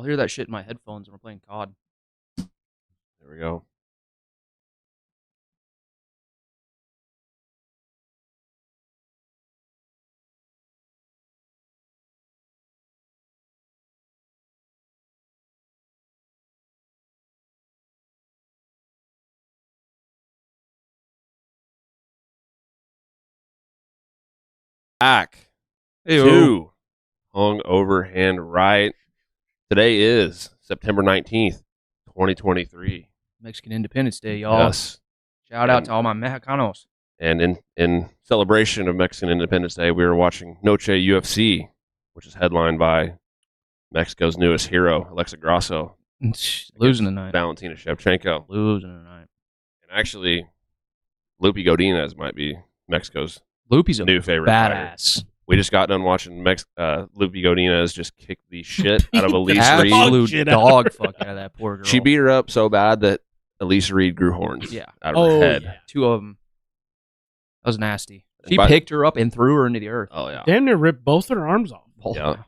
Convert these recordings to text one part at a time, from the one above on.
hear that shit in my headphones when we're playing COD. There we go. Back to Hungover Hand Right. Today is September 19th, 2023. Mexican Independence Day, y'all. Yes. Shout out to all my Mexicanos. And in celebration of Mexican Independence Day, we were watching Noche UFC, which is headlined by Mexico's newest hero, Alexa Grasso. Losing tonight. Valentina Shevchenko. Losing tonight. And actually, Lupi Godinez might be Mexico's Lupi's a new favorite badass. fighter. We just got done watching Lupi Godinez just kick the shit out of Elise Reed. Absolute dog fuck out of that poor girl. She beat her up so bad that Elise Reed grew horns out of her head. Yeah. 2 of them. That was nasty. She picked her up and threw her into the earth. Oh, yeah. Damn near ripped both her arms off. Yeah.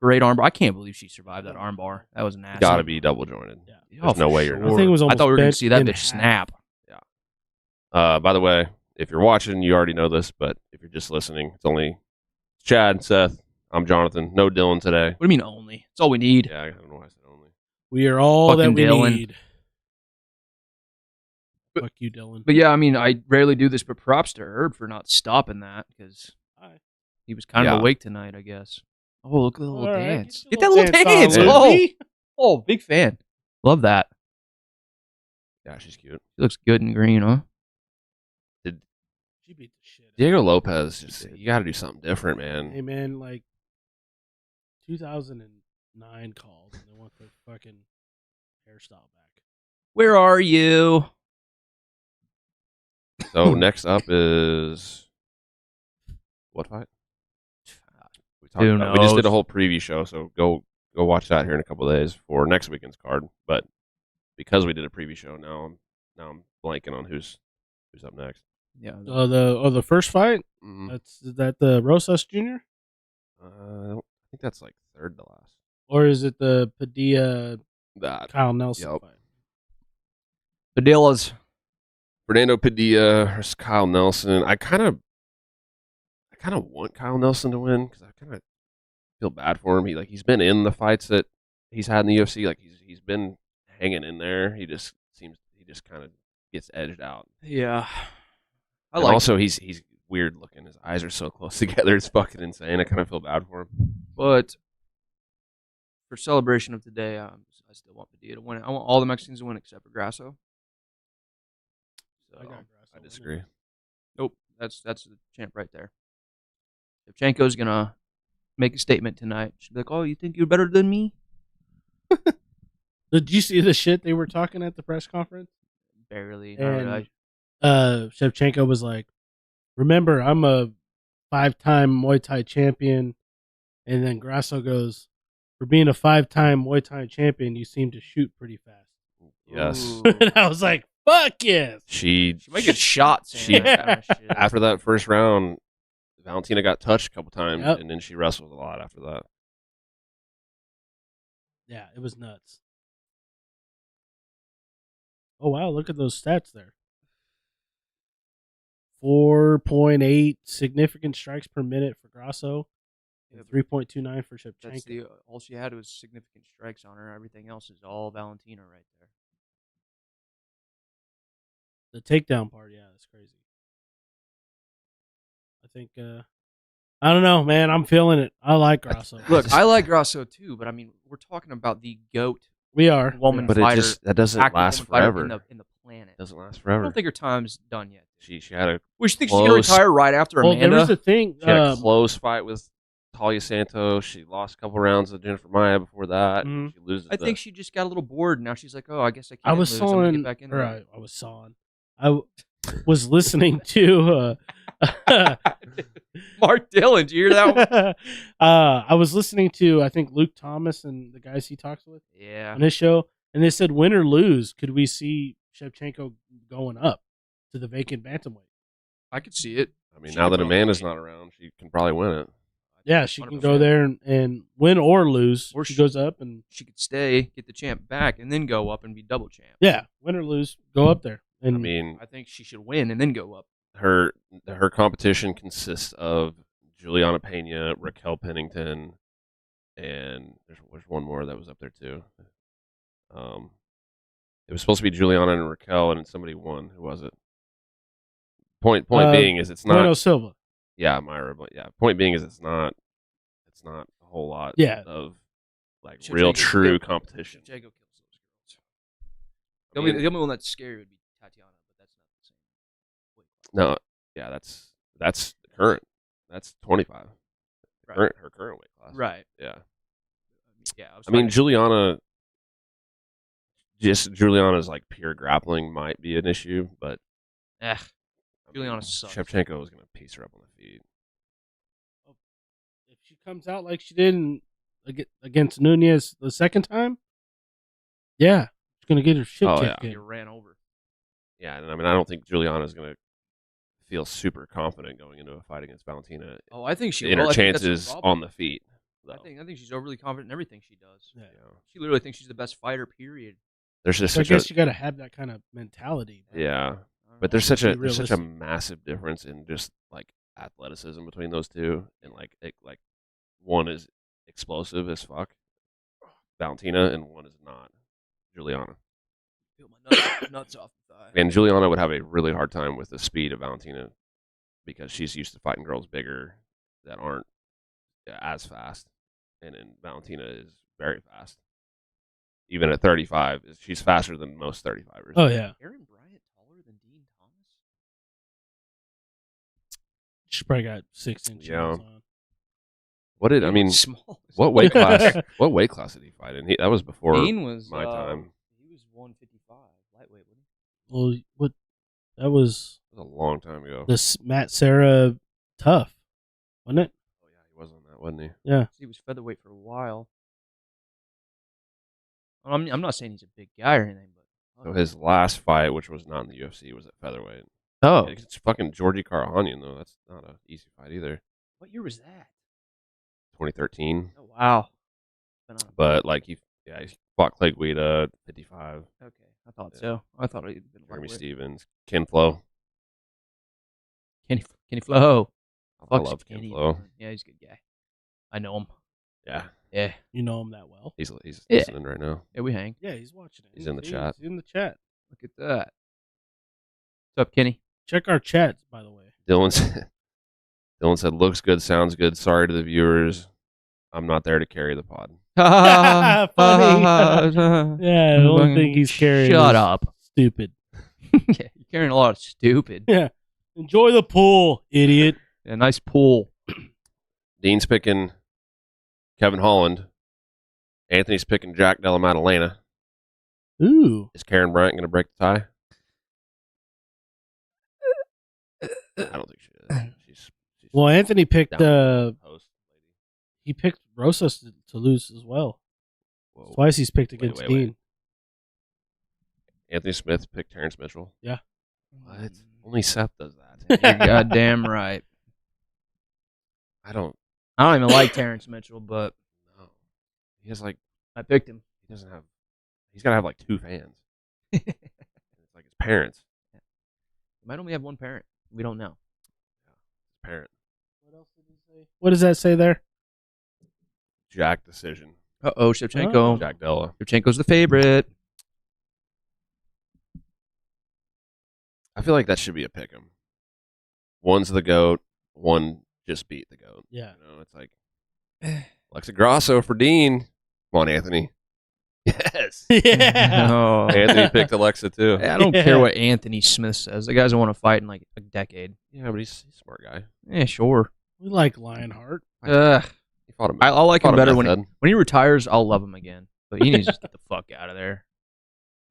Great armbar. I can't believe she survived that armbar. That was nasty. Got to be double jointed. Yeah. There's no way you're not. I think it was I thought we were going to bent see that in bitch snap. Yeah. By the way, if you're watching, you already know this, but if you're just listening, it's only Chad, Seth, I'm Jonathon. No Dylan today. What do you mean only? It's all we need. Yeah, I don't know why I said only. We are all Fucking that we Dylan. need. Fuck you, Dylan. But yeah, I mean, I rarely do this, but props to Herb for not stopping that because he was kind of awake tonight, I guess. Oh, look at the little dance. Get that little dance. Oh, big fan. Love that. Yeah, she's cute. She looks good in green, huh? She beat the shit. Diego Lopez, just you got to do something different, man. Hey, man, like 2009 called and they want their fucking hairstyle back. Where are you? So next up is what fight? Who We just did a knows? whole preview show, so go watch that here in a couple of days for next weekend's card. But because we did a preview show, now I'm blanking on who's up next. Yeah. The first fight. Mm-hmm. Is that the Rosas Jr. I think that's like third to last. Or is it the Padilla That Kyle Nelson fight? Padilla's. Fernando Padilla versus Kyle Nelson. I kind of want Kyle Nelson to win because I kind of feel bad for him. He's been in the fights that he's had in the UFC. Like he's been hanging in there. He just kind of gets edged out. Yeah. Also, he's weird looking. His eyes are so close together. It's fucking insane. I kind of feel bad for him. But for celebration of today, I still want Padilla to win it. I want all the Mexicans to win except for Grasso. So I disagree. Nope, that's the champ right there. Shevchenko's gonna make a statement tonight. She'll be like, "Oh, you think you're better than me?" Did you see the shit they were talking at the press conference? Barely. And Shevchenko was like, "Remember, I'm a 5-time Muay Thai champion," and then Grasso goes, "For being a 5-time Muay Thai champion, you seem to shoot pretty fast." Yes. And I was like, "Fuck yes!" She might get shot. After that first round, Valentina got touched a couple times, and then she wrestled a lot after that. Yeah, it was nuts. Oh, wow, look at those stats there. 4.8 significant strikes per minute for Grasso, and 3.29 for Shevchenko. All she had was significant strikes on her. Everything else is all Valentina right there. The takedown part, yeah, that's crazy. I think, I don't know, man. I'm feeling it. I like Grasso. Look, I like Grasso too, but I mean, we're talking about the GOAT. We are woman but fighter. That doesn't last forever. In the planet. Doesn't last forever. I don't think her time's done yet. She had a. Well, she thinks she's gonna retire right after Amanda. There was a thing. She had a close fight with Talia Santos. She lost a couple rounds with Jennifer Maya before that. She loses. I think she just got a little bored. Now she's like, "Oh, I guess I can't." I was sawing. I was sawing. I was listening to Mark Dillon. Did you hear that one? I was listening to, I think, Luke Thomas and the guys he talks with. Yeah. On his show, and they said, win or lose, could we see Shevchenko going up to the vacant bantamweight? I could see it. I mean, now that Amanda's not around, she can probably win it. I Yeah, she can go there and win or lose. Or she goes up and she could stay, get the champ back, and then go up and be double champ. Yeah, win or lose, go up there. And I mean, I think she should win and then go up. Her competition consists of Juliana Pena, Raquel Pennington, and there's one more that was up there too. It was supposed to be Juliana and Raquel, and somebody won. Who was it? Point being is it's not Bueno Silva. Yeah, Myra. But yeah, point being is it's not a whole lot. Of like real true competition. Jago kills those girls. The only one that's scary would be Tatiana, but that's not the same. No, yeah, that's current. That's 25. Right. Her current weight class. Right. Yeah. Yeah. I mean, Juliana's like pure grappling might be an issue, but Juliana sucks. Shevchenko is going to piece her up on the feet. If she comes out like she did against Nunez the second time, yeah, she's going to get her shit kicked. You ran over. Yeah, and I mean, I don't think Juliana is going to feel super confident going into a fight against Valentina. Oh, I think she will. Her chances on the feet. Though. I think she's overly confident in everything she does. Yeah. She literally thinks she's the best fighter. Period. There's just I guess you got to have that kind of mentality. Yeah. But there's such a massive difference in just like athleticism between those two, and like one is explosive as fuck, Valentina, and one is not, Juliana. Feel my nuts off the thigh. And Juliana would have a really hard time with the speed of Valentina because she's used to fighting girls bigger that aren't as fast, and then Valentina is very fast. Even at 35, she's faster than most 35ers. Oh yeah. Aaron Bryant taller than Dean Thomas? She's probably got 6 inches on. What weight class? What weight class did he fight in? That was before Dean was my time. He was 155 lightweight, wasn't he? Well, that was a long time ago. This Matt Serra tough, wasn't it? Oh yeah, he was on that, wasn't he? Yeah, he was featherweight for a while. I'm not saying he's a big guy or anything, but so his last fight, which was not in the UFC, was at featherweight. Oh, it's fucking Georgie Karahanian though. That's not an easy fight either. What year was that? 2013. Oh wow. But like he fought Clay Guida 55. Okay, I thought so. I thought he'd been Jeremy Stevens, Ken Flo. Kenny Flo. I love Ken Flo. Yeah, he's a good guy. I know him. Yeah. Yeah. You know him that well? He's listening right now. Yeah, we hang. Yeah, he's watching it. He's in the chat. He's in the chat. Look at that. What's up, Kenny? Check our chats, by the way. Dylan said, looks good, sounds good. Sorry to the viewers. I'm not there to carry the pod. Funny. Yeah, the only thing he's carrying Shut up. Stupid. Yeah, you're carrying a lot of stupid. Yeah. Enjoy the pool, idiot. Yeah, nice pool. Dean's picking Kevin Holland. Anthony's picking Della Maddalena. Ooh. Is Karen Bryant going to break the tie? I don't think she is. She's well, Anthony picked he picked Rosas to lose as well. Whoa. Twice he's picked against Dean. Anthony Smith picked Terrence Mitchell. Yeah. What? Only Seth does that. You're goddamn right. I don't even like Terrence Mitchell, but no. He has like I picked him. He's got to have like 2 fans. It's like his parents. Yeah. He might only have one parent. We don't know. Yeah. His parent. What else did he say? What does that say there? Jack decision. Shevchenko. Oh. Jack Della. Shevchenko's the favorite. I feel like that should be a pick'em. One's the GOAT. One just beat the GOAT. Yeah. You know, it's like Alexa Grasso for Dean. Come on, Anthony. Yes. Yeah. No. Anthony picked Alexa too. I don't care what Anthony Smith says. The guy's want to fight in like a decade. Yeah, but he's a smart guy. Yeah, sure. We like Lionheart. He fought him. I'll like him better when he retires. I'll love him again. But he needs to get the fuck out of there.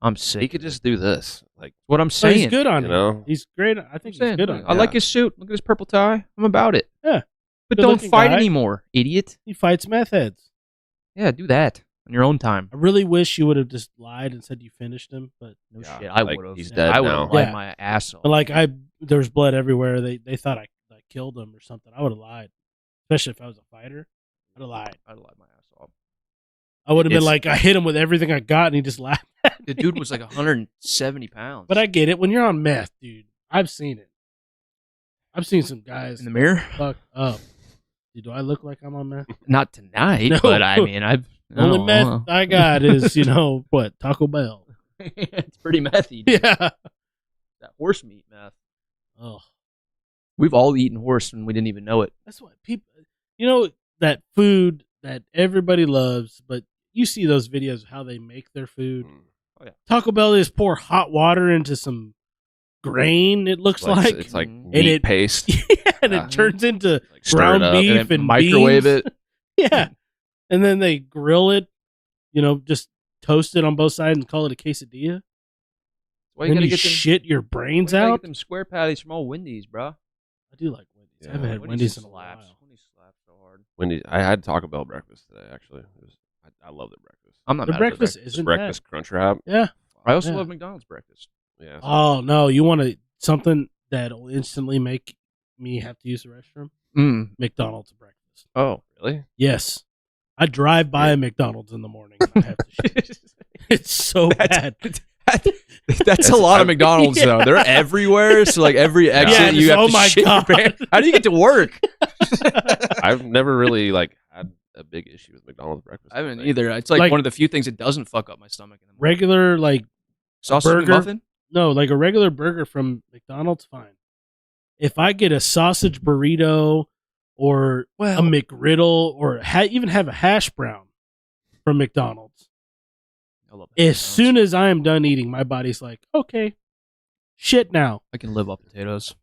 I'm sick. He could just do this. Like what I'm saying. He's good on it. Know? He's great. I think he's good on it. I like his suit. Look at his purple tie. I'm about it. Yeah. But don't fight anymore, idiot. He fights meth heads. Yeah, do that on your own time. I really wish you would have just lied and said you finished him, but no shit. I would have. He's dead I would now. have lied my ass off. But like there was blood everywhere. They thought I killed him or something. I would have lied. especially if I was a fighter, I'd have lied. I'd lie my ass off. I would have been like, I hit him with everything I got, and he just laughed at me. The dude was like 170 pounds. But I get it. When you're on meth, dude, I've seen it. I've seen some guys in the mirror. Fuck up. Dude, do I look like I'm on meth? Not tonight, No. but I mean, Only meth I got is, what, Taco Bell. It's pretty methy. Dude. Yeah. That horse meat meth. Oh. We've all eaten horse and we didn't even know it. That's what people, that food that everybody loves, but you see those videos of how they make their food. Oh, yeah. Taco Bell just pour hot water into some grain, it looks like. It's like meat paste. Yeah, and it turns into like ground beef and microwave beans. it. Yeah. And then they grill it, just toast it on both sides and call it a quesadilla. Why Then gotta you get them, shit your brains gotta out. Get them square patties from all Wendy's, bro. I do like Wendy's. Yeah. I haven't had Wendy's in a while. Wendy's slaps so hard. Wendy's. I had Taco Bell breakfast today. Actually, I love their breakfast. I'm not The mad breakfast at isn't breakfast crunch wrap. Yeah. I also Yeah. love McDonald's breakfast. Yeah. Oh no, you want something that'll instantly make me have to use the restroom? McDonald's breakfast. Oh, really? Yes. I drive by a McDonald's in the morning and I have to shit. It's so bad. That's a lot of McDonald's though. They're everywhere. So like every exit, you have to shit your pants. How do you get to work? I've never really had a big issue with McDonald's breakfast. I haven't either. It's like one of the few things that doesn't fuck up my stomach. In the morning. Regular sausage burger, muffin? No, like a regular burger from McDonald's, fine. If I get a sausage burrito or a McGriddle or even have a hash brown from McDonald's, I love as soon as I am done eating, my body's like, okay, shit now. I can live off potatoes.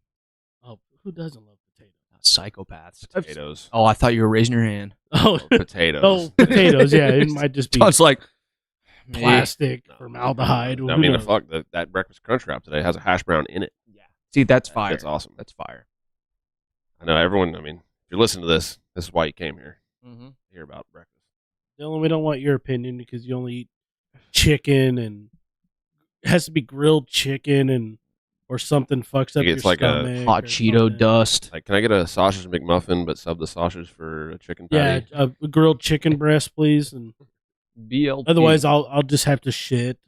Oh, who doesn't love potatoes? Psychopaths. Potatoes. Oh, I thought you were raising your hand. Oh, potatoes. Oh, potatoes. Yeah, it might just be. It's like plastic, formaldehyde. I mean, that breakfast crunch wrap today has a hash brown in it. Yeah. See, that's fire. That's awesome. That's fire. I know everyone. I mean, if you're listening to this is why you came here. Mm-hmm. Hear about breakfast. Dylan, we don't want your opinion because you only eat chicken and it has to be grilled chicken or something fucks up It's your like stomach a hot Cheeto dust. Like, can I get a sausage McMuffin but sub the sausage for a chicken patty? Yeah, a grilled chicken breast, please. And BLT. otherwise, I'll just have to shit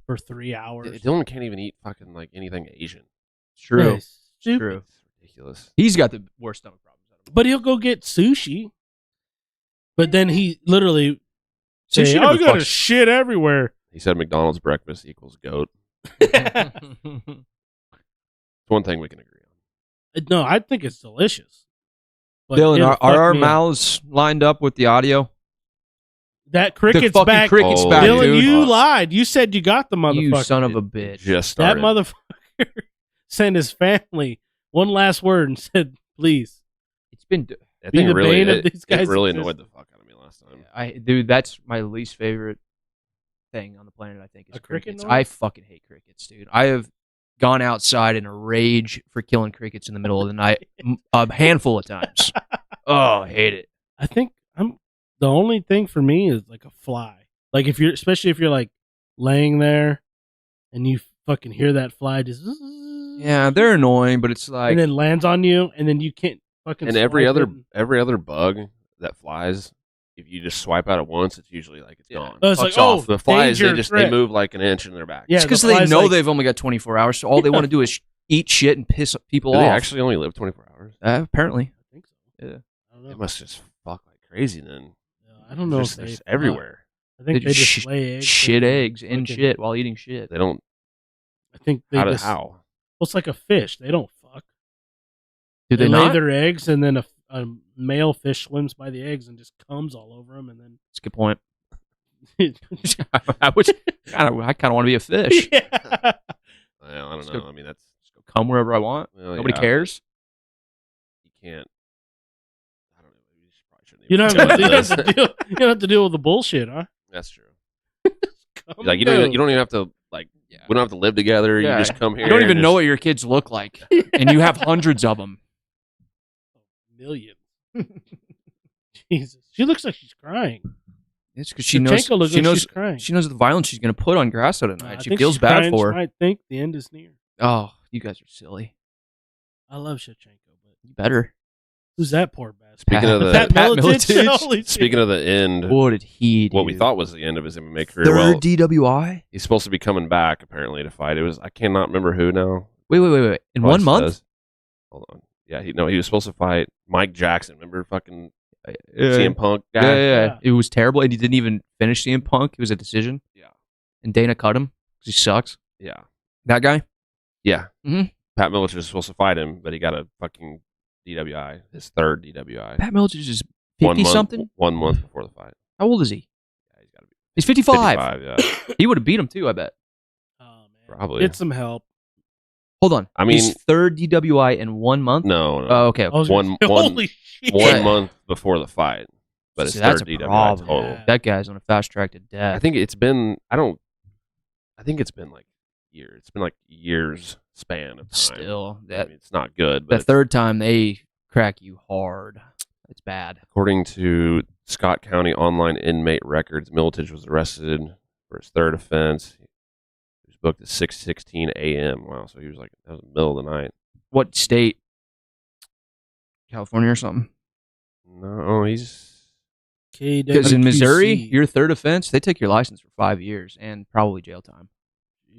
for 3 hours. Dylan can't even eat fucking anything Asian. It's true. Yeah, stupid. True. It's ridiculous. He's got the worst stomach problems. But he'll go get sushi. But then he literally say, I got shit everywhere. He said McDonald's breakfast equals goat. It's one thing we can agree on. No, I think it's delicious. But Dylan, it'll are fuck our me up. mouths lined up with the audio? That cricket's fucking back. cricket's Oh, back, Dylan, dude. you lied. You said you got the motherfucker. You son of a bitch. Just That started. motherfucker sent his family one last word and said, please. It's been... I Be think the it really, bane of these guys' it really existence. annoyed the fuck out of me last time. Dude, that's my least favorite thing on the planet, I think, is A cricket crickets. noise? I fucking hate crickets, dude. I have gone outside in a rage for killing crickets in the middle of the night a handful of times. Oh, I hate it. I think the only thing for me is like a fly. Like especially if you're like laying there and you fucking hear that fly just Yeah, they're annoying, but it's like... and then lands on you and then you can't fucking And every swipe other it. bug that flies, if you just swipe at it once, it's usually like it's gone. Oh, it's Fucks like, off. oh, The flies, danger, they threat. move like an inch and they're back. Yeah, It's because the they fly's know like- they've only got 24 hours, so all they want to do is eat shit and piss people Do off. they actually only live 24 hours? Apparently. I think so. Yeah. I don't know. They must just fuck like crazy then. I don't know Just, if it's they everywhere. I think they just sh- lay eggs. shit and eggs and fucking- shit while eating shit. They don't. I think they How? just. How? Well, it's like a fish. They don't fuck. Do they lay not? their eggs, and then a male fish swims by the eggs and just comes all over them, and then. That's a good point. I kind of want to be a fish. Yeah. Well, I don't Just know. go- I mean, that's Come wherever I want. well, Nobody yeah. cares. You can't. I don't know. You just probably shouldn't. You even don't, have to, go you, into don't have to deal, you don't have to deal with the bullshit, huh? That's true. Come Like you and don't. go. You don't even have to like. We don't have to live together. Yeah. You just come here. You don't even and know just- what your kids look like, and you have hundreds of them. Millions. Jesus, she looks like she's crying. It's because she knows. Shevchenko looks She like knows. she's crying. She knows the violence she's going to put on Grasso I tonight. She think feels she's bad crying. for She her. might think the end is near. Oh, you guys are silly. I love Shevchenko, but You better. Who's that poor bastard? Speaking of the Pat Miletich? Speaking of the end, what did he do? What we thought was the end of his MMA career. Third DWI? He's supposed to be coming back apparently to fight. I cannot remember who now. Wait. In 1 month? Hold on. Yeah, he was supposed to fight Mike Jackson. Remember fucking CM Punk guy? Yeah. It was terrible, and he didn't even finish CM Punk. It was a decision. Yeah. And Dana cut him because he sucks. Yeah. That guy? Yeah. Mm-hmm. Pat Miletich was supposed to fight him, but he got a fucking DWI, his third DWI. Pat Miletich is 50-something? 1 month before the fight. How old is he? Yeah, he's got to be. He's 55. 55, yeah. He would have beat him, too, I bet. Oh, man. Probably. Get some help. Hold on. I mean, his third DWI in 1 month? No. Oh, okay. Holy shit. 1 month before the fight. But it's that's third a DWI problem. total. Yeah. That guy's on a fast track to death. I think it's been like years. It's been like years span of time. Still, I mean, it's not good. But the third time they crack you hard. It's bad. According to Scott County Online Inmate Records, Miletich was arrested for his third offense. He was booked at 6:16 a.m. Wow, so that was the middle of the night. What state? California or something? No, he's... Because in Missouri, your third offense, they take your license for 5 years and probably jail time.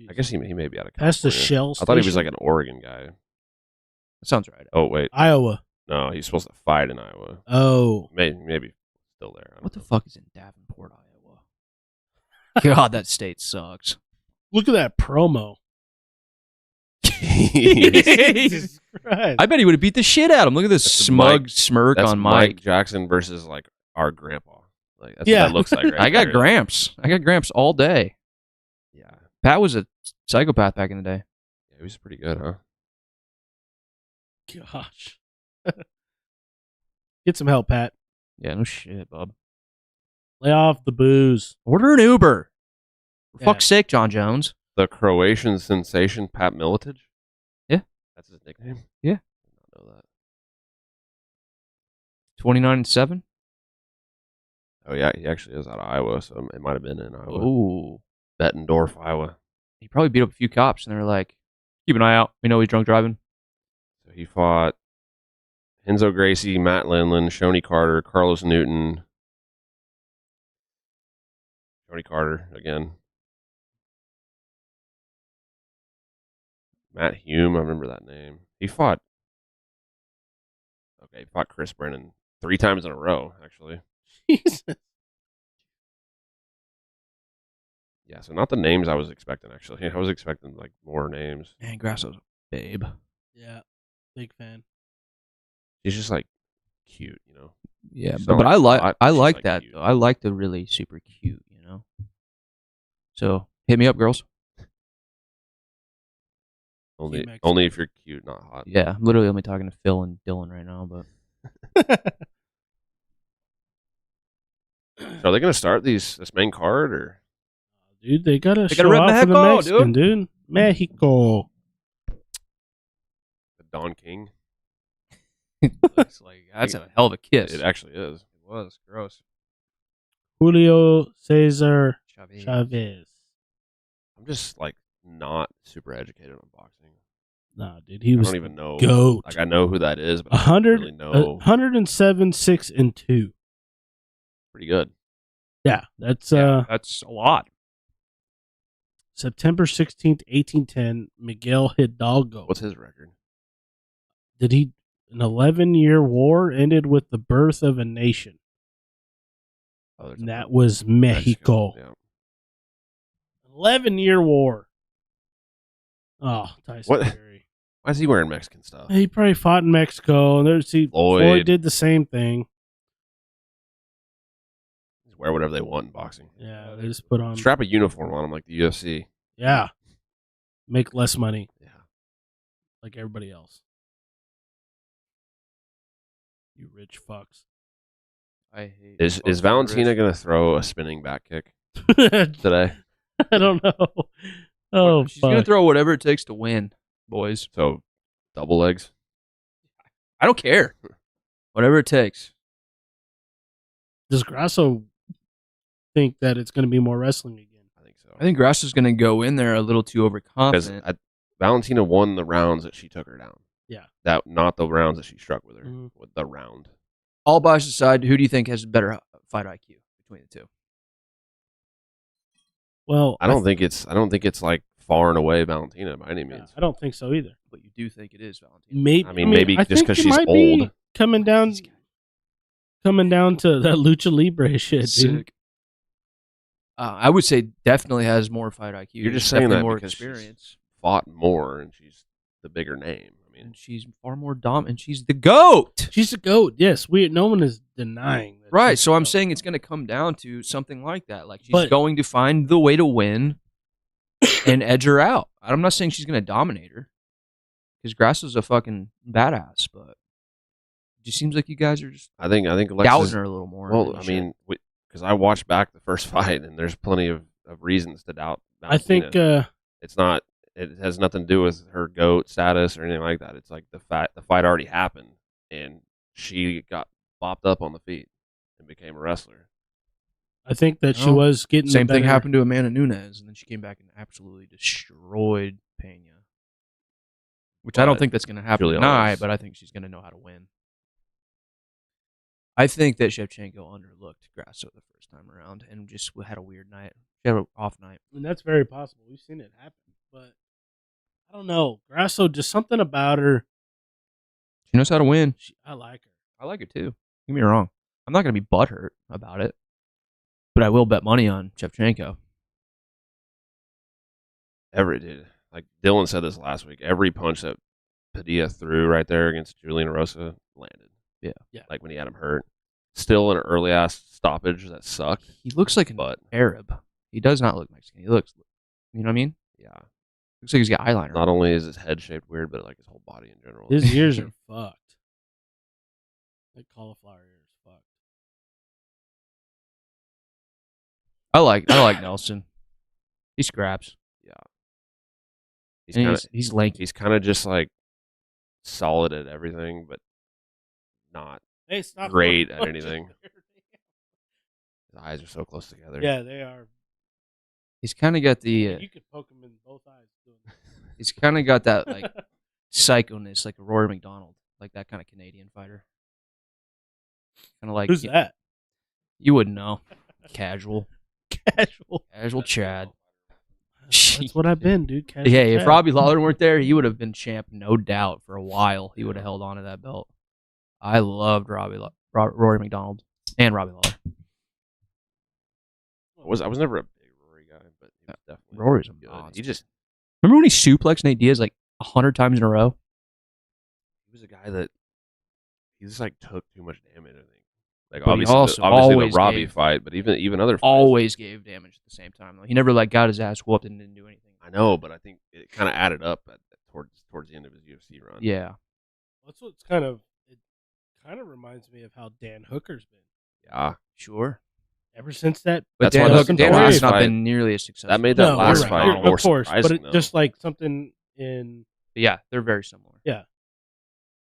I guess he may be out of California. That's the Shell I thought he was station? like an Oregon guy. That sounds right. Oh, wait. Iowa. No, he's supposed to fight in Iowa. Oh. Maybe still there. What the fuck is in Davenport, Iowa? God, that state sucks. Look at that promo. Jesus Christ. I bet he would have beat the shit out of him. Look at this smug smirk on Mike Jackson versus like our grandpa. Like that's what that looks like. Right I got there. Gramps. I got Gramps all day. Yeah. Pat was a psychopath back in the day. Yeah, he was pretty good, huh? Gosh. Get some help, Pat. Yeah, no shit, bub. Lay off the booze. Order an Uber. For fuck's sake, John Jones. The Croatian sensation, Pat Miletich? Yeah. That's his nickname? Yeah. I did not know that. 29-7? Oh, yeah, he actually is out of Iowa, so it might have been in Iowa. Ooh. Bettendorf, Iowa. He probably beat up a few cops, and they're like, keep an eye out. We know he's drunk driving. So he fought Renzo Gracie, Matt Lindland, Shoney Carter, Carlos Newton. Shoney Carter again. Matt Hume, I remember that name. He fought Chris Brennan 3 times in a row, actually. Jesus. Yeah, so not the names I was expecting, actually. I was expecting like more names. Man, Grasso's a babe. Yeah, big fan. She's just like cute, you know. Yeah, She's but not I like hot, I she's, like that cute. though. I like the really super cute, you know. So hit me up, girls. Only if you're cute, not hot. Yeah, I'm literally only talking to Phil and Dylan right now, but So are they going to start this main card or? Dude, they gotta They show gotta rep out for the Mexico, Mexican, dude. Mexico. The Don King. looks like that's a hell of a kiss. It actually is. It was gross. Julio Cesar Chavez. Chavez. I'm just like not super educated on boxing. Nah, dude, he I was don't even know. goat. Like I know who that is, but I don't 100, really know. 107, 6-2. Pretty good. Yeah, that's That's a lot. September 16th, 1810. Miguel Hidalgo. What's his record? An 11-year war ended with the birth of a nation. Oh, And that was Mexico. Yeah. 11-year war. Oh, Tyson What? Fury. Why is he wearing Mexican stuff? He probably fought in Mexico. And Floyd did the same thing. Just wear whatever they want in boxing. Yeah, they just put on. Strap a uniform on him like the UFC. Yeah. Make less money Yeah. like everybody else. You rich fucks. I hate Is Valentina going to throw a spinning back kick I today? don't know. Oh, she's gonna fuck. throw whatever it takes to win, boys. So, double legs? I don't care. Whatever it takes. Does Grasso think that it's going to be more wrestling again? I think so. I think Grasso's gonna go in there a little too Because overconfident. Valentina won the rounds that she took her down. Yeah. Not the rounds that she struck with her. With the round. All bias aside, who do you think has a better fight IQ between the two? Well, I don't think it's like far and away Valentina by any means. I don't think so either. But you do think it is Valentina. Maybe just because she's old. Coming down to that lucha libre shit, dude. I would say definitely has more fight IQ. You're just saying that more because experience. She's fought more and she's the bigger name. I mean, and she's far more dominant. She's the GOAT. She's the GOAT. Yes, no one is denying that. Right. So I'm saying it's going to come down to something like that. Like she's going to find the way to win and edge her out. I'm not saying she's going to dominate her because Grasso's a fucking badass, but it just seems like you guys are just I think doubting her a little more. Well, I mean, because I watched back the first fight and there's plenty of reasons to doubt Valentina. I think it's not. It has nothing to do with her GOAT status or anything like that. It's like the fight already happened and she got bopped up on the feet and became a wrestler. I think that she was getting same thing happened to Amanda Nunes, and then she came back and absolutely destroyed Pena. Which I don't think that's going to happen tonight, but I think she's going to know how to win. I think that Shevchenko underlooked Grasso the first time around and just had a weird night. She had an off night. And that's very possible. We've seen it happen, but I don't know. Grasso, just something about her. She knows how to win. I like her. I like her too. Don't get me wrong. I'm not going to be butthurt about it, but I will bet money on Shevchenko. Dude. Like Dylan said this last week, every punch that Padilla threw right there against Julian Rosa landed. Yeah. Like when he had him hurt. Still an early ass stoppage that sucked. He looks like an Arab. He does not look Mexican. He looks, you know what I mean? Yeah. Looks like he's got eyeliner. Not only is his head shaped weird, but like his whole body in general. His ears are fucked. Like cauliflower ears, fucked. I like Nelson. He scraps. Yeah. He's lanky. He's kind of just like solid at everything, but not great at anything. His eyes are so close together. Yeah, they are. He's kind of got the. You could poke him in both eyes. He's kind of got that like psychoness, like a Rory McDonald, like that kind of Canadian fighter. Kind of like who's that? You wouldn't know. Casual Chad. That's what I've been, dude. Casual yeah, Chad. if Robbie Lawler weren't there, he would have been champ, no doubt, for a while. He would have held on to that belt. I loved Rory McDonald and Robbie Lawler. I was never a big Rory guy, but he was definitely Rory's a good. monster. He just remember when he suplexed Nate Diaz like 100 times in a row? He was a guy that he just like took too much damage. I think. Like but obviously the Robbie fight, but even other fights, always gave damage at the same time. Though. He never like got his ass whooped and didn't do anything. I know, but I think it kind of added up towards the end of his UFC run. Yeah, that's what's kind of reminds me of how Dan Hooker's been. Yeah, sure. Ever since that, but Dan Hooker's not been nearly as successful. That made that last fight more surprising, but just like something in. Yeah, they're very similar. Yeah,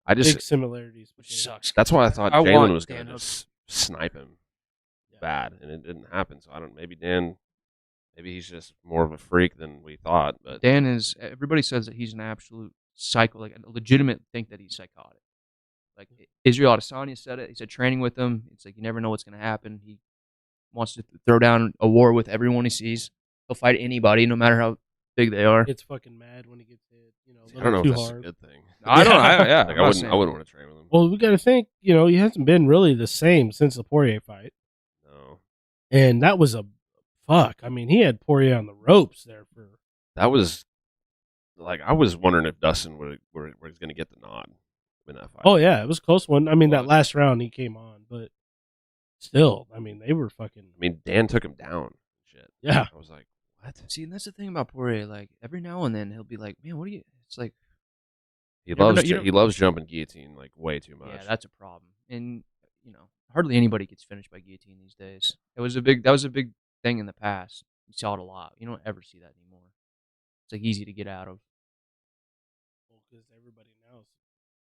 big similarities, which sucks. That's why I thought Jalen was going to just snipe him bad, and it didn't happen. So I don't. Maybe he's just more of a freak than we thought. But Dan is. Everybody says that he's an absolute psycho, like a legitimate think that he's psychotic. Like Israel Adesanya said it. He said training with him, it's like you never know what's going to happen. He wants to throw down a war with everyone he sees. He'll fight anybody, no matter how big they are. Gets fucking mad when he gets hit. I don't know if that's a good thing. I don't. Yeah, like I wouldn't want to train with him. Well, we got to think. He hasn't been really the same since the Poirier fight. No, and that was a fuck. I mean, he had Poirier on the ropes there for. That was like I was wondering if Dustin was going to get the nod in that fight. Oh yeah, it was a close one. I mean, that last round he came on, but still, I mean, they were fucking. I mean, Dan took him down. Shit. Yeah, I was like, what? See, and that's the thing about Poirier. Like every now and then he'll be like, "Man, what are you?" It's like he loves jumping guillotine like way too much. Yeah, that's a problem. And hardly anybody gets finished by guillotine these days. That was a big thing in the past. You saw it a lot. You don't ever see that anymore. It's like easy to get out of. Well, because everybody now is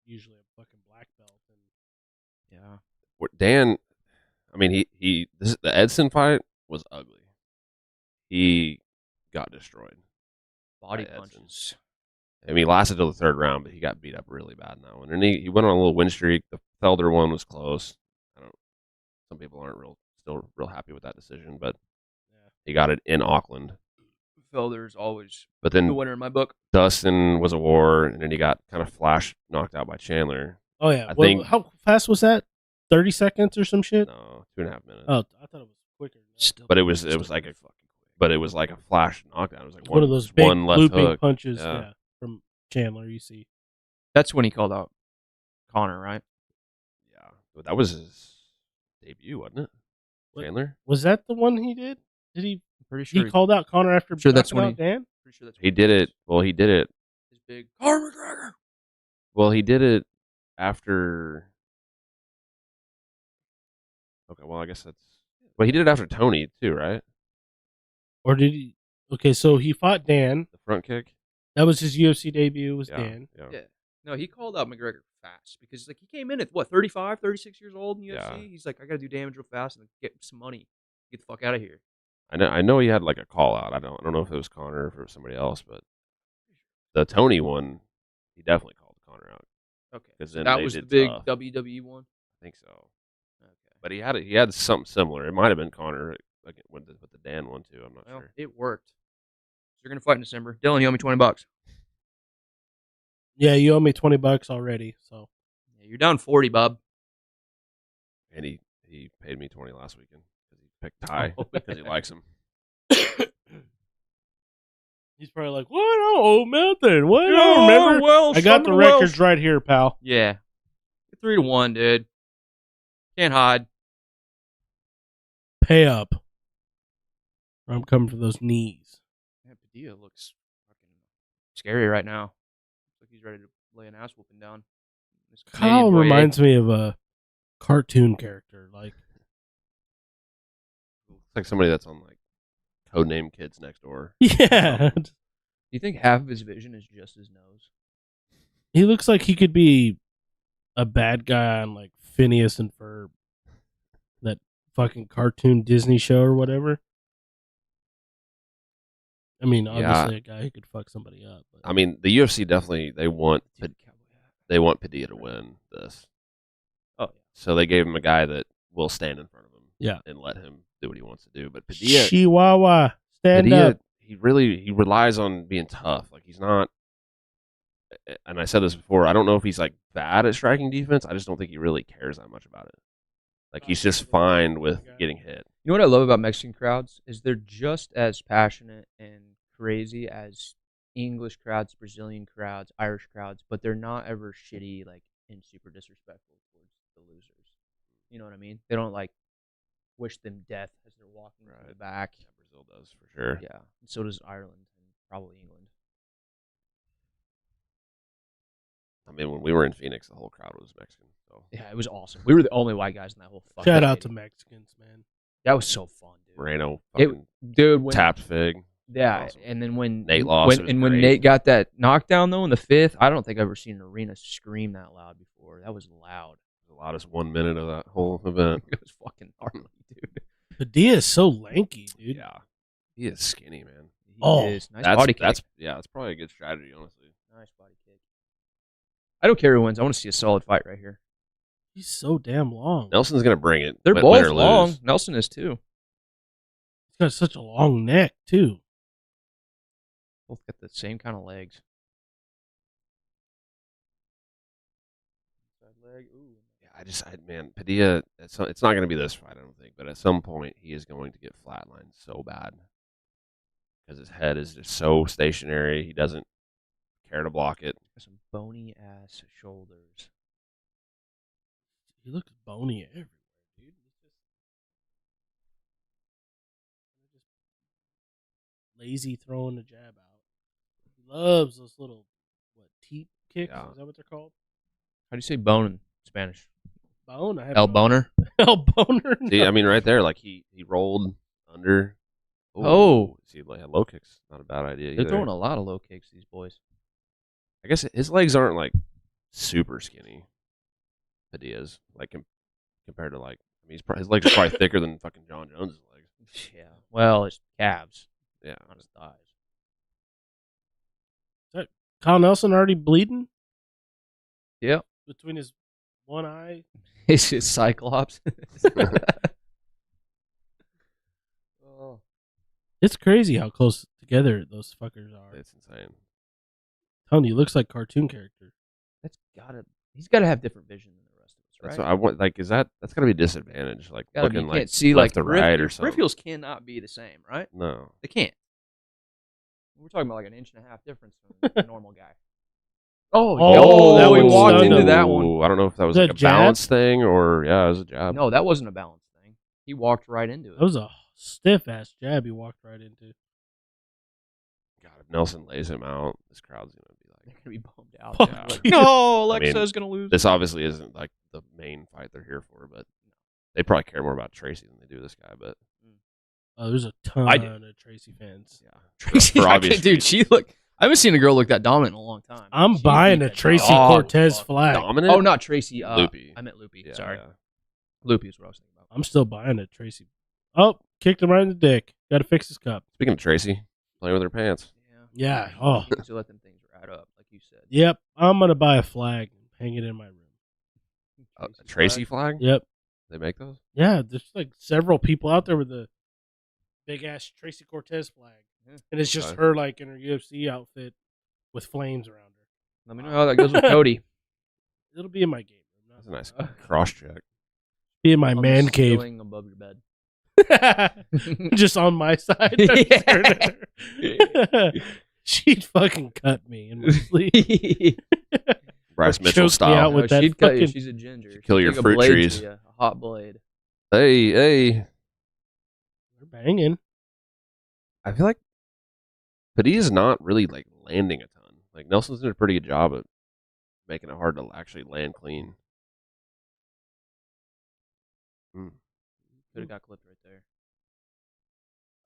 usually a fucking black belt. And yeah, Dan. I mean, the Edson fight was ugly. He got destroyed. Body punches. I mean, he lasted till the third round, but he got beat up really bad in that one. And he went on a little win streak. The Felder one was close. Some people aren't still real happy with that decision, but he got it in Auckland. Felder's always but then the winner in my book. Dustin was a war, and then he got kind of flash knocked out by Chandler. Oh, yeah. I think, how fast was that? 30 seconds or some shit? No, 2.5 minutes. Oh, I thought it was quicker. But it was like a flash knockdown. It was like one of those big one left looping hook. punches from Chandler, you see. That's when he called out Connor, right? Yeah. But that was his debut, wasn't it? Chandler? Was that the one he did? Did he? Pretty sure he called out Connor after that's when Dan? Pretty sure that's he did it. Well, he did it. His big Conor McGregor. Well, he did it after. Okay, well, I guess that's. Well, he did it after Tony too, right? Or did he? Okay, so he fought Dan. The front kick. That was his UFC debut. Was Dan? Yeah. No, he called out McGregor fast because he came in at 35, 36 years old in UFC. Yeah. He's like, I got to do damage real fast and get some money. Get the fuck out of here. I know he had like a call out. I don't know if it was Connor or if it was somebody else, but the Tony one, he definitely called Connor out. Okay, because that was the big WWE one. I think so. Okay, but he had something similar. It might have been Connor like with the Dan one too. I'm not sure. It worked. So you're gonna fight in December. Dylan, you owe me $20. Yeah, you owe me $20 already. So yeah, you're down 40, Bob. And he paid me 20 last weekend because he picked Ty because he likes him. He's probably like, "What? Oh, nothing. What? I don't remember. Well, I got the records right here, pal." Yeah, 3-1, dude. Can't hide. Pay up. I'm coming for those knees. Yeah, Padilla looks fucking scary right now. Looks like he's ready to lay an ass whooping down. Kyle reminds me of a cartoon character, like somebody that's on like Codename Kids Next Door. Yeah. Do you think half of his vision is just his nose? He looks like he could be a bad guy on like Phineas and Ferb, that fucking cartoon Disney show or whatever. I mean, obviously a guy who could fuck somebody up. But. I mean, the UFC definitely they want Padilla to win this. Oh, so they gave him a guy that will stand in front of him, and let him do what he wants to do. But Padilla, Chihuahua, stand up. He relies on being tough. Like he's not. And I said this before. I don't know if he's like bad at striking defense. I just don't think he really cares that much about it. Like he's just fine with getting hit. You know what I love about Mexican crowds is they're just as passionate and crazy as English crowds, Brazilian crowds, Irish crowds, but they're not ever shitty like and super disrespectful towards the losers. You know what I mean? They don't like wish them death as they're walking to the back. Yeah, Brazil does for sure. Yeah, and so does Ireland and probably England. I mean, when we were in Phoenix, the whole crowd was Mexican. So. Yeah, it was awesome. We were the only white guys in that whole fucking Shout out to Mexicans, man. That was so fun, dude. Moreno, tapped Fig. Yeah, awesome. And then when Nate lost, when Nate got that knockdown though in the 5th, I don't think I've ever seen an arena scream that loud before. That was loud. The loudest 1 minute of that whole event. It was fucking gnarly, dude. Padilla is so lanky, dude. Yeah, he is skinny, man. He is. Nice body kick. That's probably a good strategy, honestly. Nice body kick. I don't care who wins. I want to see a solid fight right here. He's so damn long. Nelson's gonna bring it. They're both long. Nelson is too. He's got such a long neck too. Both got the same kind of legs. Side leg. Ooh. Yeah, man, Padilla. It's not gonna be this fight, I don't think. But at some point, he is going to get flatlined so bad because his head is just so stationary. He doesn't care to block it. Some bony ass shoulders. He looks bony everywhere, dude. He's just lazy throwing the jab out. He loves those little teep kicks. Yeah. Is that what they're called? How do you say bone in Spanish? Bone. El boner. El boner. No. See, I mean, right there, like he rolled under. Oh, see, like low kicks, not a bad idea. They're throwing a lot of low kicks. These boys. I guess his legs aren't like super skinny. Padilla's like compared to like I mean his legs are probably thicker than fucking John Jones's legs. Yeah. Well, his calves. Yeah, not his thighs. Is that Kyle Nelson already bleeding? Yep. Between his one eye? It's just Cyclops. Oh. It's crazy how close together those fuckers are. It's insane. Tony, he looks like cartoon character. He's gotta have different vision than the rest of us, right? That's what I want. Like, that's gotta be a disadvantage. Like looking you like can't see left like to right or something. peripherals cannot be the same, right? No, They can't. We're talking about like an 1.5 inch difference from a normal guy. That we one walked stunned into him. that one. I don't know if that was Was like that a jab? balance thing or it was a jab. No, that wasn't a balance thing. He walked right into it. That was a stiff ass jab he walked right into. God, if Nelson lays him out, this crowd's gonna be They're like, gonna be bummed out. Fuck Like, you. no, Alexa's I mean, gonna lose. this obviously isn't like the main fight they're here for, but they probably care more about Tracy than they do this guy. But Oh, there's a ton I do. of Tracy fans. yeah, Tracy, for obvious dude, reasons. she look. I haven't seen a girl look that dominant in a long time. I'm She buying beat a the Tracy dog Cortez fuck. flag. dominant. Oh, not Tracy. Loopy. I meant Loopy. Yeah, Sorry, yeah. Loopy is what I was thinking about. I'm still buying a Tracy. Oh, kicked him right in the dick. Got to fix his cup. Speaking of Tracy, playing with her pants. Yeah. Oh. She needs to let them things right up, like you said. Yep. I'm gonna buy a flag and hang it in my room. A Tracy flag? Yep. They make those? Yeah. There's like several people out there with the big ass Tracy Cortez flag, and it's just Okay. her like in her UFC outfit with flames around her. Let me know how that goes with Cody. It'll be in my game room. That's a nice cross check. Be in my On the man cave. ceiling above your bed. Just on my side. Yeah. She'd fucking cut me in my sleep. Bryce Choke Mitchell me style. out with that she'd cut you. fucking- She's a ginger. She'd kill She'd your take a fruit blade trees. to you, a hot blade. Hey. We're banging. I feel like Padilla's not really like landing a ton. Like Nelson's doing a pretty good job at making it hard to actually land clean. Could have got clipped right there.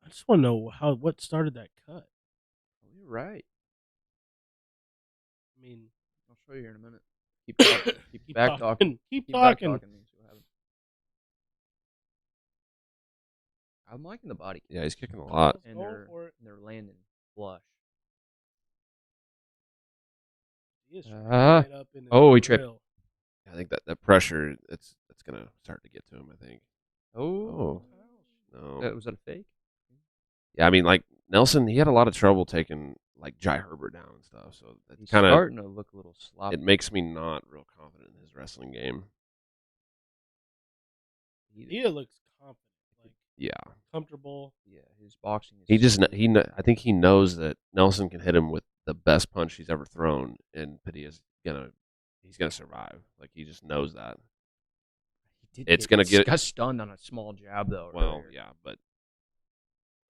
I just want to know what started that cut. Oh, you're right. I mean, I'll show you here in a minute. Keep talking. Keep back talking. Keep Keep back talking. talking. See what happens. I'm liking the body. Yeah, he's kicking a lot. And Going for it. they're landing flush. He is Ah. right up in his Oh, he tripped. grill. I think that pressure it's gonna start to get to him, I think. Oh. No. Was that a fake? Yeah, I mean like Nelson, he had a lot of trouble taking like Jai Herbert down and stuff. So that He's kind of starting to look a little sloppy. it makes me not real confident in his wrestling game. He looks confident, like Yeah. comfortable. Yeah, his boxing is He just I think he knows that Nelson can hit him with the best punch he's ever thrown, and Padilla's he's gonna survive. Like he just knows that. It's gonna get got stunned on a small jab though. well, earlier. yeah, but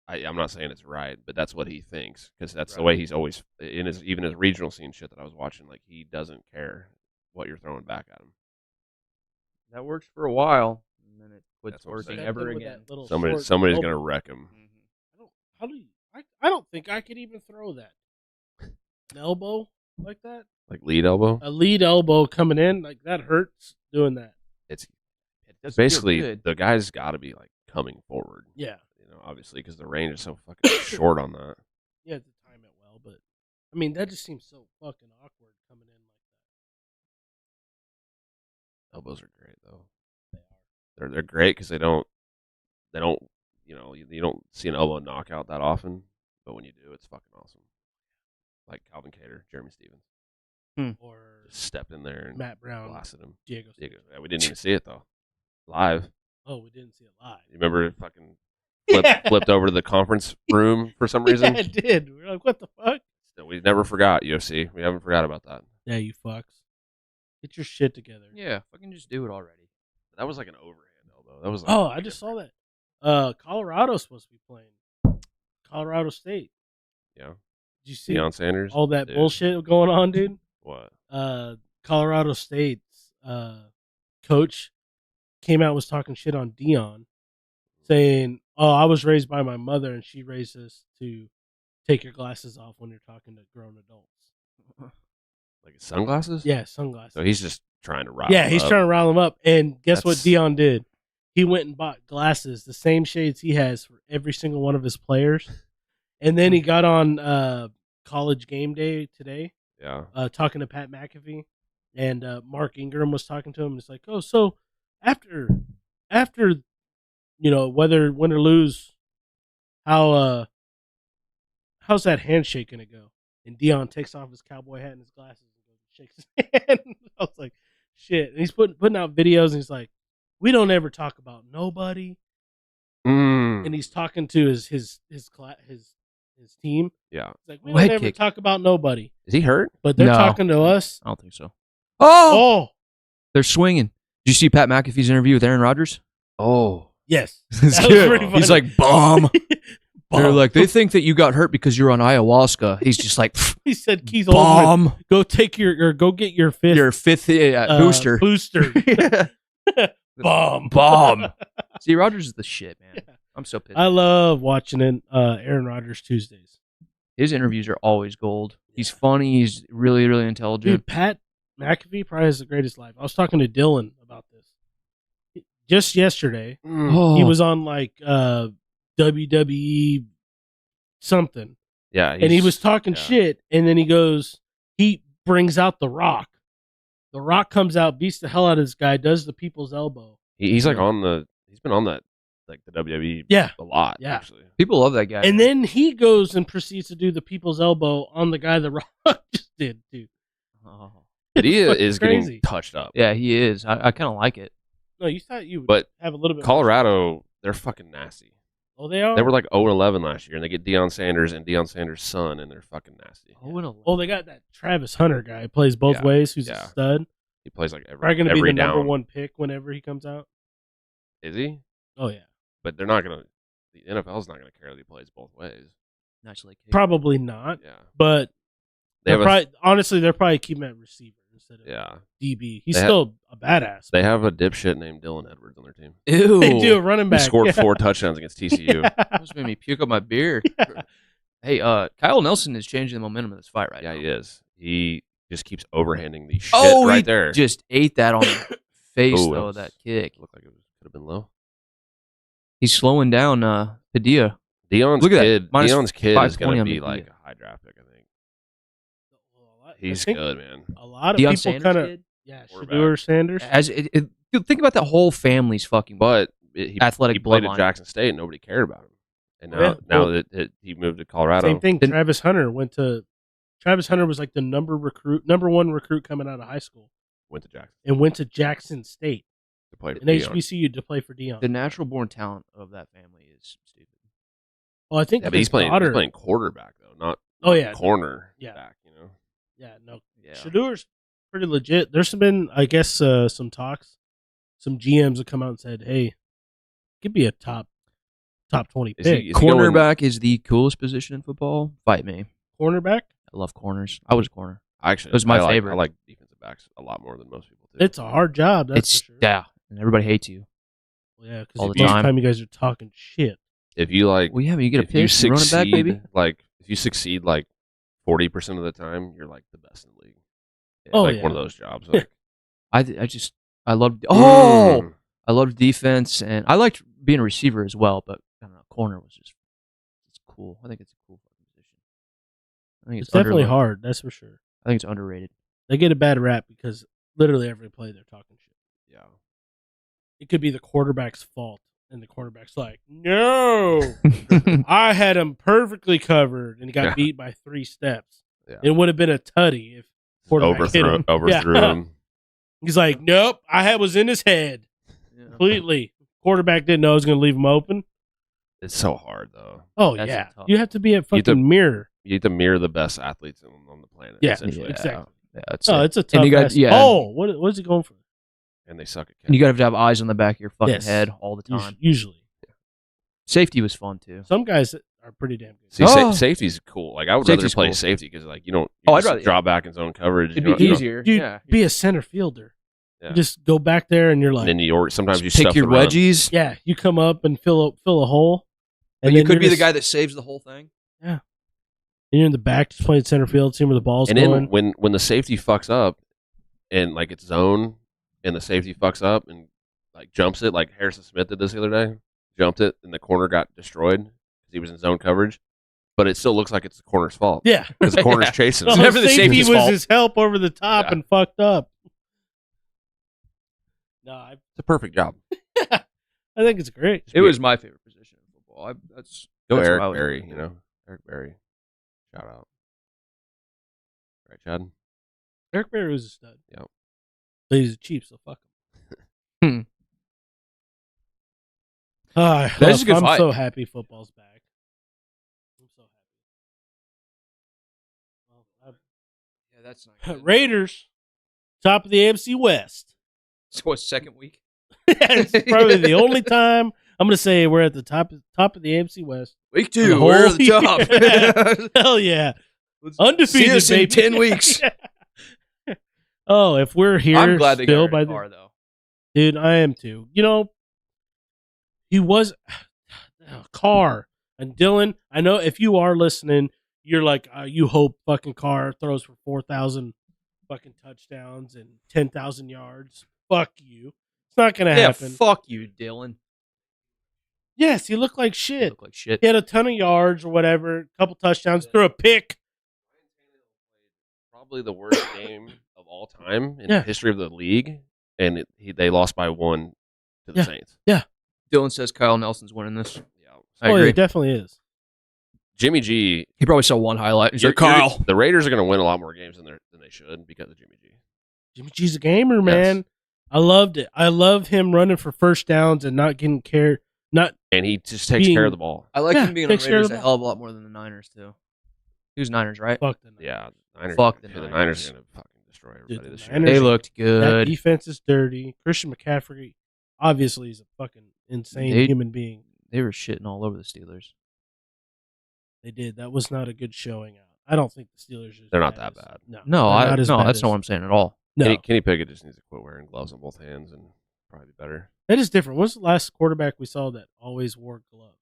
I'm not saying it's right, but that's what he thinks because that's the Right. way he's always in his even his regional scene shit that I was watching. Like he doesn't care what you're throwing back at him. That works for a while, and then it quits That's what I'm working saying. ever That thing with again. that little Somebody's short gonna elbow. wreck him. How do you? I don't think I could even throw that. An elbow like that, Like lead elbow. a lead elbow coming in like that hurts doing that. It's Doesn't feel basically good. the guy's got to be like coming forward. Yeah, Obviously because the range is so fucking short on that. you have to time it well, but I mean that just seems so fucking awkward coming in like Elbows are great though. that. They are. They're great because they don't you don't see an elbow knockout that often, but when you do, it's fucking awesome. Like Calvin Cater, Jeremy Stevens Or just stepped in there and Matt Brown, blasted him. Giagos. Yeah, we didn't even see it though, live. Oh, we didn't see it live. You remember it fucking Yeah. flipped over to the conference room for some reason? Yeah, it did. We were like, what the fuck? We never forgot UFC. We haven't forgot about that. Yeah, you fucks. Get your shit together. Yeah, fucking just do it already. That was like an overhand elbow. That was like Oh, I just saw that. Colorado's supposed to be playing. Colorado State. Yeah. Did you see Deion Sanders. all that Dude, bullshit going on, dude? What? Colorado State's coach came out, was talking shit on Deion, saying, "Oh, I was raised by my mother, and she raised us to take your glasses off when you're talking to grown adults." Like his sunglasses? Yeah, sunglasses. So he's just trying to rile Yeah, him he's up. trying to rile him up. And guess what That's- Deion did? He went and bought glasses, the same shades he has for every single one of his players. And then he got on College Game Day today talking to Pat McAfee, and Mark Ingram was talking to him. And it's like, oh, so after win or lose, how's that handshake gonna go? And Dion takes off his cowboy hat and his glasses and goes and shakes his hand. I was like, shit. And he's putting out videos and he's like, we don't ever talk about nobody. And he's talking to his team. Yeah. He's like, we don't ever talk about nobody. Is he hurt? But they're talking to us. I don't think so. Oh! They're swinging. Did you see Pat McAfee's interview with Aaron Rodgers? Oh. Yes. That was pretty funny. He's like, bomb. They're like, they think that you got hurt because you're on ayahuasca. He's just like, he said, Keith bomb. Olbermann, go get your fifth booster. Bomb. See, Rodgers is the shit, man. Yeah. I'm so pissed. I love watching Aaron Rodgers Tuesdays. His interviews are always gold. He's funny. He's really, really intelligent. Dude, Pat McAfee probably has the greatest life. I was talking to Dylan about this just yesterday. He was on like WWE something. Yeah. And he was talking shit, and then he brings out The Rock. The Rock comes out, beats the hell out of this guy, does the people's elbow. He's like he's been on that, like the WWE a lot, actually. People love that guy. And then he goes and proceeds to do the people's elbow on the guy The Rock just did, too. Oh. But he is getting touched up. Yeah, he is. I kind of like it. No, you thought you would have a little bit Colorado, they're fucking nasty. Oh, they are? They were like 0-11 last year, and they get Deion Sanders and Deion Sanders' son, and they're fucking nasty. Oh, they got that Travis Hunter guy who plays both ways, who's a stud. He plays like probably going to be the down. number one pick whenever he comes out. Is he? Oh, yeah. But they're not going to – the NFL's not going to care that he plays both ways. Probably not. Yeah. But honestly, they're probably keeping him at receiver instead of DB. He's still a badass. They have a dipshit named Dylan Edwards on their team. Ew. They do, a running back. He scored 4 touchdowns against TCU. That just made me puke up my beer. Yeah. Hey, Kyle Nelson is changing the momentum of this fight right now. Yeah, he is. He just keeps overhanding the shit right there. Just ate that on the face, though, that kick. Looked like it could have been low. He's slowing down Padilla. Deion's kid is going to be like a high draft pick, I think. He's good, man. A lot of people kind of... Yeah, Shedeur Sanders. Think about that whole family's fucking athletic he played bloodline. at Jackson State and nobody cared about him. And now that he moved to Colorado. Same thing. Travis Hunter was like the number one recruit coming out of high school. Went to Jackson State. To play for HBCU to play for Deion. The natural born talent of that family is stupid. Oh, I think he's playing quarterback though, not corner back, you know. Yeah, no. Yeah. Shedeur's pretty legit. There's been, I guess, some talks. Some GMs have come out and said, "Hey, could be a top 20 pick." Cornerback is the coolest position in football. Fight me. Cornerback? I love corners. I was a corner. Actually, it was my favorite. I like defensive backs a lot more than most people do. It's a hard job. That's for sure. Yeah, and everybody hates you. Well, yeah, because most of the time you guys are talking shit. If you you get a pick. You run it back, baby. If you succeed 40% of the time, you're like the best in the league. Yeah, one of those jobs. I loved defense, and I liked being a receiver as well. But I don't know, corner was it's cool. I think it's a cool position. I think it's definitely hard. That's for sure. I think it's underrated. They get a bad rap because literally every play they're talking shit. Yeah, it could be the quarterback's fault, and the quarterback's like, "No, I had him perfectly covered, and he got beat by 3 steps. Yeah. It would have been a tutty if quarterback overthrew him." He's like, "Nope, I was in his head completely. Quarterback didn't know I was going to leave him open." It's so hard, though. Oh, yeah. You have to be a fucking mirror. You have to mirror the best athletes on the planet. Yeah, essentially. exactly. Yeah, it's a tough what is he going for? And they suck at catching. And you got to have eyes on the back of your fucking head all the time. Usually. Yeah. Safety was fun, too. Some guys are pretty damn good. See, safety's cool. I would rather play safety because, you don't I'd rather drop back in zone coverage. It'd be easier. Be a center fielder. Yeah. You just go back there and you're like... And then sometimes you pick your wedgies. Yeah, you come up and fill a hole. And you could be the guy that saves the whole thing. Yeah. And you're in the back just playing center field, seeing where the ball's going. And then when the safety fucks up and it's zone and the safety fucks up and jumps it like Harrison Smith did this the other day, jumped it and the corner got destroyed because he was in zone coverage. but it still looks like it's the corner's fault. Yeah. Because the corner's chasing The him. never the safety safety's was fault. his help over the top and fucked up. No, It's a perfect job. I think it's great. It was my favorite position in football. That's Eric what I was Berry, thinking. you know. Eric Berry. Shout out. Right, Chad? Eric Berry was a stud. Yep. But he's cheap, so fuck him. That's a good I'm fight. so happy football's back. I'm so happy. Yeah, that's not good. Raiders, top of the AFC West. So what's second week? It's probably the only time I'm going to say we're at the top of the AFC West. Week For the 2, whole we're at the top. Hell yeah. Let's Undefeated, see us in baby. 10 weeks. Oh, if we're here I'm glad they still got by rid the of Carr, though. Dude, I am too. You know, he was Carr and Dylan. I know if you are listening, you're like, you hope fucking Carr throws for 4,000 fucking touchdowns and 10,000 yards. Fuck you. It's not gonna happen. Fuck you, Dylan. Yes, he looked like You shit. look like shit. He had a ton of yards or whatever, a couple touchdowns, threw a pick. Probably the worst game of all time in the history of the league, and they lost by 1 to the Saints. Yeah. Dylan says Kyle Nelson's winning this. Yeah. I agree. He definitely is. Jimmy G. He probably saw one highlight. He's like, Kyle. The Raiders are going to win a lot more games than they should because of Jimmy G. Jimmy G's a gamer, man. Yes. I loved it. I love him running for first downs and not getting cared. And he just takes care of the ball. I like him being on takes care of Raiders the a hell of a lot more than the Niners, too. He was Niners, right? Fuck them. Yeah. Niners, Fuck the the Niners. Niners are going to fucking destroy everybody Dude, this the year. Niners- They looked That good. defense is dirty. Christian McCaffrey obviously is a fucking insane human being. They were shitting all over the Steelers. They did. That was not a good showing out. I don't think the Steelers are. They're not that bad. No, No, they're not as bad that's as- not what I'm saying at all. No, Kenny Pickett just needs to quit wearing gloves on both hands and probably be better. that is different. When's the last quarterback we saw that always wore gloves?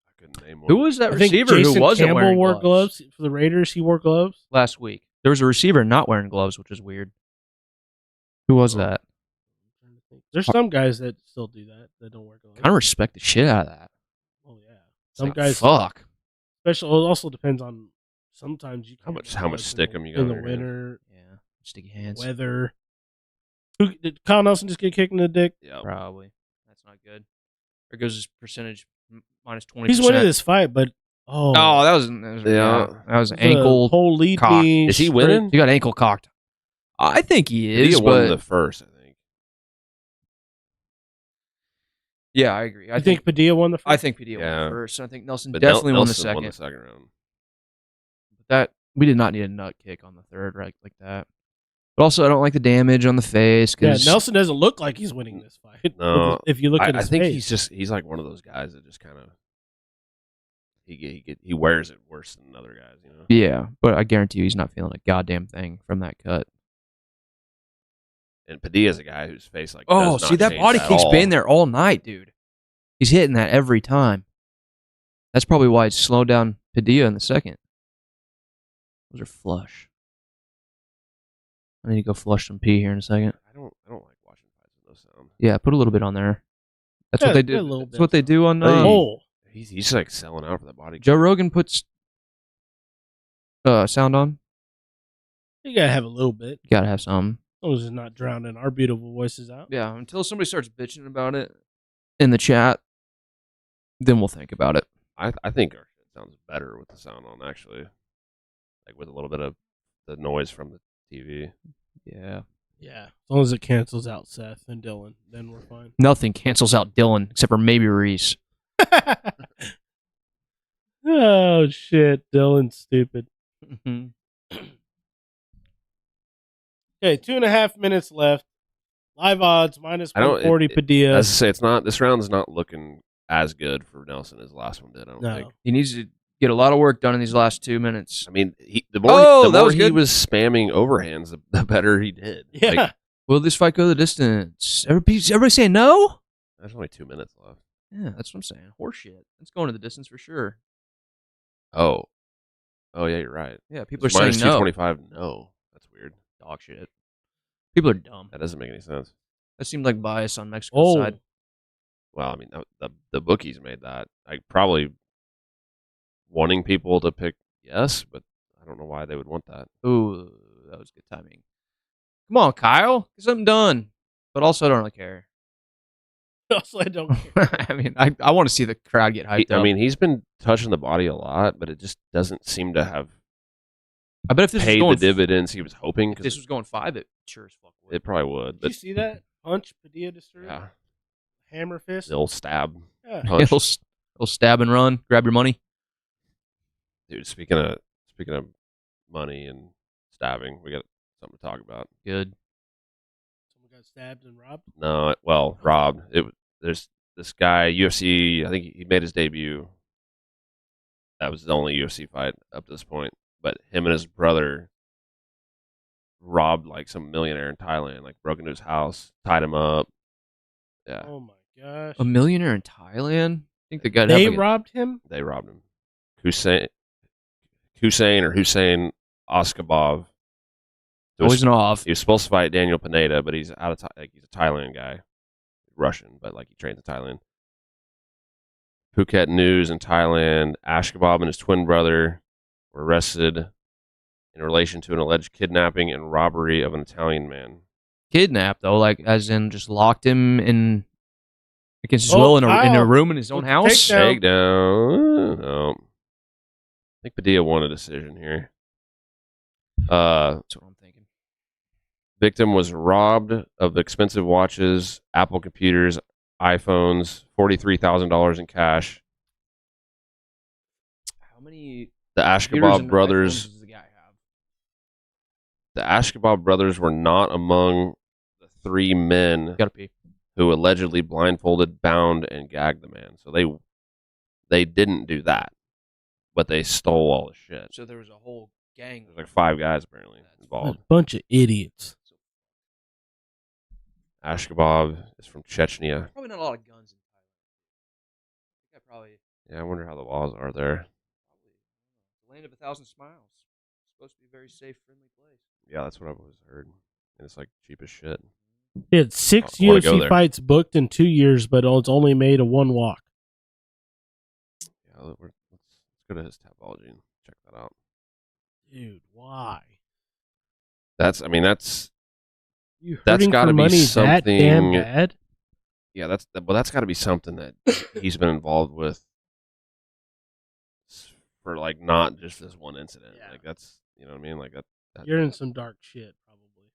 I couldn't name one. Who was that I think receiver Jason who wasn't Campbell wearing wore gloves? for the Raiders? He wore gloves. Last week? There was a receiver not wearing gloves, which is weird. Who was that? There's some guys that still do that don't wear gloves. Kind of respect the shit out of that. Oh yeah, It's some like, guys. fuck. Especially, it also depends on. Sometimes you How can't much wear gloves stickum you got in the on your hands? winter, Yeah, sticky hands. weather. Who did Kyle Nelson just get kicked in the dick? Yeah. Probably. That's not good. There goes his percentage minus 20%. He's winning this fight, but Oh, that was that was the ankle. whole lead cocked. being Is he straight- winning? He got ankle cocked. I think he He is, won but the first, I think. yeah, I agree. I think Padilla won the first. I think Padilla won Yeah. the first. I think Nelson But definitely won the Nelson second. won the second round. That we did not need a nut kick on the third, right, like that. But also, I don't like the damage on the face. Yeah, 'Cause Nelson doesn't look like he's winning this fight. No, if you look at I his think face. he's like one of those guys that just kind of he wears it worse than other guys, you know. Yeah, but I guarantee you, he's not feeling a goddamn thing from that cut. And Padilla's a guy whose face like Oh, does not see, that change body at kick's all. been there all night, dude. He's hitting that every time. That's probably why he's slowed down Padilla in the second. Those are flush. I need to go flush some pee here in a second. I don't like watching fights with no sound. Yeah, put a little bit on there. That's Yeah, what they a do. little That's bit. what they do on Oh, He's like selling out for that body. Joe Rogan puts sound on. you gotta have a little bit. You gotta have some. As long as it's not drowning our beautiful voices out. Yeah, until somebody starts bitching about it in the chat, then we'll think about it. I think our shit sounds better with the sound on, actually. Like with a little bit of the noise from the TV. Yeah. Yeah, as long as it cancels out Seth and Dylan, then we're fine. Nothing cancels out Dylan except for maybe Reese. Oh shit, Dylan's stupid. Mhm. Okay, 2.5 minutes left. Live odds minus I don't- 140 Padilla. As I say, it's not. This round's not looking as good for Nelson as the last one did. I don't No. think. He needs to get a lot of work done in these last 2 minutes. I mean, the more, Oh, the that more was he good. was spamming overhands, the better he did. Yeah. Like, Will this fight go the distance? Everybody saying no? there's only 2 minutes left. Yeah, that's what I'm saying. Horseshit. It's going to the distance for sure. Oh yeah, you're right. Yeah, people are It's minus saying no. 225. No, that's weird. Dog shit. People are dumb. That doesn't make any sense. That seemed like bias on Mexico's Oh, side. Well, I mean, the bookies made that. Like probably wanting people to pick yes, but I don't know why they would want that. Ooh, that was good timing. Come on, Kyle, get something done. But also, I don't really care. Also, I don't care. I mean, I want to see the crowd get hyped up. I mean, he's been touching the body a lot, but it just doesn't seem to have. I bet if this paid was going the dividends he was hoping. If this was going 5, it sure as fuck would. It probably would. Did you see that punch Padilla just threw? Yeah. Hammer fist. They'll stab. Yeah. Punch. He'll stab and run. Grab your money. Dude, speaking of money and stabbing, we got something to talk about. Good. Someone got stabbed and robbed? No, well, robbed. There's this guy, UFC, I think he made his debut. That was his only UFC fight up to this point. But him and his brother robbed like some millionaire in Thailand, like broke into his house, tied him up. Yeah. Oh my gosh. A millionaire in Thailand? I think the guy They robbed him? They robbed him. Hussein Oskabov. Oiznov. He was supposed to fight Daniel Pineda, but he's out of he's a Thailand guy. Russian, but like he trains in Thailand. Phuket News in Thailand. Ashkabab and his twin brother were arrested in relation to an alleged kidnapping and robbery of an Italian man. Kidnapped, though, like as in just locked him in against his will in a room in his own house? Takedown. No. I think Padilla won a decision here. That's what I'm thinking. Victim was robbed of expensive watches, Apple computers, iPhones, $43,000 in cash. How many? The Ashkabab brothers. Does the guy have? The Ashkabab brothers were not among the 3 men who allegedly blindfolded, bound, and gagged the man. So they didn't do that, but they stole all the shit. So there was a whole gang. There's like 5 guys apparently involved. A bunch of idiots. Ashkabab is from Chechnya. Probably not a lot of guns in Thailand. Yeah, I wonder how the laws are there. The land of 1,000 smiles. It's supposed to be a very safe, friendly place. Yeah, that's what I've always heard. And it's like cheap as shit. He had 6 UFC fights booked in 2 years, but it's only made a 1 walk. Yeah, let's go to his Tapology and check that out. Dude, why? That's got to be something. That damn bad? Yeah, that's got to be something that he's been involved with for like not just this one incident. Yeah. Like that's, you know what I mean? Like that you're in some dark shit, probably.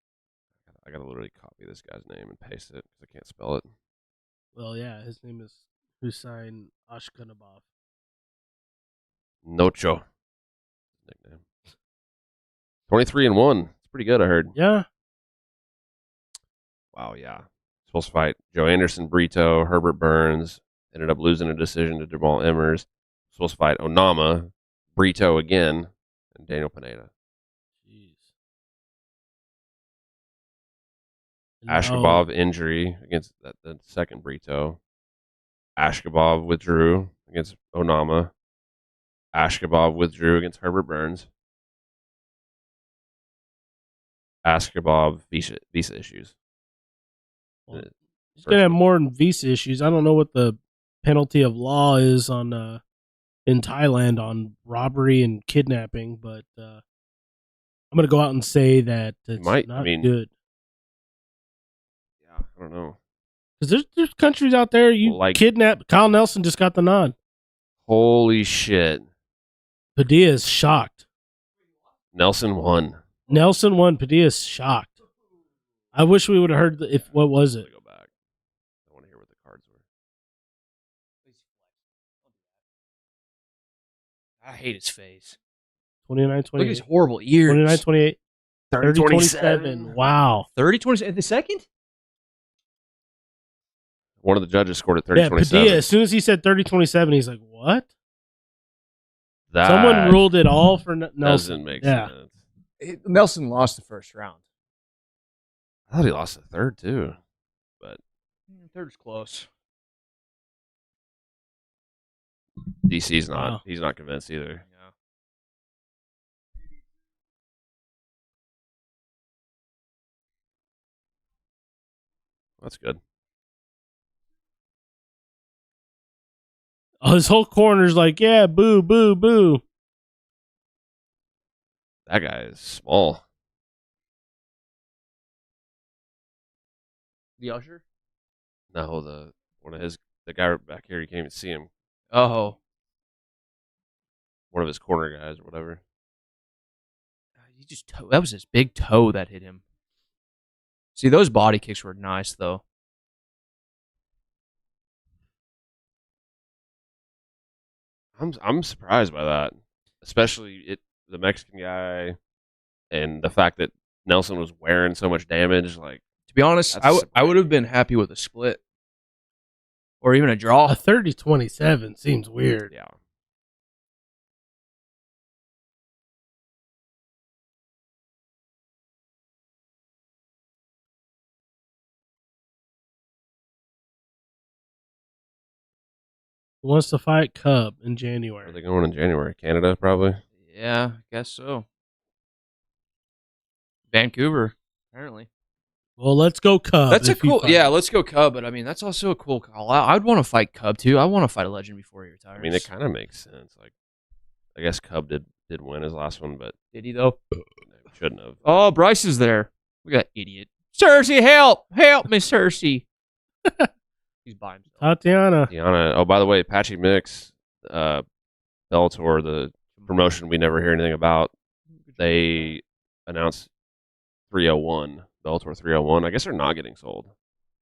I gotta literally copy this guy's name and paste it because I can't spell it. Well, yeah, his name is Hussein Ashkanabov. Nocho. Nickname. 23-1. It's pretty good, I heard. Yeah. Wow, yeah. Supposed to fight Joe Anderson, Brito, Herbert Burns. Ended up losing a decision to Jamal Emmers. Supposed to fight Onama, Brito again, and Daniel Pineda. Jeez. Ashkabov injury against the second Brito. Ashkabov withdrew against Onama. Ashkabov withdrew against Herbert Burns. Ashkabov visa issues. Well, he's going to have more than visa issues. I don't know what the penalty of law is on in Thailand on robbery and kidnapping, but I'm going to go out and say that it's not good. Yeah, I don't know. Because there's countries out there kidnap. Kyle Nelson just got the nod. Holy shit. Padilla is shocked. Nelson won. Padilla is shocked. I wish we would have heard what was it? Go back. I want to hear what the cards were. I hate his face. 29-28. Look at his horrible ears. 29-28. 30-27. Wow. 30-27. The second? One of the judges scored at 30-27. Yeah, Padilla, as soon as he said 30-27, he's like, what? That someone ruled it all for Nelson. Doesn't make sense. Nelson lost the first round. I thought he lost the third, too. But third's close. DC's not. Wow. He's not convinced either. Yeah. That's good. Oh, his whole corner's like, yeah, boo, boo, boo. That guy is small. The usher? No, the guy back here, you can't even see him. Oh. One of his corner guys or whatever. That was his big toe that hit him. See, those body kicks were nice, though. I'm surprised by that, especially the Mexican guy, and the fact that Nelson was wearing so much damage. Like, to be honest, I would have been happy with a split or even a draw. A 30-27 seems weird. Yeah. Who wants to fight Cub in January? Are they going in January? Canada, probably? Yeah, I guess so. Vancouver, apparently. Well, let's go Cub. That's a cool... Yeah, let's go Cub, but I mean, that's also a cool call out. I'd want to fight Cub, too. I want to fight a legend before he retires. I mean, it kind of makes sense. Like, I guess Cub did win his last one, but... Did he, though? Shouldn't have. Oh, Bryce is there. We got idiot. Cersei, help! Help me, Cersei. He's by himself. Tatiana. Oh, by the way, Patchy Mix, Bellator, the promotion we never hear anything about, they announced 301, Bellator 301. I guess they're not getting sold.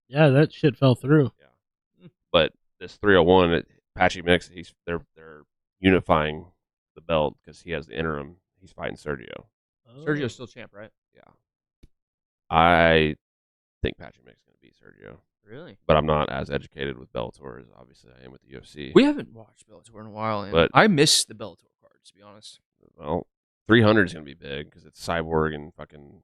Yeah, that shit fell through. Yeah, but this 301, Patchy Mix, they're unifying the belt because he has the interim. He's fighting Sergio. Oh. Sergio's still champ, right? Yeah. I think Patchy Mix is going to beat Sergio. Really? But I'm not as educated with Bellator as obviously I am with the UFC. We haven't watched Bellator in a while, but I miss the Bellator cards, to be honest. Well, 300 is going to be big because it's Cyborg and fucking.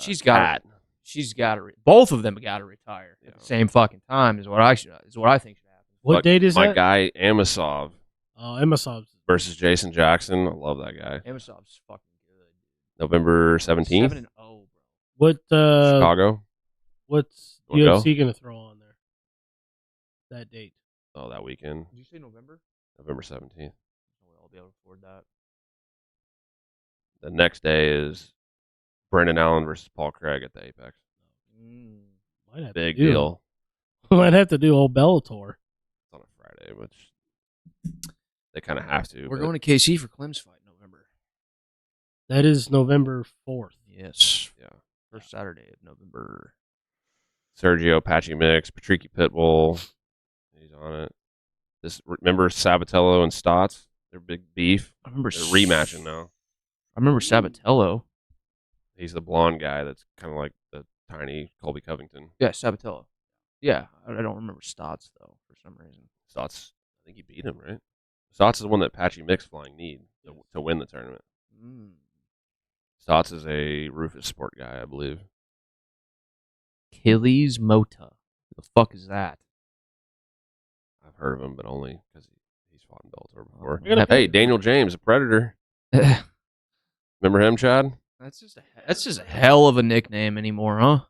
She's got to. Both of them got to retire at the same fucking time. Is what I think should happen. What date is my that? guy Amasov. Oh, Amasov versus Jason Jackson. I love that guy. Amasov's fucking good. November 17th. 7-0, bro. What? Chicago. What's UFC going to throw on there? That date. Oh, that weekend. Did you say November? November 17th. I'll be able to afford that. The next day is Brendan Allen versus Paul Craig at the Apex. Big deal. Might have to do old Bellator. It's on a Friday, which they kind of have to. We're going to KC for Clem's fight in November. That is November 4th. Yes. Yeah. First Saturday of November. Sergio, Patchy Mix, Patricky Pitbull. He's on it. Remember Sabatello and Stotts? Their big beef. I remember. They're rematching now. I remember Sabatello. He's the blonde guy that's kind of like the tiny Colby Covington. Yeah, Sabatello. Yeah, I don't remember Stotts, though, for some reason. Stotts, I think he beat him, right? Stotts is the one that Patchy Mix flying need to win the tournament. Stotts is a Rufus Sport guy, I believe. Achilles Mota. Who the fuck is that? I've heard of him, but only because he's fought in Bellator before. Hey, Daniel James, a Predator. Remember him, Chad? That's just a hell of a nickname anymore, huh?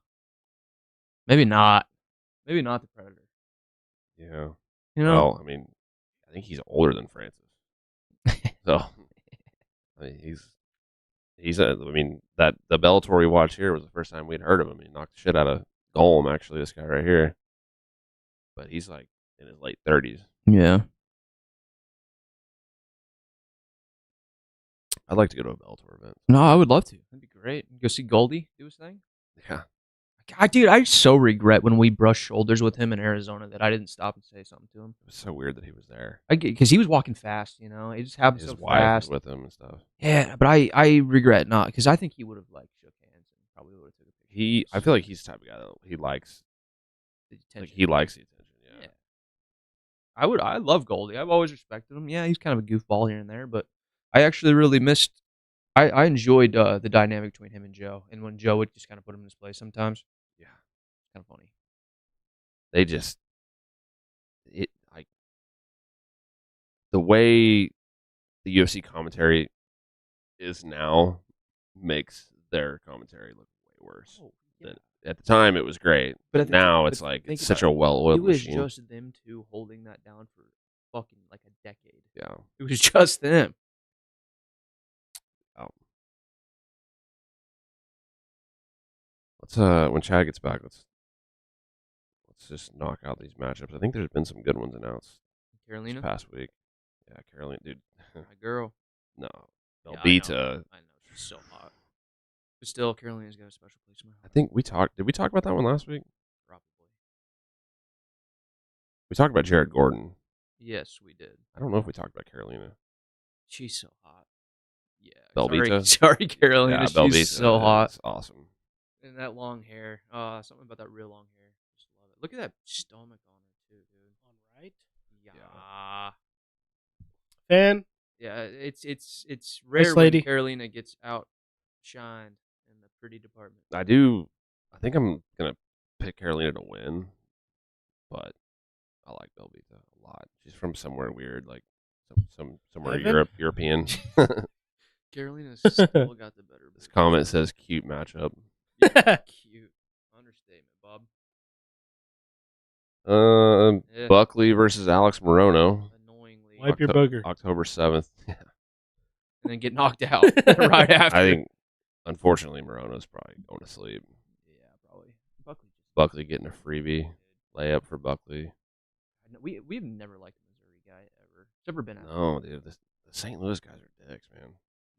Maybe not. Maybe not the Predator. Yeah. You know? Well, I mean, I think he's older than Francis. So, I mean, the Bellator we watched here was the first time we'd heard of him. He knocked the shit out of Golem, actually, this guy right here. But he's like in his late 30s. Yeah. I'd like to go to a Bellator event. No, I would love to. That'd be great. Go see Goldie do his thing. Yeah. Dude, I so regret when we brushed shoulders with him in Arizona that I didn't stop and say something to him. It was so weird that he was there. Because he was walking fast, you know. It just happened His so wife fast. was with him and stuff. Yeah, but I regret not, because I think he would have shook hands and probably would have took a picture. I feel like he's the type of guy that he likes the attention. he likes the attention. Yeah. I love Goldie. I've always respected him. Yeah, he's kind of a goofball here and there, but I actually really missed. I enjoyed the dynamic between him and Joe, and when Joe would just kind of put him in his place sometimes. Yeah, kind of funny. They just the way the UFC commentary is now makes their commentary look way worse. Oh, yeah. At the time, it was great, but now it's like it's such a well-oiled machine. It was just them two holding that down for fucking like a decade. Yeah. It was just them. Oh. Let's when Chad gets back, let's just knock out these matchups. I think there's been some good ones announced Carolina this past week. Yeah, Carolina, dude. My girl. No. Yeah, Belbita. I know. She's so hot. But still, Carolina's got a special place in my heart. I think did we talk about that one last week? Probably. We talked about Jared Gordon. Yes, we did. I don't know if we talked about Carolina. She's so hot. Yeah. Belbita? Sorry, Carolina. Yeah, She's Belbita so hot. is awesome. And that long hair. Something about that real long hair. Just love it. Look at that stomach on her, too, dude. On right? Yeah. Fan? Yeah, it's rare lady. when Carolina gets outshined in the pretty department. I think I'm going to pick Carolina to win, but I like Belbita a lot. She's from somewhere weird, like somewhere European. Carolina's still got the better. This comment says cute matchup. Yeah, cute. Understatement, Bob. Yeah. Buckley versus Alex Morono. Annoyingly. Wipe your booger. October 7th. And then get knocked out right after. I think, unfortunately, Morono's probably going to sleep. Yeah, probably. Buckley getting a freebie. Layup for Buckley. We've never liked the Missouri guy, ever. It's never been out. No, dude. The St. Louis guys are dicks, man.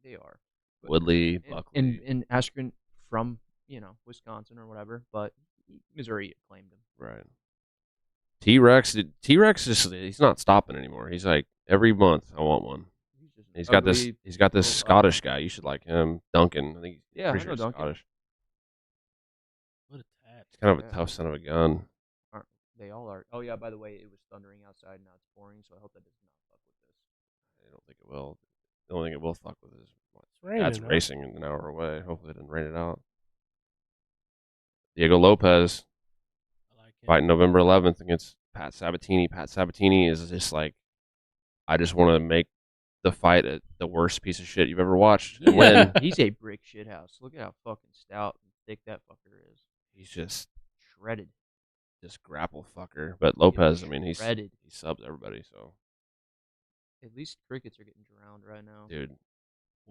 They are. Woodley, Buckley. And Askren from, Wisconsin or whatever, but Missouri claimed him. Right. T-Rex just, he's not stopping anymore. He's like, every month I want one. He's got this Scottish guy. You should like him. Duncan. I think I know sure Duncan. Scottish. What a tat. He's kind of a tough son of a gun. They all are. Oh, yeah, by the way, it was thundering outside. Now it's pouring, so I hope that does not fuck with this. I don't think it will. The only thing it will fuck with is That's racing an hour away. Hopefully it didn't rain it out. Diego Lopez fighting November 11th against Pat Sabatini. Pat Sabatini is just like, I just want to make the fight the worst piece of shit you've ever watched and win. He's a brick shithouse. Look at how fucking stout and thick that fucker is. He's just shredded. Just grapple fucker. But Lopez, I mean, he subs everybody, so. At least crickets are getting drowned right now. Dude.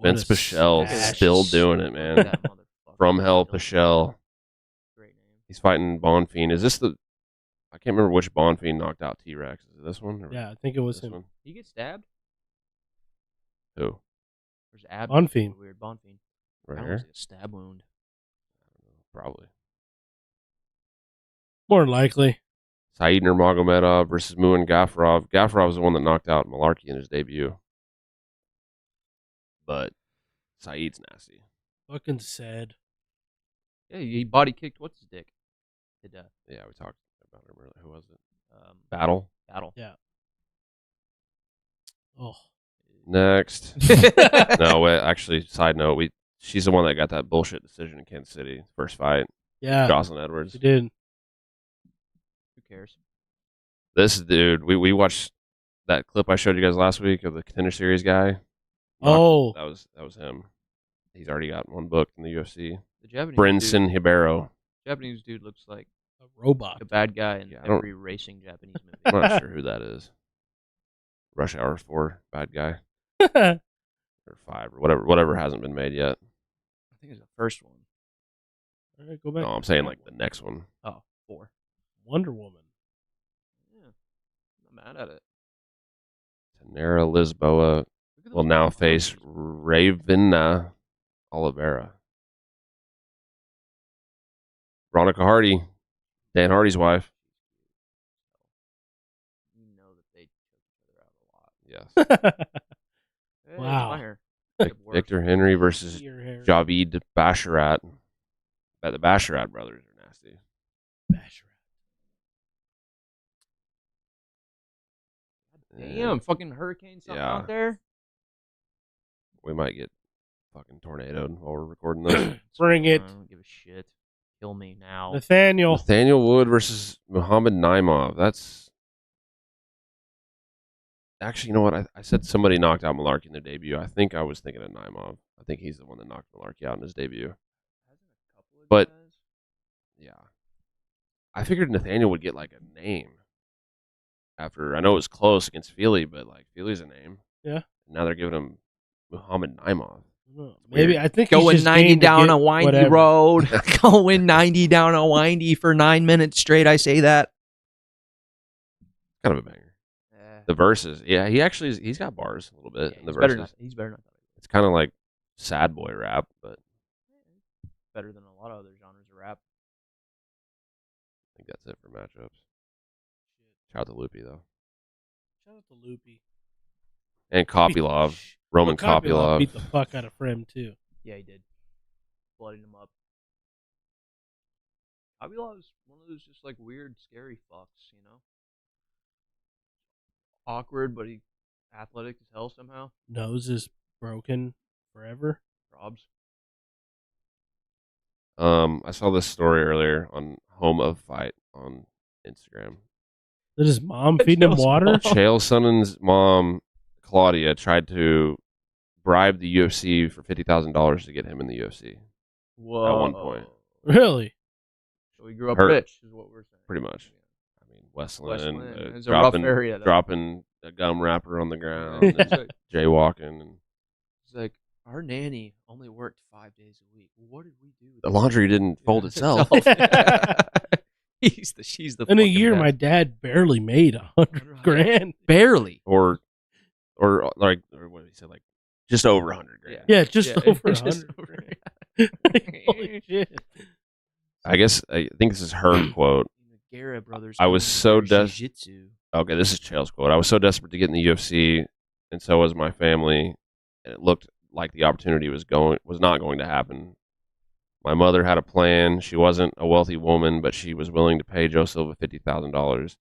Vince Pichel still doing it, man. From Hell Pichel. Great name. He's fighting Bonfiend. Is this I can't remember which Bonfiend knocked out T-Rex. Is it this one? Yeah, I think it was him. One? He get stabbed? Who? There's ab. Bonfiend. Weird Bonfiend. Right that here? was a stab wound. I don't know. Probably. More likely. Said Nurmagomedov versus Muin Gafurov. Gafurov was the one that knocked out Malarkey in his debut. But Said's nasty. Fucking sad. Yeah, he body kicked what's his dick to death. Yeah, we talked about him earlier. Who was it? Battle. Yeah. Oh. Next. No, wait, actually, side note, she's the one that got that bullshit decision in Kansas City. First fight. Yeah. Jocelyn Edwards. She did. Who cares? This dude, we watched that clip I showed you guys last week of the Contender Series guy. Oh. That was him. He's already got one booked in the UFC. The Japanese Brinson Hibero. Japanese dude looks like a robot. A bad guy in every racing Japanese movie. I'm not sure who that is. Rush Hour 4, bad guy. Or 5, or whatever hasn't been made yet. I think it's the first one. All right, go back. No, I'm saying like the next one. Oh, 4. Wonder Woman. Yeah. I'm not mad at it. Tanera Lisboa will now face Ravena Oliveira. Veronica Hardy, Dan Hardy's wife. You know that they took each other out a lot. Yes. Hey, wow. Victor Henry versus Javid Basharat. The Basharat brothers are nasty. Damn, fucking hurricane something out there. We might get fucking tornadoed while we're recording this. Bring it. I don't give a shit. Kill me now. Nathaniel Wood versus Muhammad Naimov. That's actually, you know what? I said somebody knocked out Malarkey in their debut. I think I was thinking of Naimov. I think he's the one that knocked Malarkey out in his debut. But yeah, I figured Nathaniel would get like a name. after I know it was close against Feely, but like Feely's a name. Yeah. Now they're giving him Muhammad Naimov. Maybe I think going 90 down a windy road. Going 90 down a windy for 9 minutes straight. I say that. Kind of a banger. The verses, he's got bars a little bit in the verses. He's better than that. It's kind of like sad boy rap, but better than a lot of other genres of rap. I think that's it for matchups. Shout out to Loopy though. Shout out to Loopy. And Kopylov. Roman Kopylov beat the fuck out of Frem too. Yeah, he did. Blooding him up. Kopylov's one of those just like weird, scary fucks, you know? Awkward, but he athletic as hell somehow. Nose is broken forever. Robs. I saw this story earlier on Home of Fight on Instagram. Did his mom feed him water? Chael Sonnen's mom, Claudia, tried to bribe the UFC for $50,000 to get him in the UFC. Whoa. At one point. Really? So he grew up rich, is what we're saying. Pretty much. I mean, Westland it's a rough area. Dropping a gum wrapper on the ground, and jaywalking. And it's like, our nanny only worked 5 days a week. What did we do? The laundry didn't fold itself. She's the. In a year, my dad barely made $100,000. Barely. Or what did he say? Like just over 100 grand. Yeah, just over 100. Holy shit! I think this is her quote. Guerra brothers. I was so desperate. Okay, this is Chael's quote. I was so desperate to get in the UFC, and so was my family. And it looked like the opportunity was not going to happen. My mother had a plan. She wasn't a wealthy woman, but she was willing to pay Joe Silva $50,000,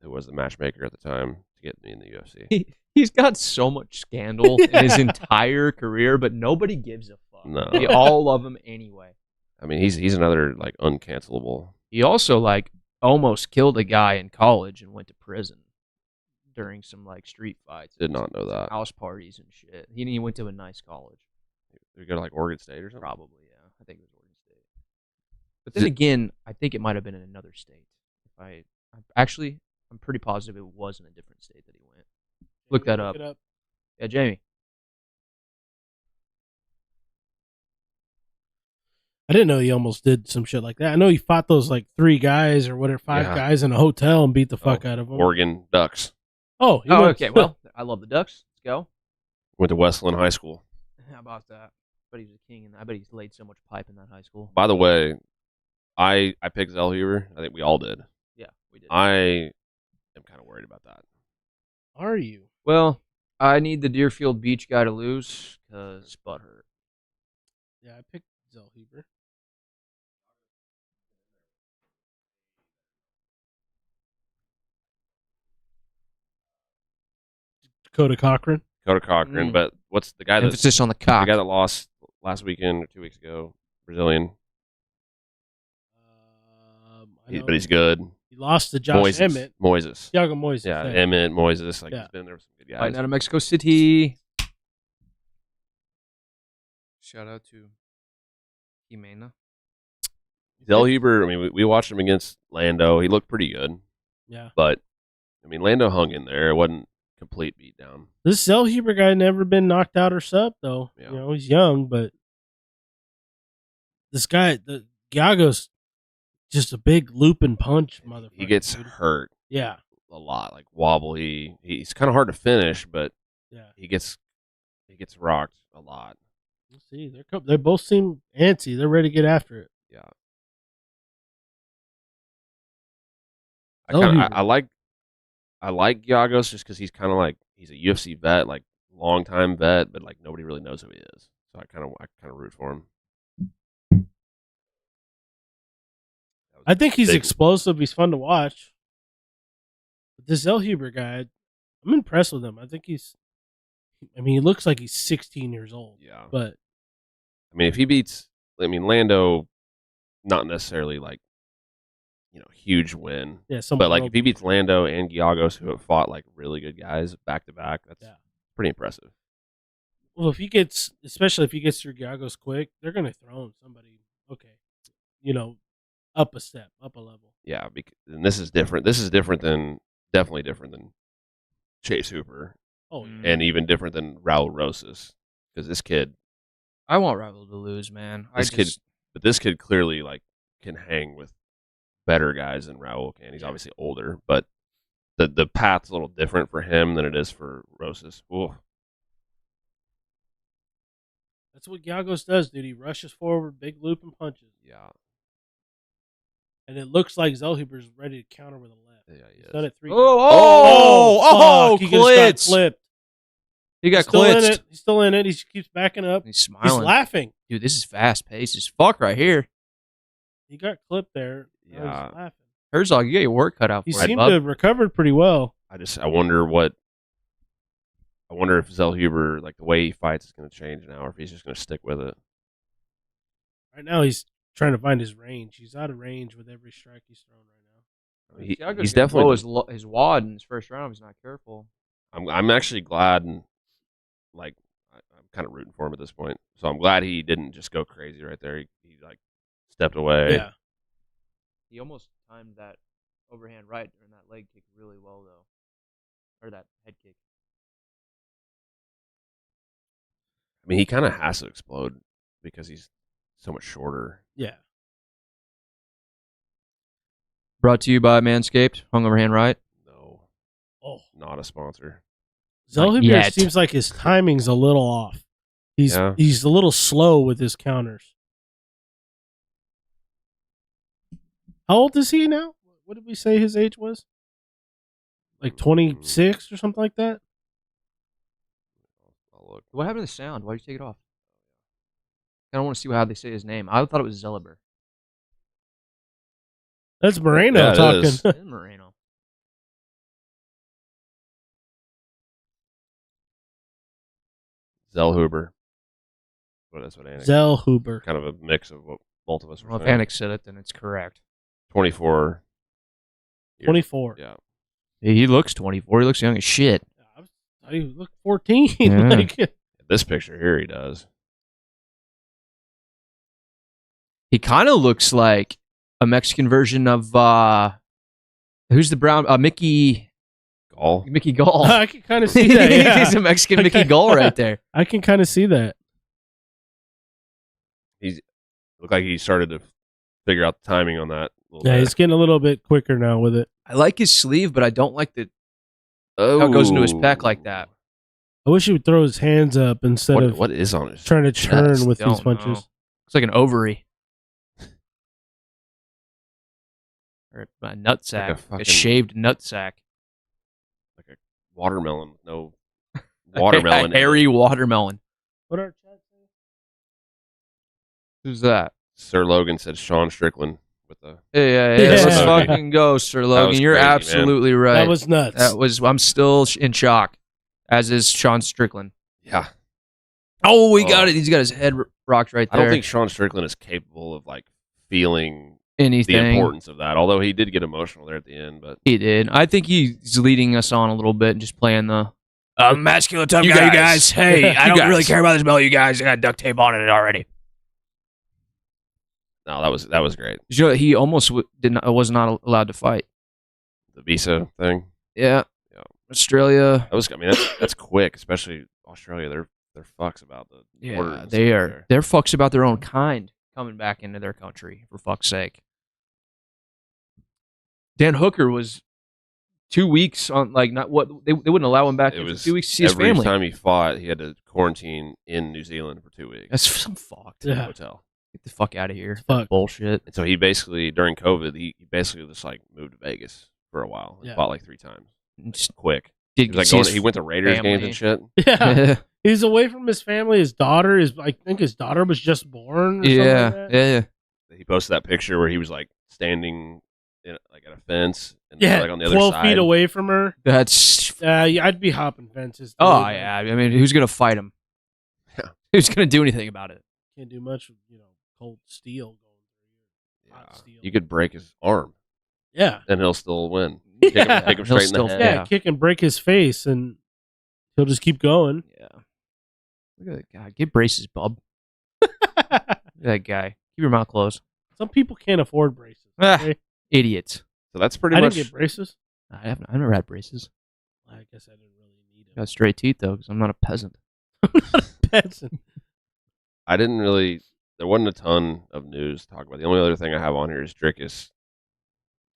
who was the matchmaker at the time, to get me in the UFC. He's got so much scandal in his entire career, but nobody gives a fuck. No. We all love him anyway. I mean, he's another like uncancelable. He also like almost killed a guy in college and went to prison during some like street fights. Did not know that. House parties and shit. He went to a nice college. Did he go to like Oregon State or something? Probably, yeah. I think it was Oregon State. But then again, I think it might have been in another state. I'm pretty positive it was in a different state that he went. Look that up. Yeah, Jamie. I didn't know he almost did some shit like that. I know he fought those like 3 guys or whatever, 5 guys in a hotel and beat the fuck out of them. Oregon Ducks. Okay. Well, I love the Ducks. Let's go. Went to Westland High School. How about that? But he's a king, and I bet he's laid so much pipe in that high school. By the way, I picked Zellhuber. I think we all did. Yeah, we did. I am kind of worried about that. Are you? Well, I need the Deerfield Beach guy to lose because butt hurt. Yeah, I picked Zellhuber. Dakota Cochran, but what's the guy emphasis on the cock? The guy that lost last weekend or 2 weeks ago, Brazilian. But he's good. He lost to Josh Emmett. Moises. Thiago Moises. Yeah, Emmett, Moises. He's been there with some good guys. Fighting out of Mexico City. Shout out to Jimena. Zellhuber, I mean, we watched him against Lando. He looked pretty good. Yeah. But, I mean, Lando hung in there. It wasn't complete beatdown. This Zellhuber guy never been knocked out or sub, though. Yeah. You know, he's young, but this guy, the Giagos, just a big loop and punch motherfucker. He gets hurt. Yeah. A lot, like wobbly. He's kind of hard to finish, but he gets rocked a lot. We'll see. They both seem antsy. They're ready to get after it. Yeah. I like Giagos just because he's kind of like he's a UFC vet, like long-time vet, but like nobody really knows who he is. So I kind of root for him. I think he's explosive. He's fun to watch. But this Zellhuber guy, I'm impressed with him. I think he looks like he's 16 years old. Yeah. But I mean, if he beats, Lando, not necessarily like, huge win. Yeah. But like if he beats Lando and Giagos, who have fought like really good guys back to back, that's pretty impressive. Well, especially if he gets through Giagos quick, they're going to throw him somebody. Okay. Up a step, up a level. Yeah. And this is different. This is different than definitely different than Chase Hooper. Oh, and even different than Raul Rosas, because this kid, I want Raul to lose, man. This kid clearly like can hang with better guys than Raul can. He's obviously older, but the path's a little different for him than it is for Rosas. Ooh. That's what Giagos does, dude. He rushes forward, big loop and punches. Yeah. And it looks like Zellhuber's ready to counter with a left. Yeah, he is. Done it 3 Oh, he just got clipped. clipped. He got He's still in clipped. it. He's still in it. He keeps backing up. He's smiling. He's laughing. Dude, this is fast paced as fuck right here. He got clipped there. Yeah. He's laughing. Herzog, you got your work cut out for He you, seemed bud. to have recovered pretty well. I wonder if Zellhuber, like the way he fights, is going to change now, or if he's just going to stick with it. Right now, he's trying to find his range. He's out of range with every strike he's thrown right now. He's definitely blow his wad in his first round if he's not careful. I'm actually glad, and like I'm kind of rooting for him at this point. So I'm glad he didn't just go crazy right there. He like stepped away. Yeah. He almost timed that overhand right during that leg kick really well, though. Or that head kick. I mean, he kind of has to explode because he's so much shorter. Yeah. Brought to you by Manscaped. Hung overhand right. No. Oh. Not a sponsor. Zellhuber seems like his timing's a little off. He's a little slow with his counters. How old is he now? What did we say his age was? Like 26 or something like that? I'll look. What happened to the sound? Why did you take it off? I don't want to see how they say his name. I thought it was Zellhuber. That's Moreno talking. Moreno. Zellhuber. Well, that's what Anik. Zellhuber. Kind of a mix of what both of us were Well, if saying. Anik said it, then it's correct. 24. 24. Yeah. He looks 24. He looks young as shit. He looked 14. Yeah. Like, This picture here, he does. He kind of looks like a Mexican version of who's the brown Mickey Gall. Mickey Gall. I can kind of see that. Yeah. He's a Mexican Mickey Gall right there. I can kind of see that. Looked like he started to figure out the timing on that. Yeah, he's getting a little bit quicker now with it. I like his sleeve, but I don't like how it goes into his pec like that. I wish he would throw his hands up instead of what is on his trying to turn chest? with these Don't punches. know. Looks like an ovary. Or a nutsack. Like a shaved nutsack. Like a watermelon. No watermelon. A hairy watermelon. What are chat saying? Who's that? Sir Logan said Sean Strickland with the. Yeah. Yeah. Let's fucking go, Sir Logan. You're crazy, absolutely right. That was nuts. I'm still in shock, as is Sean Strickland. Yeah. Oh, he got it. He's got his head rocked right there. I don't think Sean Strickland is capable of like feeling anything. The importance of that. Although he did get emotional there at the end, but he did. I think he's leading us on a little bit and just playing the masculine tough guy, you guys. Hey, I don't really care about this belt, you guys. I got duct tape on it already. No, that was great. You know, he almost was not allowed to fight. The visa thing. Yeah. Australia. That's quick, especially Australia. They're fucks about the Yeah, they are. They're fucks about their own kind coming back into their country, for fuck's sake. Dan Hooker was 2 weeks on, like, not what they wouldn't allow him back for 2 weeks to see his family. Every time he fought, he had to quarantine in New Zealand for 2 weeks. That's some fucked. Yeah. Hotel. Get the fuck out of here. Fuck. Bullshit. And so he basically, during COVID, he basically just like moved to Vegas for a while and fought like 3 times. Just quick. He Went to Raiders games and shit. Yeah. He's away from his family. His daughter I think his daughter was just born. Or something like that. Yeah. He posted that picture where he was like standing like at a fence and Yeah, like on the other 12 side. feet away from her. That's. I'd be hopping fences. Oh, yeah. I mean, who's going to fight him? Yeah. Who's going to do anything about it? Can't do much with, cold steel going through hot steel. You could break his arm. Yeah. And he'll still win. Yeah. Kick him straight in the head. Yeah, kick and break his face, and he'll just keep going. Yeah. Look at that guy. Get braces, bub. Look at that guy. Keep your mouth closed. Some people can't afford braces. Okay? Idiots. So that's pretty I much. didn't get braces. I've never had braces. I guess I didn't really need them. Got straight teeth though, because I'm not a peasant. I'm not a peasant. I didn't really. There wasn't a ton of news to talk about. The only other thing I have on here is Dricus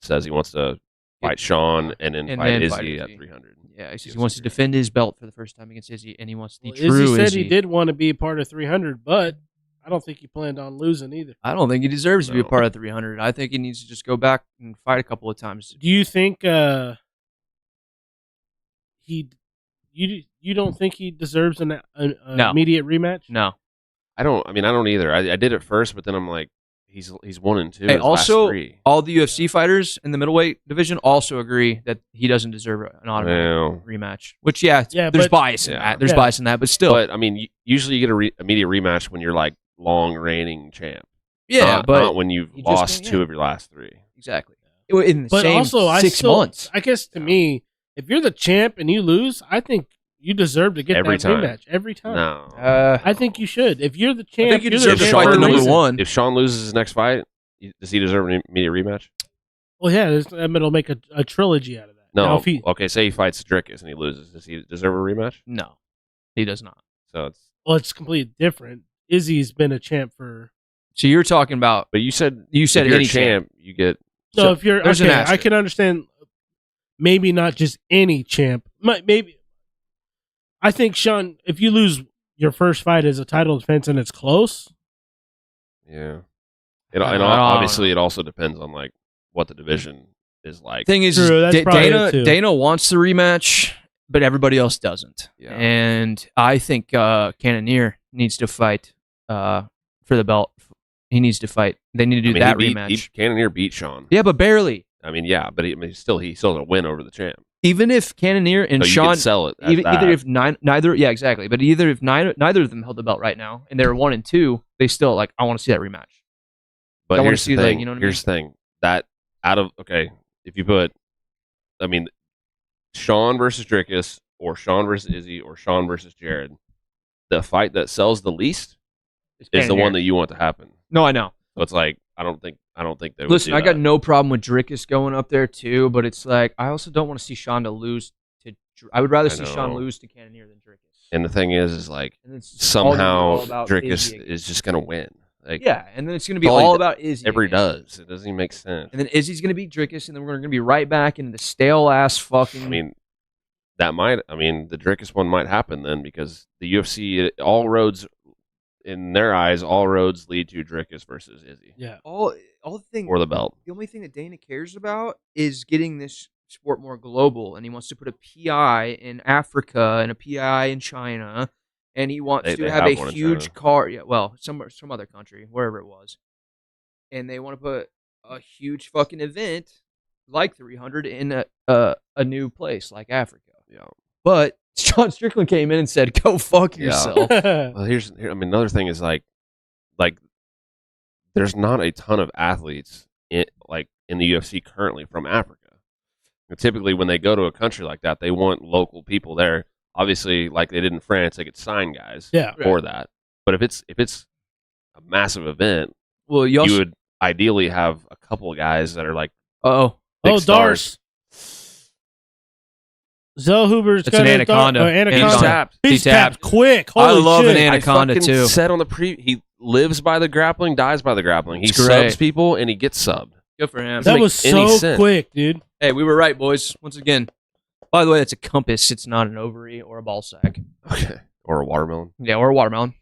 says he wants to fight Sean and then fight Izzy at 300. Yeah, he says he wants to defend his belt for the first time against Izzy, and he wants the Izzy true said Izzy. he did want to be a part of 300, but I don't think he planned on losing either. I don't think he deserves to be a part of 300. I think he needs to just go back and fight a couple of times. Do you think you don't think he deserves an immediate rematch? No. I don't either. I did it first, but then I'm like, he's 1-2. Hey, also, all the UFC fighters in the middleweight division also agree that he doesn't deserve an automatic rematch. Which, there's bias in that. There's bias in that, but still. But I mean, usually you get an immediate rematch when you're like long reigning champ. Yeah, but not when you've lost 2 of your last 3. Exactly. In the same 6 months. I guess to me, if you're the champ and you lose, I think you deserve to get that rematch every time. No. I think you should. If you're the champ, I think you deserve to fight the number 1. If Sean loses his next fight, does he deserve an immediate rematch? Well, yeah, it'll make a trilogy out of that. No. Okay, say he fights Dricus and he loses. Does he deserve a rematch? No, he does not. So it's completely different. Izzy's been a champ for. So you're talking about, but you said if you're any champ, you get. So if you're okay, I can understand. Maybe not just any champ. Maybe. I think, Sean, if you lose your first fight as a title defense and it's close. Yeah. Obviously, it also depends on like what the division is like. Thing is, Dana wants the rematch, but everybody else doesn't. Yeah. And I think Cannonier needs to fight for the belt. He needs to fight. They need to do that rematch. Cannonier beat Sean. Yeah, but barely. I mean, yeah, but he still has a win over the champ. Even if Cannonier and Sean sell it, either if neither, yeah, exactly. But either if neither of them held the belt right now, and they're 1-2, they still like. I want to see that rematch. But here's the thing. Here's the thing. That if you put, I mean, Sean versus Dricus, or Sean versus Izzy, or Sean versus Jared, the fight that sells the least is the one that you want to happen. No, I know. So it's like I don't think they. Listen, I got no problem with Dricus going up there too, but it's like I also don't want to see Sean lose to. I would rather see Sean lose to Cannonier than Dricus. And the thing is like somehow Dricus is just gonna win. Like, yeah, and then it's gonna be all about Izzy. It does. It doesn't even make sense. And then Izzy's gonna beat Dricus, and then we're gonna be right back into the stale ass fucking. I mean, the Dricus one might happen then because the UFC all roads. In their eyes, all roads lead to Dricus versus Izzy. Yeah. All the thing or the belt. The only thing that Dana cares about is getting this sport more global, and he wants to put a PI in Africa and a PI in China, and he wants to have a huge card. Yeah, well, some other country, wherever it was, and they want to put a huge fucking event like 300 in a new place like Africa. Yeah. But John Strickland came in and said, "Go fuck yourself." Well, another thing is like there's not a ton of athletes in the UFC currently from Africa. And typically, when they go to a country like that, they want local people there. Obviously, like they did in France, they could sign guys for that. But if it's a massive event, well, you would ideally have a couple of guys that are like, Dars. Zellhuber's got an anaconda. He's tapped quick. Holy I love shit. an anaconda too. Said on the he lives by the grappling, dies by the grappling. He subs people and he gets subbed. Good for him. That was so quick, dude. Hey, we were right, boys. Once again. By the way, that's a compass. It's not an ovary or a ball sack. Okay. Or a watermelon. Yeah, or a watermelon.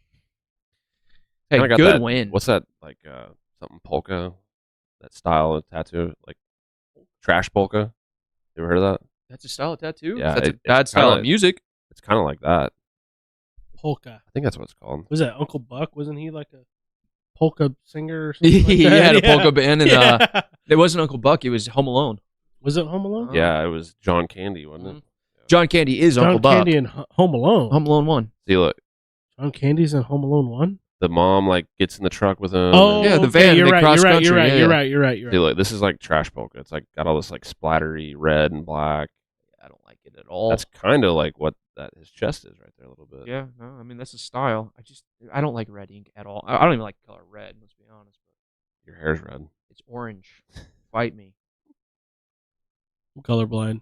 Hey, good win. What's that like? Something polka? That style of tattoo, like trash polka. You ever heard of that? That's a style of tattoo? Yeah. That's a bad style of music. It's kind of like that. Polka. I think that's what it's called. Was that Uncle Buck? Wasn't he like a polka singer or something like that? He had a polka band. And, it wasn't Uncle Buck. It was Home Alone. Was it Home Alone? Yeah, it was John Candy, wasn't it? John Candy is Uncle Buck. John Candy in Home Alone. Home Alone 1. See, look. John Candy's in Home Alone 1? The mom gets in the truck with him. Oh, yeah, the van. You're right. You're right. See, look, this is like trash polka. It's like got all this like splattery red and black. I don't like it at all. That's kind of like what his chest is right there a little bit. Yeah, no, I mean that's a style. I don't like red ink at all. I don't even like the color red. Let's be honest. Your hair's red. It's orange. Fight me. I'm colorblind.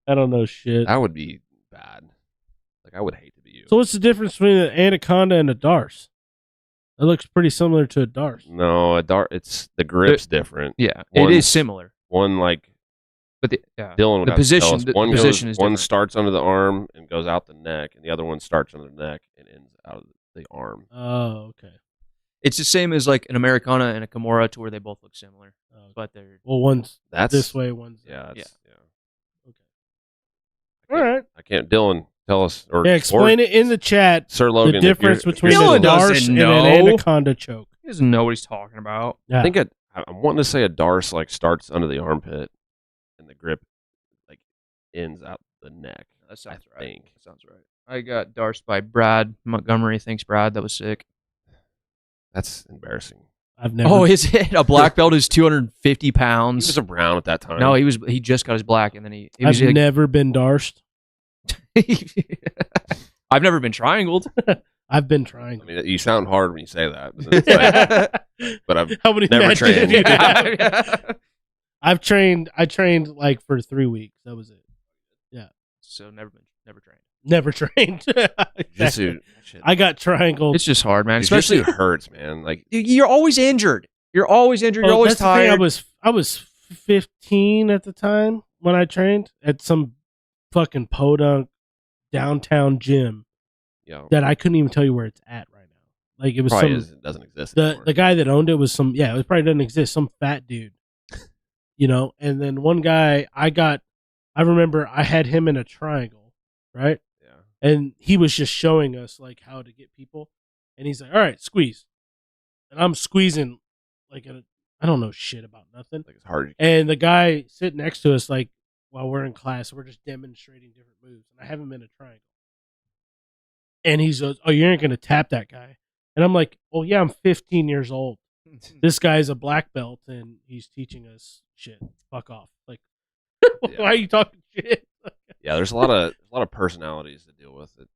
I don't know shit. That would be bad. Like, I would hate to be you. So what's the difference between an anaconda and a darce? It looks pretty similar to a darce. No, it's the grip's different. Yeah, it is similar. One like, but Dylan would the position, one position is one different. starts under the arm and goes out the neck, and the other one starts under the neck and ends out of the arm. Oh, okay. It's the same as like an Americana and a Kimura, to where they both look similar, but they're one's this way, one's Okay. All right. I can't. Dylan, tell us or explain it in the chat. Sir Logan, the difference between Dylan a darce and an anaconda choke. He doesn't know what he's talking about. Yeah. I think I'm wanting to say a darce like starts under the armpit, and the grip like ends out the neck. That sounds right. Think. That sounds right. I got darced by Brad Montgomery. Thanks, Brad. That was sick. That's embarrassing. I've never. Oh, is it? A black belt is 250 pounds. He was a brown at that time. No, he just got his black, and then he I've never been darced. I've never been triangled. I've been trying. I mean, you sound hard when you say that, but I've How many never matches trained. have you done? I trained like for 3 weeks. That was it. Yeah. So never trained. Never trained. Jiu-jitsu, I got triangled. It's just hard, man. Especially Especially it hurts, man. Like you're always injured. You're always injured. You're always that's the thing. tired. I was 15 at the time when I trained at some fucking podunk downtown gym that I couldn't even tell you where it's at right now. Like it was it doesn't exist anymore. The guy that owned it was it probably doesn't exist. Some fat dude, And then one guy I remember I had him in a triangle, right? Yeah. And he was just showing us like how to get people, and he's like, "All right, squeeze," and I'm squeezing like I don't know shit about nothing. Like it's hard. And the guy sitting next to us, like while we're in class, we're just demonstrating different moves, and I have him in a triangle. And he goes, "Oh, you ain't gonna tap that guy." And I'm like, "Oh yeah, I'm 15 years old. This guy's a black belt, and he's teaching us shit. Fuck off! Like, why are you talking shit?" Yeah, there's a lot of personalities to deal with it.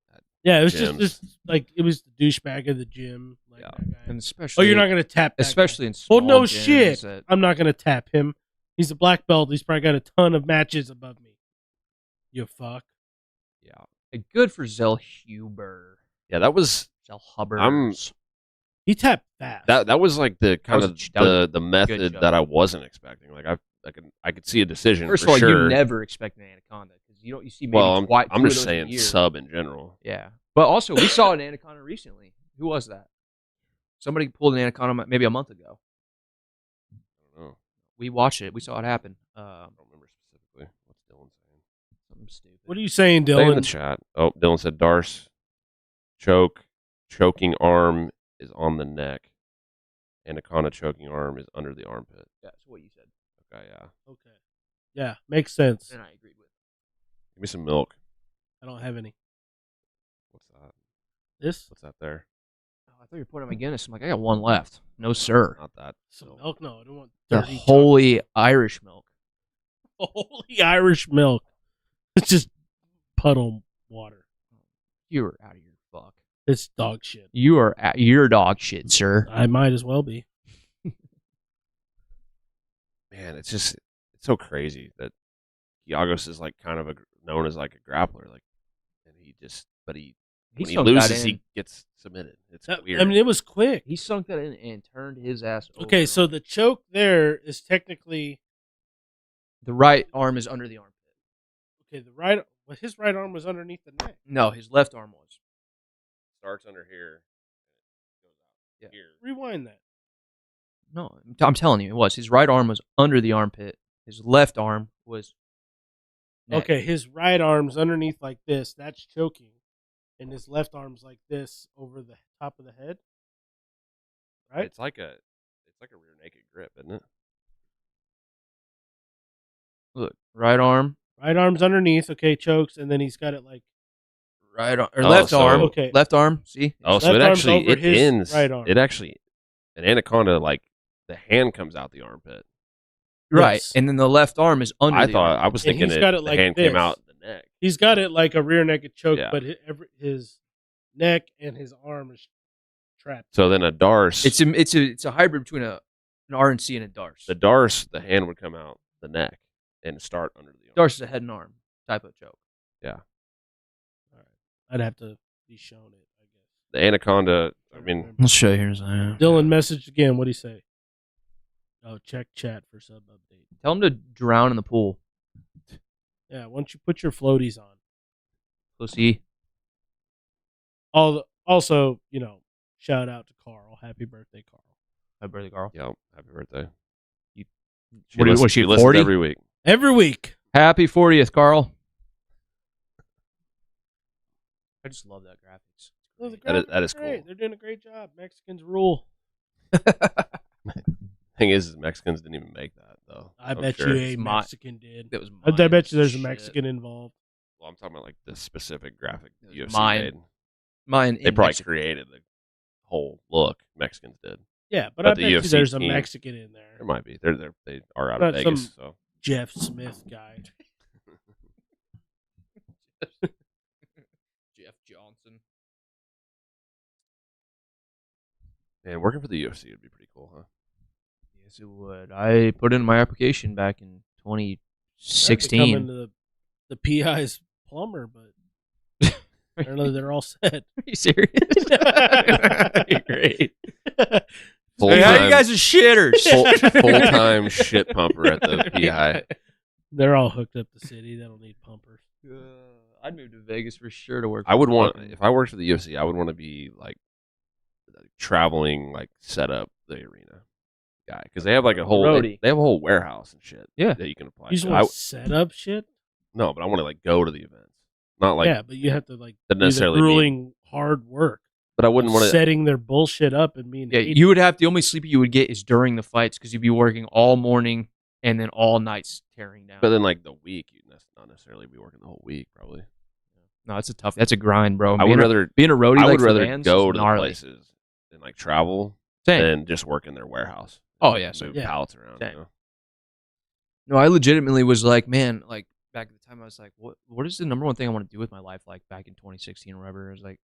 Yeah, it was just like it was the douchebag of the gym. Like that guy. And especially, you're not gonna tap that especially guy. in small no gyms shit. I'm not gonna tap him. He's a black belt. He's probably got a ton of matches above me. You fuck. Yeah. Good for Zellhuber. Yeah, that was Zellhuber. He tapped fast. That was like the kind of the method that I wasn't expecting. Like I could see a decision. First for of all, sure. you never expect an anaconda because you see maybe I'm just saying sub in general. Yeah, but also we saw an anaconda recently. Who was that? Somebody pulled an anaconda maybe a month ago. I don't know. We watched it. We saw it happen. I don't remember specifically. What's Dylan saying? Something stupid. What are you saying, Dylan? Say in the chat. Oh, Dylan said darce, choking arm is on the neck. Anaconda choking arm is under the armpit. Yeah, that's what you said. Okay, yeah. Okay. Yeah, makes sense. And I agreed with. Give me some milk. I don't have any. What's that? This? What's that there? Oh, I thought you were putting them again. I'm like, I got one left. No, sir. Not that. Some milk? No, I don't want the holy Irish milk. Holy Irish milk. It's just puddle water. You're out of your fuck. It's dog shit. You are at your dog shit, sir. I might as well be. Man, it's so crazy that Giagos is like kind of known as like a grappler, like, and when he loses, he gets submitted. It's weird. I mean, it was quick. He sunk that in and turned his ass over. Okay, so the choke there is technically the right arm is under the armpit. Okay, his right arm was underneath the neck. No, his left arm was. Starts under here. Goes out here. Rewind that. No, I'm telling you, it was. His right arm was under the armpit. His left arm was neck. Okay, his right arm's underneath like this. That's choking. And his left arm's like this over the top of the head. Right? It's like a rear naked grip, isn't it? Look, right arm. Right arm's underneath. Okay, chokes, and then he's got it like right arm or left arm. Okay, left arm. See? Oh, so it actually ends. Right arm. It actually an anaconda like the hand comes out the armpit. Right, yes. And then the left arm is under. I was thinking the hand came out the neck. He's got it like a rear naked choke, but his neck and his arm is trapped. So then a darce. It's a hybrid between a An RNC and a Darce. The Darce, the hand would come out the neck and start under the arm. Darce is a head and arm type of choke. Yeah. All right. I'd have to be shown it, I guess. The Anaconda, I mean... Let's show you here in a second. Dylan messaged again. What'd he say? Oh, check chat for sub update. Tell him to drown in the pool. Yeah, once you put your floaties on. Pussy. Also, shout out to Carl. Happy birthday, Carl. Happy birthday, Carl. Yeah, happy birthday. Was she 40? 40? Every week. Every week. Happy 40th, Carl. I just love that graphics. Oh, the That is great. cool. They're doing a great job. Mexicans rule. Thing is, Mexicans didn't even make that, though. I bet you a Mexican did. That was I mine. bet you there's a Mexican involved. Well, I'm talking about like the specific graphic UFC mine. made. Mine. They probably created the whole look. Mexicans did. Yeah, but I the bet you UFC there's a team- Mexican in there. There might be. They are out Not of Vegas. some- So Jeff Smith guy. Jeff Johnson. man, working for the UFC would be pretty cool, huh? Yes, it would. I put in my application back in 2016. Coming to the PI's plumber, but apparently they're all set. Are you serious? Great. Full Hey, how time, you guys are shitters? full-time shit pumper at the PI. They're all hooked up to city. They don't need pumpers. I'd move to Vegas for sure to work. I would for want, fucking- if I worked for the UFC, I would want to be like traveling, like set up the arena guy, because they have like a whole Roadie. they have a whole warehouse and shit. Yeah. that you can apply. You just to. want to set up shit? No, but I want to like go to the events, not like. Yeah, but you have to like Doesn't do the necessarily grueling hard work. But I wouldn't want to. setting their bullshit up and being Yeah, you would have the only sleep you would get is during the fights because you'd be working all morning and then all nights tearing down. But then like the week, you'd not necessarily be working the whole week, probably. No, that's a grind, bro. I would rather being a roadie. I would like for rather Vans go is to the gnarly. places and like travel Same. than just work in their warehouse. Oh, yeah, so- move yeah. pallets around. Same. You know? No, I legitimately was like, man, like back at the time, I was like, what is the number one thing I want to do with my life? Like back in 2016 or whatever, I was like,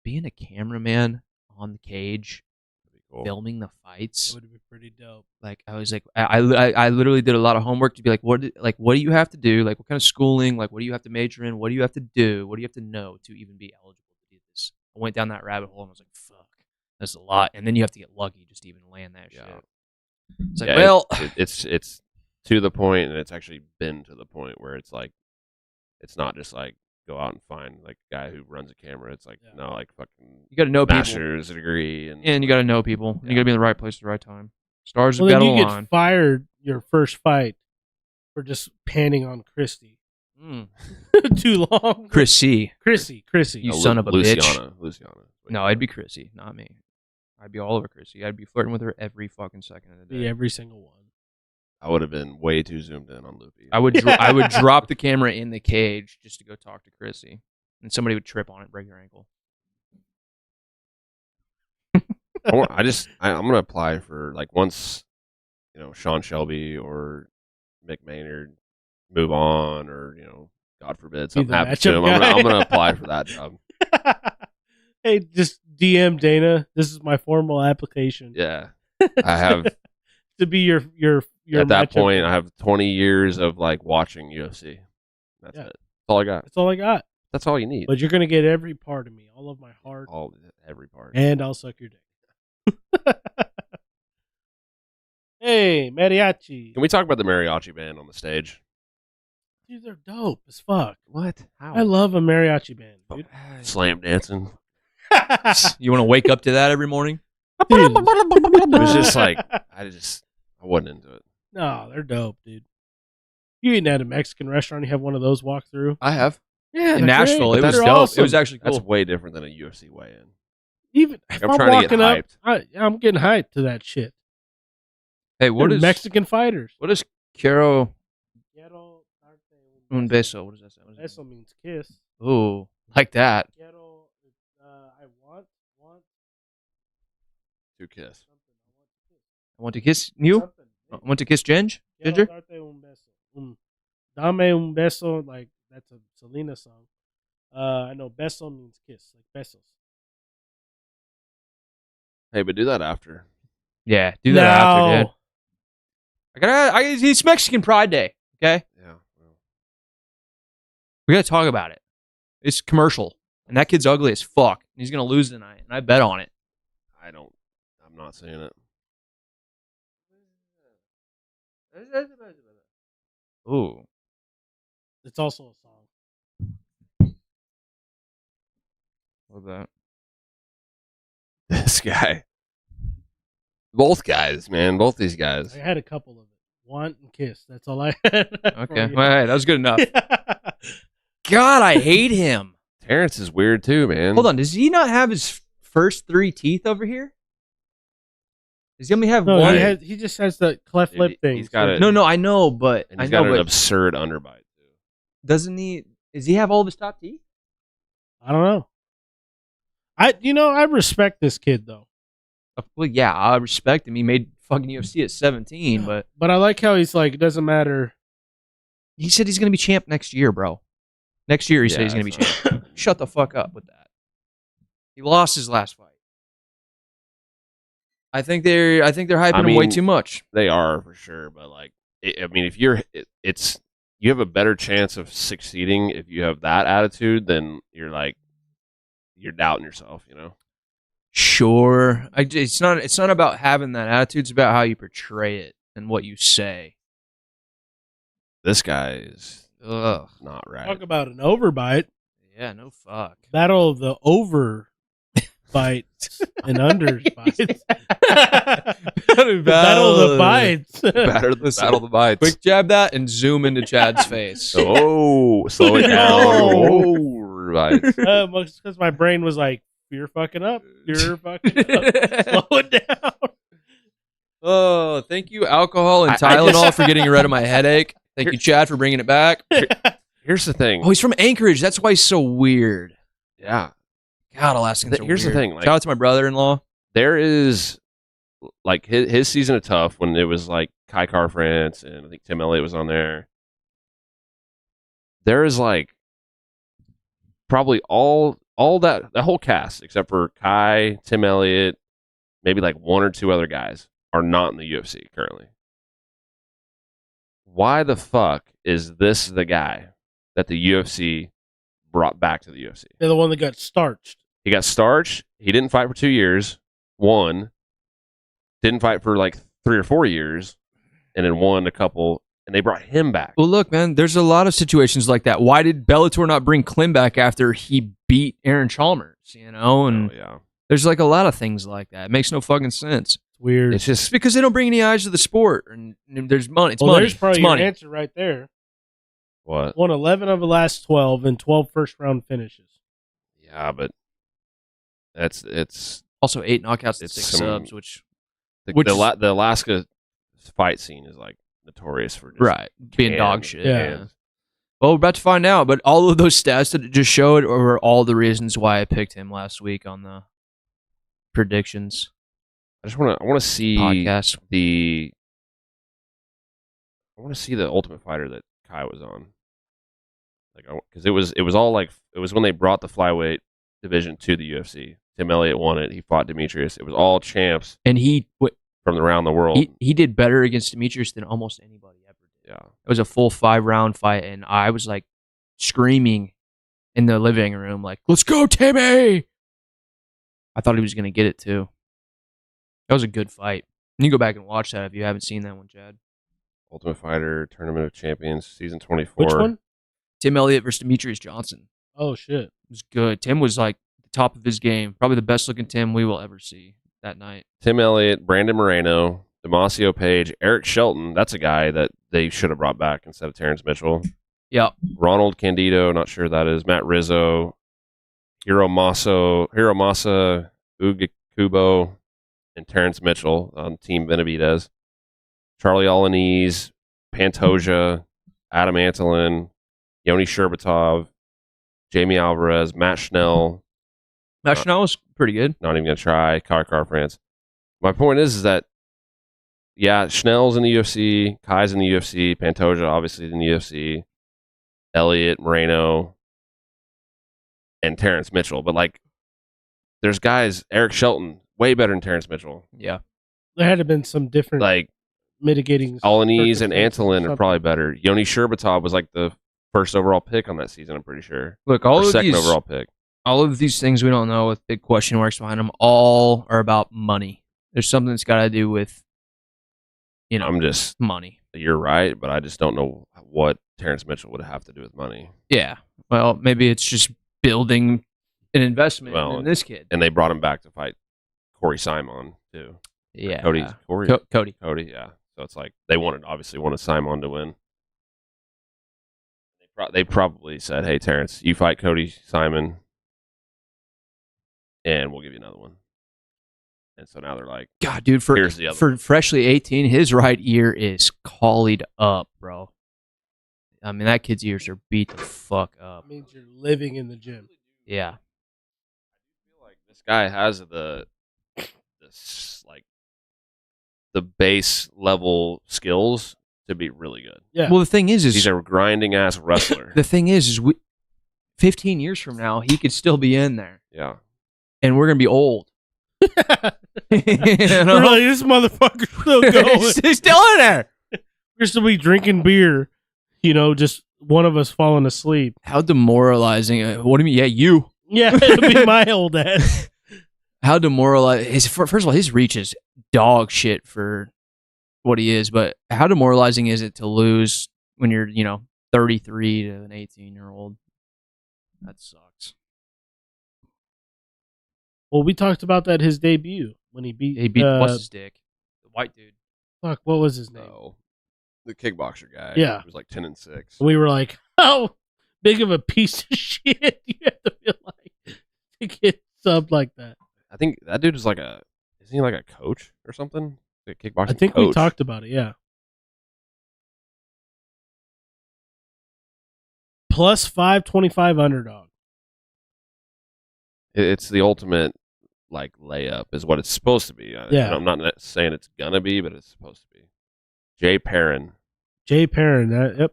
being a cameraman on the cage, That'd be cool. filming the That fights. would be pretty dope. Like I was like, I literally did a lot of homework to be like, what do you have to do? Like what kind of schooling? Like what do you have to major in? What do you have to do? What do you have to know to even be eligible to do this? I went down that rabbit hole and I was like, fuck, that's a lot. And then you have to get lucky just to even land that shit. It's like, Yeah, well, it's to the point, and it's actually been to the point where it's like, it's not just like go out and find like a guy who runs a camera. It's like Yeah. no, like fucking you got to know people. master's degree and And you got to know people. Yeah. You got to be in the right place at the right time. Stars have Well, got then to you align. get fired your first fight for just panning on Christy too long. Chrissy. Chrissy. You son of a bitch. Luciana. No, I'd be Chrissy, not me. I'd be all over Chrissy. I'd be flirting with her every fucking second of the day. Be every single one. I would have been way too zoomed in on Loopy. I would drop the camera in the cage just to go talk to Chrissy, and somebody would trip on it, and break their ankle. I'm gonna apply for like once, Sean Shelby or Mick Maynard move on, or God forbid something the happens to him. matchup guy. I'm gonna apply for that job. Hey, just DM Dana. This is my formal application Yeah, I have. to be your At that matchup point, guy. I have 20 years of like watching UFC. That's Yeah. it. That's all I got. That's all I got. That's all you need. But you're gonna get every part of me, all of my heart, Every part. and I'll suck your dick. Hey, mariachi. Can we talk about the mariachi band on the stage? Dude, they're dope as fuck. What? How? I love a mariachi band, dude. Slam dancing. You want to wake up to that every morning? Dude. It was just like I wasn't into it. No, they're dope, dude. You eating at a Mexican restaurant, you have one of those walk through? I have. Yeah, In Nashville, it was They're dope. awesome. It was actually cool. That's way different than a UFC weigh-in. Even if I'm I'm trying to get walking up, hyped. I'm getting hyped to that shit. Hey, what They're is Mexican fighters? What is Quiero Quiero un beso? What does that say? What does that Beso means kiss. mean? Ooh, like that. Quiero, I want To kiss. something. I want to kiss you. Something. I want to kiss Ginge. Quiero Ginger. darte un beso. Dame un beso, like that's a Selena song. I know beso means kiss, like besos. Hey, but do that after. Yeah, do that after, dude. It's Mexican Pride Day, okay? Yeah. We got to talk about it. It's commercial, and that kid's ugly as fuck. And he's going to lose tonight, and I bet on it. I'm not saying it. Ooh. It's also a song. What's that? This guy. Both guys, man. Both these guys. I had a couple of it. Want and kiss. That's all I had. Okay. All right. That was good enough. God, I hate him. Terrence is weird too, man. Hold on. Does he not have his first 3 teeth over here? Does he only have one? He just has the cleft lip thing. He's got it. No, I know, but He's got an absurd underbite too. Doesn't he? Does he have all of his top teeth? I don't know. I respect this kid though. Well, yeah, I respect him. He made fucking UFC at 17, but I like how he's like, it doesn't matter. He said he's going to be champ next year, bro. Next year, he said he's going to be champ. Shut the fuck up with that. He lost his last fight. I think they're hyping him way too much. They are for sure, but like, if you have a better chance of succeeding if you have that attitude than you're doubting yourself, you know. Sure, it's not about having that attitude. It's about how you portray it and what you say. This guy is not right. Talk about an overbite. Yeah, no fuck. Battle of the over bites and underbites. Battle of the bites. Battle of the bites. Quick jab that and zoom into Chad's face. Oh, slow it down. Because my brain was like, you're fucking up. You're fucking up. Slow it down. Oh, thank you, alcohol and Tylenol, for getting rid of my headache. Thank you, Chad, for bringing it back. Here's the thing. Oh, he's from Anchorage. That's why he's so weird. Yeah. God, Alaskans are Here's weird. the thing. Like, shout out to my brother-in-law. There is, like, his season of Tough, when it was, like, Kai Car-France, and I think Tim Elliott was on there. There is, like, probably all that whole cast, except for Kai, Tim Elliott, maybe, like, 1 or 2 other guys, are not in the UFC currently. Why the fuck is this the guy that the UFC brought back to the UFC? They're the one that got starched. He got starched. He didn't fight for 2 years. Won. Didn't fight for like 3 or 4 years. And then won a couple. And they brought him back. Well, look, man, there's a lot of situations like that. Why did Bellator not bring Klim back after he beat Aaron Chalmers? You know? And there's like a lot of things like that. It makes no fucking sense. Weird. It's just because they don't bring any eyes to the sport, and there's money. It's money. There's probably it's money. Your answer right there. What? Won 11 of the last 12 and 12 first-round finishes. Yeah, but it's also 8 knockouts and 6 subs, which the Alaska fight scene is like notorious for just being dog shit. Yeah. Well, we're about to find out, but all of those stats that it just showed were all the reasons why I picked him last week on the predictions. I want to see podcast. I want to see the Ultimate Fighter that Kai was on, like, because it was all like, it was when they brought the flyweight division to the UFC. Tim Elliott won it. He fought Demetrius. It was all champs, and from around the world. He did better against Demetrius than almost anybody ever did. Yeah, it was a full 5-round fight, and I was like screaming in the living room, like, "Let's go, Timmy!" I thought he was gonna get it too. That was a good fight. You can go back and watch that if you haven't seen that one, Chad. Ultimate Fighter, Tournament of Champions, Season 24. Which one? Tim Elliott versus Demetrius Johnson. Oh, shit. It was good. Tim was like the top of his game. Probably the best looking Tim we will ever see that night. Tim Elliott, Brandon Moreno, Damasio Page, Eric Shelton. That's a guy that they should have brought back instead of Terrence Mitchell. Yeah. Ronald Candido, not sure who that is. Matt Rizzo, Hiromasa Ugakubo, and Terrence Mitchell on Team Benavidez. Charlie Alaniz, Pantoja, Adam Antolin, Yoni Sherbatov, Jamie Alvarez, Matt Schnell. Matt Schnell was pretty good. Not even going to try. Car France. My point is that, yeah, Schnell's in the UFC, Kai's in the UFC, Pantoja obviously in the UFC, Elliott, Moreno, and Terrence Mitchell. But, like, there's guys, Eric Shelton, way better than Terrence Mitchell. Yeah. There had to have been some different... Like, mitigating. Alanis and Antolin are probably better. Yoni Sherbatov was like the first overall pick on that season, I'm pretty sure. Look, second overall pick. All of these things we don't know with big question marks behind them all are about money. There's something that's got to do with, money. You're right, but I just don't know what Terrence Mitchell would have to do with money. Yeah. Well, maybe it's just building an investment in this kid. And they brought him back to fight Corey Simon, too. Yeah. Cody. Cody, yeah. So it's like they obviously wanted Simon to win. They probably said, hey, Terrence, you fight Cody Simon, and we'll give you another one. And so now they're like, God, dude, for freshly 18, his right ear is collied up, bro. I mean, that kid's ears are beat the fuck up. That means you're living in the gym. Yeah. I feel like this guy has the base level skills to be really good. Yeah. Well, the thing is he's a grinding ass wrestler. The thing is 15 years from now, he could still be in there. Yeah. And we're gonna be old. We're like, this motherfucker's still going. He's still in there. We're still be drinking beer. Just one of us falling asleep. How demoralizing! What do you mean? Yeah, you. Yeah, it'll be my old ass. How demoralizing! First of all, his reach is dog shit for what he is. But how demoralizing is it to lose when you're 33 to an 18-year-old? That sucks. Well, we talked about that his debut when he beat what's his dick? The white dude. Fuck, what was his name? Oh, the kickboxer guy. Yeah, he was like 10-6. We were like, how big of a piece of shit you have to feel like to get subbed like that? I think that dude is isn't he like a coach or something? A kickboxing I think coach. we talked about it. Yeah. Plus 525 underdog. It's the ultimate layup is what it's supposed to be. Yeah. I'm not saying it's gonna be, but it's supposed to be. Jay Perrin. Yep.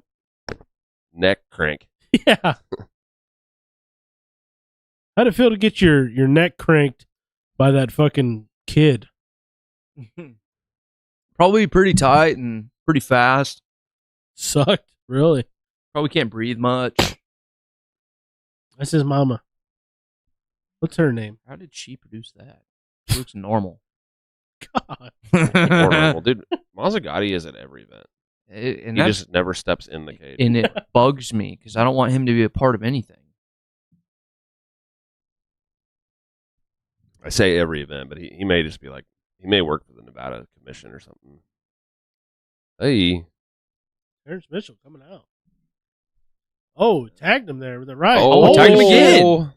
Neck crank. Yeah. How'd it feel to get your neck cranked by that fucking kid? Probably pretty tight and pretty fast. Sucked, really. Probably can't breathe much. That's his mama. What's her name? How did she produce that? She looks normal. God. More normal. Dude, Mazzagatti is at every event. He just never steps in the cage. And it bugs me because I don't want him to be a part of anything. I say every event, but he may just be he may work for the Nevada Commission or something. Hey. Terrence Mitchell coming out. Oh, tagged him there with the right. Oh, tagged him again.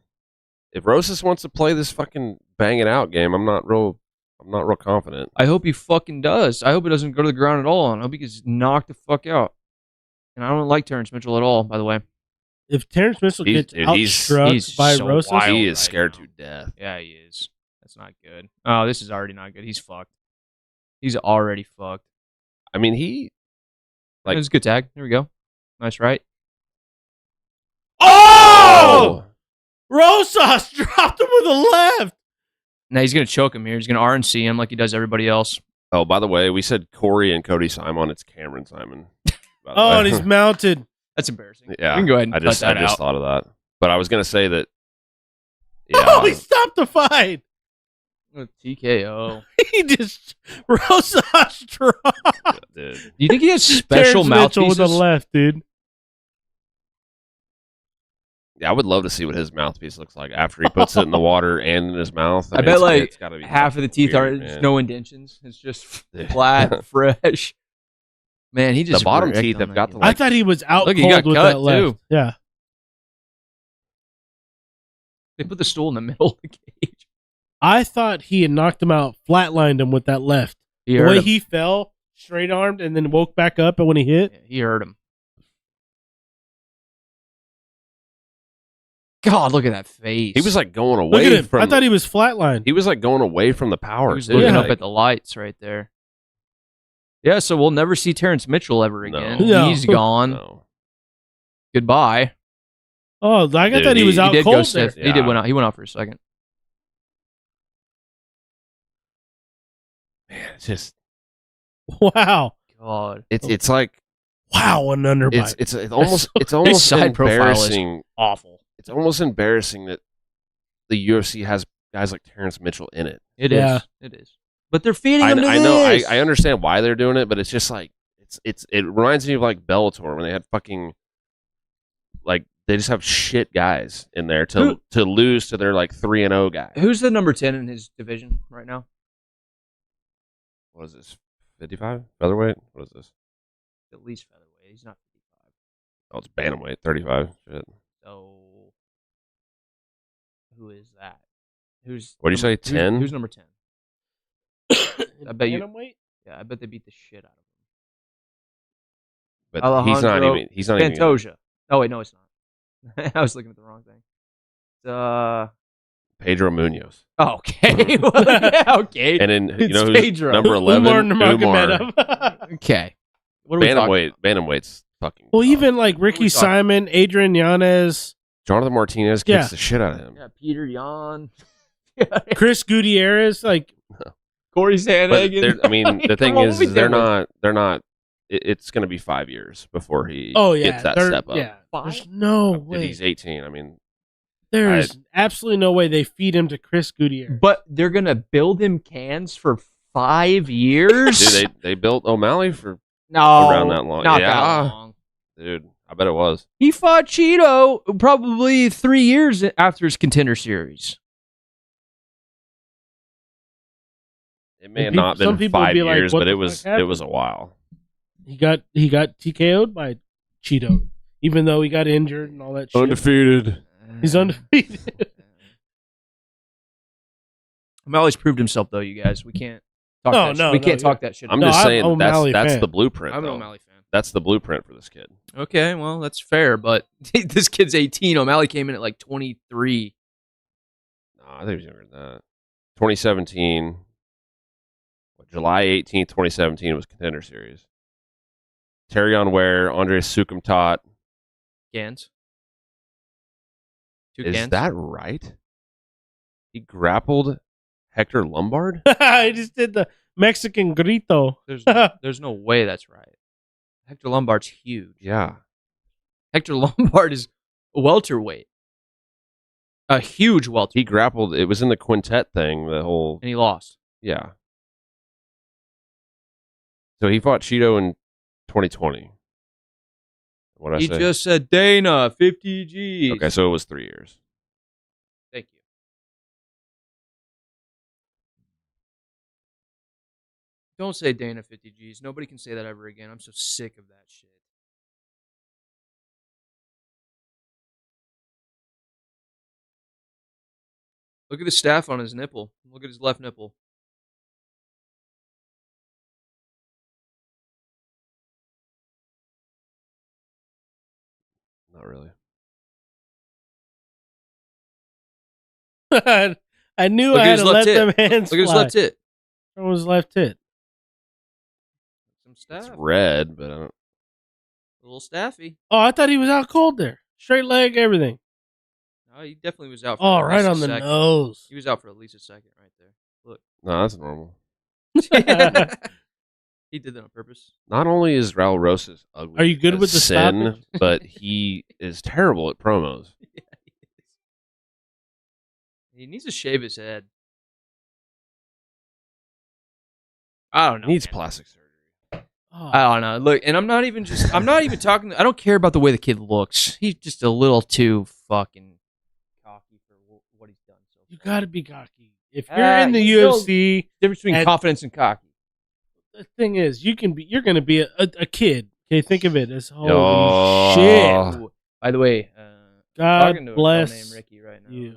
If Rosas wants to play this fucking bang it out game, I'm not real confident. I hope he fucking does. I hope he doesn't go to the ground at all. And I hope he gets knocked the fuck out. And I don't like Terrence Mitchell at all, by the way. If Terrence Mitchell gets outstruck by so Rosas, he is scared to death. Yeah, he is. That's not good. Oh, this is already not good. He's fucked. He's already fucked. I mean, he it was a good tag. There we go. Nice right. Oh! Rosas dropped him with a left. Now he's going to choke him here. He's going to RNC him like he does everybody else. Oh, by the way, we said Corey and Cody Simon. It's Cameron Simon. And he's mounted. That's embarrassing. Yeah. We can go ahead and I just out. thought of that. But I was going to say that. Yeah, oh, he stopped the fight. TKO. He just Rosas dropped. Dude. Do you think he has special mouthpieces? With the left, dude. Yeah, I would love to see what his mouthpiece looks like after he puts it in the water and in his mouth. I bet it's gotta be half of the teeth are no indentions. It's just flat, fresh. Man, he just the bottom teeth have got the. I thought he was out cold with that left. Too. Yeah. They put the stool in the middle of the cage. I thought he had knocked him out, flatlined him with that left. The way he fell, straight armed, and then woke back up, and when he hit, yeah, he hurt him. God, look at that face. He was going away from. I thought he was flatlined. He was going away from the power. He was looking up at the lights right there. Yeah, so we'll never see Terrence Mitchell ever again. No. He's gone. No. Goodbye. Oh, I thought he was out cold there. Yeah. He did went out. He went out for a second. Man, it's just wow. God. It's like wow, an underbite. It's almost side profile is embarrassing. awful. It's almost embarrassing that the UFC has guys like Terrence Mitchell in it. It is. But they're feeding him to I know. this. I understand why they're doing it, but it's just like it reminds me of like Bellator when they had fucking like they just have shit guys in there to lose to their like 3-0 guy. Who's the number 10 in his division right now? What is this? 55 featherweight? What is this? At least featherweight. He's not 55. Oh, it's bantamweight 35. Shit. So who is that? What do you say? 10? Who's number 10? I bet you. Yeah, I bet they beat the shit out of him. But he's not even. Pantoja. Oh wait, no, it's not. I was looking at the wrong thing. Pedro Munoz. Oh, okay. Yeah, okay. And then It's who's Pedro. number 11? Umar. Okay. What are we talking? Bantamweight's fucking. Well, even like Ricky Simon, Adrian Yanez, Jonathan Martinez kicks the shit out of him. Yeah, Peter Yan. Chris Gutierrez, like Corey Sandhagen. I mean, the thing is, they're not. It's going to be 5 years before he gets that step up. Yeah, there's no way. He's 18. I mean, there's absolutely no way they feed him to Chris Gutierrez. But they're going to build him cans for 5 years? Dude, they built O'Malley for no, around that long. Not that long. Dude, I bet it was. He fought Cheeto probably 3 years after his Contender Series. It may have not been 5 years, but it was a while. He got TKO'd by Cheeto, even though he got injured and all that shit. Undefeated. He's undefeated. O'Malley's proved himself, though, you guys. We can't talk that shit. We can't talk that shit. I'm just saying that's the blueprint. I'm an O'Malley fan. That's the blueprint for this kid. Okay, well, that's fair, but this kid's 18. O'Malley came in at like 23. No, I think he was younger than that. 2017. July 18th, 2017 was Contender Series. Terrion Ware, Andres Sukumtat. Gans. Is that right? He grappled Hector Lombard? I just did the Mexican grito. There's no way that's right. Hector Lombard's huge. Yeah. Hector Lombard is a welterweight. A huge welterweight. He grappled. It was in the quintet thing, the whole... And he lost. Yeah. So he fought Cheeto in 2020. What He just said Dana 50 G's. Okay, so it was 3 years. Thank you. Don't say Dana 50 G's. Nobody can say that ever again. I'm so sick of that shit. Look at the staph on his nipple. Look at his left nipple. Not really. I knew I had to let them hands Look at his left tit. From his left tit. Some staph. It's red, but I don't... A little staffy. Oh, I thought he was out cold there. Straight leg, everything. No, he definitely was out for right on the nose. He was out for at least a second right there. Look. No, that's normal. He did that on purpose. Not only is Raul Rosas ugly, are you good with the stoppage? But he is terrible at promos. Yeah, he is. He needs to shave his head. I don't know. He needs plastic surgery. Oh. I don't know. Look, and I'm not even talking. I don't care about the way the kid looks. He's just a little too fucking cocky for what he's done so far. You got to be cocky. If you're in the UFC, difference between confidence and cocky. The thing is, you're going to be a kid. Okay, think of it as holy shit. By the way, God talking to bless a girl named Ricky right now. you.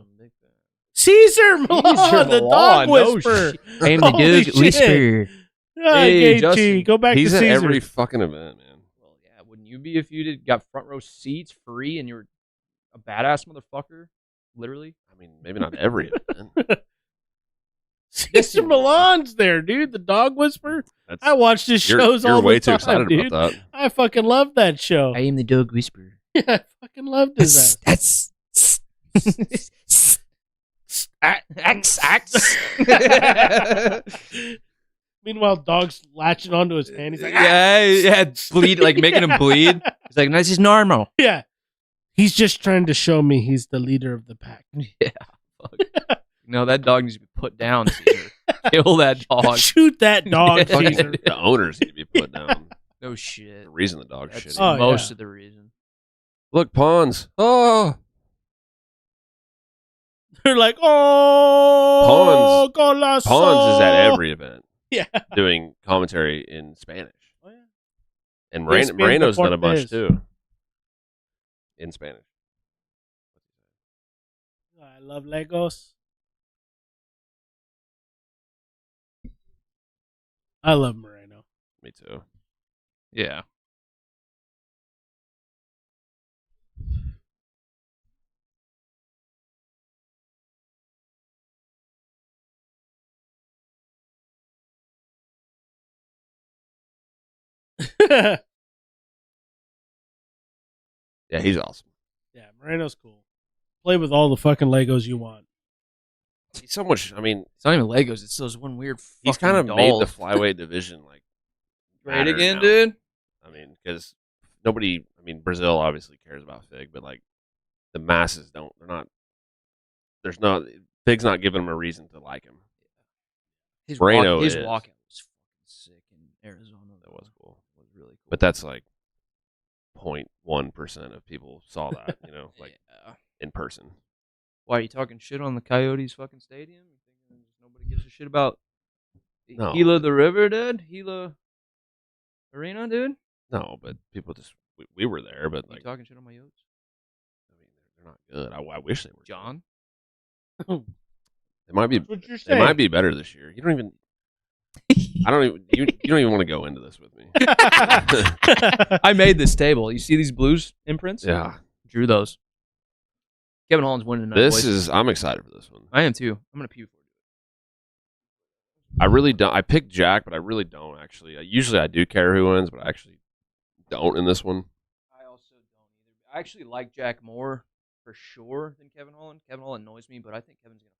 Caesar Milan, the dog whisperer. I am the dog whisperer. Hey, Justin, go back to Caesar. He's at every fucking event, man. Well, yeah, wouldn't you be if you got front row seats free and you're a badass motherfucker? Literally. I mean, maybe not every event. Caesar Milan's there, dude. The dog whisperer. I watch his shows all the time. You're way too excited about that. I fucking love that show. I am the dog whisperer. Yeah, I fucking loved his ass. Axe. Meanwhile, dog's latching onto his hand. He's like, bleed, like making him bleed. He's like, this is normal. Yeah. He's just trying to show me he's the leader of the pack. Yeah. Fuck. No, that dog needs to be put down, Caesar. Kill that dog. Shoot that dog, Caesar. The owners need to be put down. No shit. The reason the dog's That's shitty. most of the reason. Look, pawns. Oh. They're like, oh, Pawns is at every event. Yeah. Doing commentary in Spanish. Oh, yeah. And Moreno's done a bunch too. In Spanish. I love Legos. I love Moreno. Me too. Yeah. Yeah, he's awesome. Yeah, Moreno's cool. Play with all the fucking Legos you want. He's so much. I mean, it's not even Legos. It's those one weird. He's kind of made the flyweight division like great again, dude. I mean, because nobody. I mean, Brazil obviously cares about Fig, but like the masses don't. They're not. There's no. Fig's not giving him a reason to like him. His walkout was fucking sick in Arizona. That was cool. It was really cool. But that's like 0.1% of people saw that. Like in person. Why are you talking shit on the Coyotes fucking stadium? You thinking nobody gives a shit about Gila the River, dude? Gila Arena, dude? No, but people just we were there, but like talking shit on my Yotes? I mean, they're not good. I wish they were. John? They might be. What you're they might be better this year. You don't even. I don't even. You don't even want to go into this with me. I made this table. You see these Blues imprints? Yeah, drew those. Kevin Holland's winning tonight. I'm excited for this one. I am too. I'm gonna pew for it. I really don't. I picked Jack, but I really don't actually. Usually I do care who wins, but I actually don't in this one. I also don't either. I actually like Jack more for sure than Kevin Holland. Kevin Holland annoys me, but I think Kevin's gonna.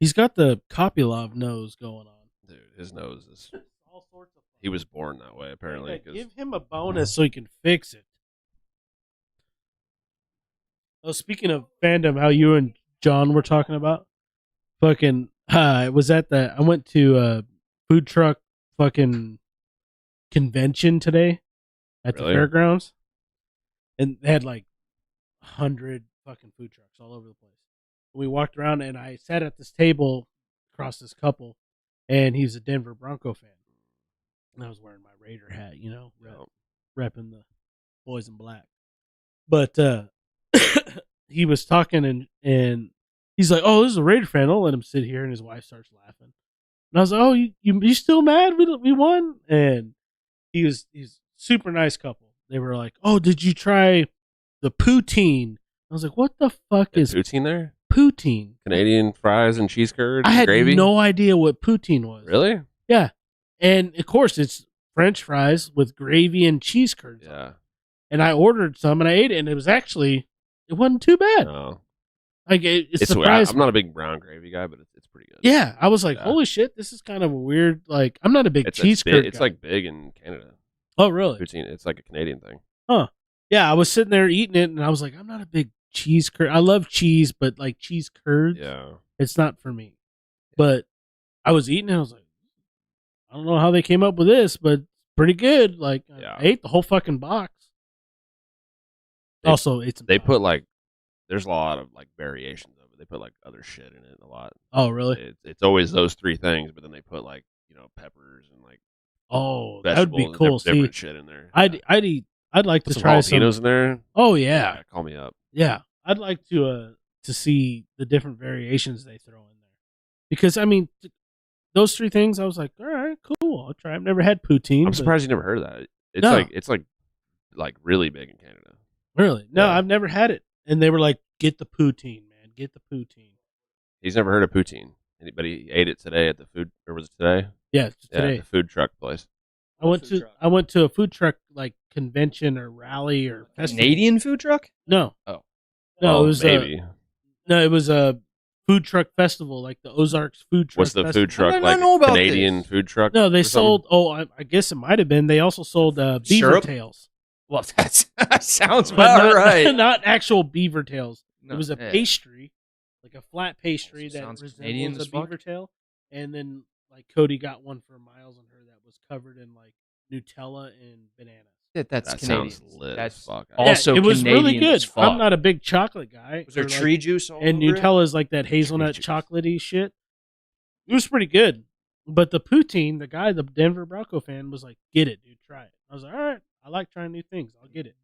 He's got the Kopylov nose going on. Dude, his nose is. All sorts of. He was born that way, apparently. Give him a bonus so he can fix it. Oh, speaking of fandom, how you and John were talking about, fucking, I went to a food truck fucking convention today at the fairgrounds, and they had like 100 fucking food trucks all over the place. We walked around, and I sat at this table across this couple, and he's a Denver Bronco fan, and I was wearing my Raider hat, repping the boys in black, but he was talking and he's like, "Oh, this is a Raider fan. I'll let him sit here." And his wife starts laughing. And I was like, "Oh, you still mad? We won?" And he's super nice couple. They were like, "Oh, did you try the poutine?" I was like, "What the fuck is poutine there? Poutine? Canadian fries and cheese curds. I had gravy? No idea what poutine was. Really? Yeah. And of course, it's French fries with gravy and cheese curds. Yeah. And I ordered some and I ate it, and it wasn't too bad. No. Like it's surprised. I'm not a big brown gravy guy, but it's pretty good. Yeah, I was like, holy shit, this is kind of a weird. Like, I'm not a big cheese curd. It's like big in Canada. Oh, really? Poutine. It's like a Canadian thing. Huh? Yeah, I was sitting there eating it, and I was like, I'm not a big cheese curd. I love cheese, but like cheese curds, it's not for me. But I was eating it. I was like, I don't know how they came up with this, but pretty good. Like, I ate the whole fucking box. They put like, there's a lot of like variations of it. They put like other shit in it a lot. Oh, really? It's always those three things, but then they put like peppers and like that would be cool. Different shit in there. I'd like to try some jalapenos in there. Oh yeah, call me up. Yeah, I'd like to see the different variations they throw in there, because I mean, those three things. I was like, all right, cool. I'll try. I've never had poutine. I'm surprised you never heard of that. It's like really big in Canada. Really? No, I've never had it. And they were like, get the poutine, man. Get the poutine. He's never heard of poutine. Anybody ate it today at the food, or was it today? Yeah, today. The food truck place. I went to a food truck like convention or rally or festival. Canadian food truck? No. Oh. No, it was maybe. it was food truck festival, like the Ozarks food truck. What's the festival. food truck? I Like know about Canadian this. food truck? No, they or something? sold. Oh, I guess it might have been. They also sold beaver Syrup? tails, Well, that sounds but about not, right. not actual beaver tails. No, It was a yeah. pastry, like a flat pastry Also that sounds Canadian resembles a as fuck. beaver tail. And then like Cody got one for Miles and her that was covered in like Nutella and bananas. That's That Canadian. sounds lit That's as fuck. also it was really Canadian good. as fuck. I'm not a big chocolate guy. Was there or, like, tree juice all and over it? Nutella is like that hazelnut juice. chocolatey shit. It was pretty good. But the poutine, the guy, the Denver Bronco fan, was like, "Get it, dude, try it." I was like, "All right, I like trying new things. I'll get it."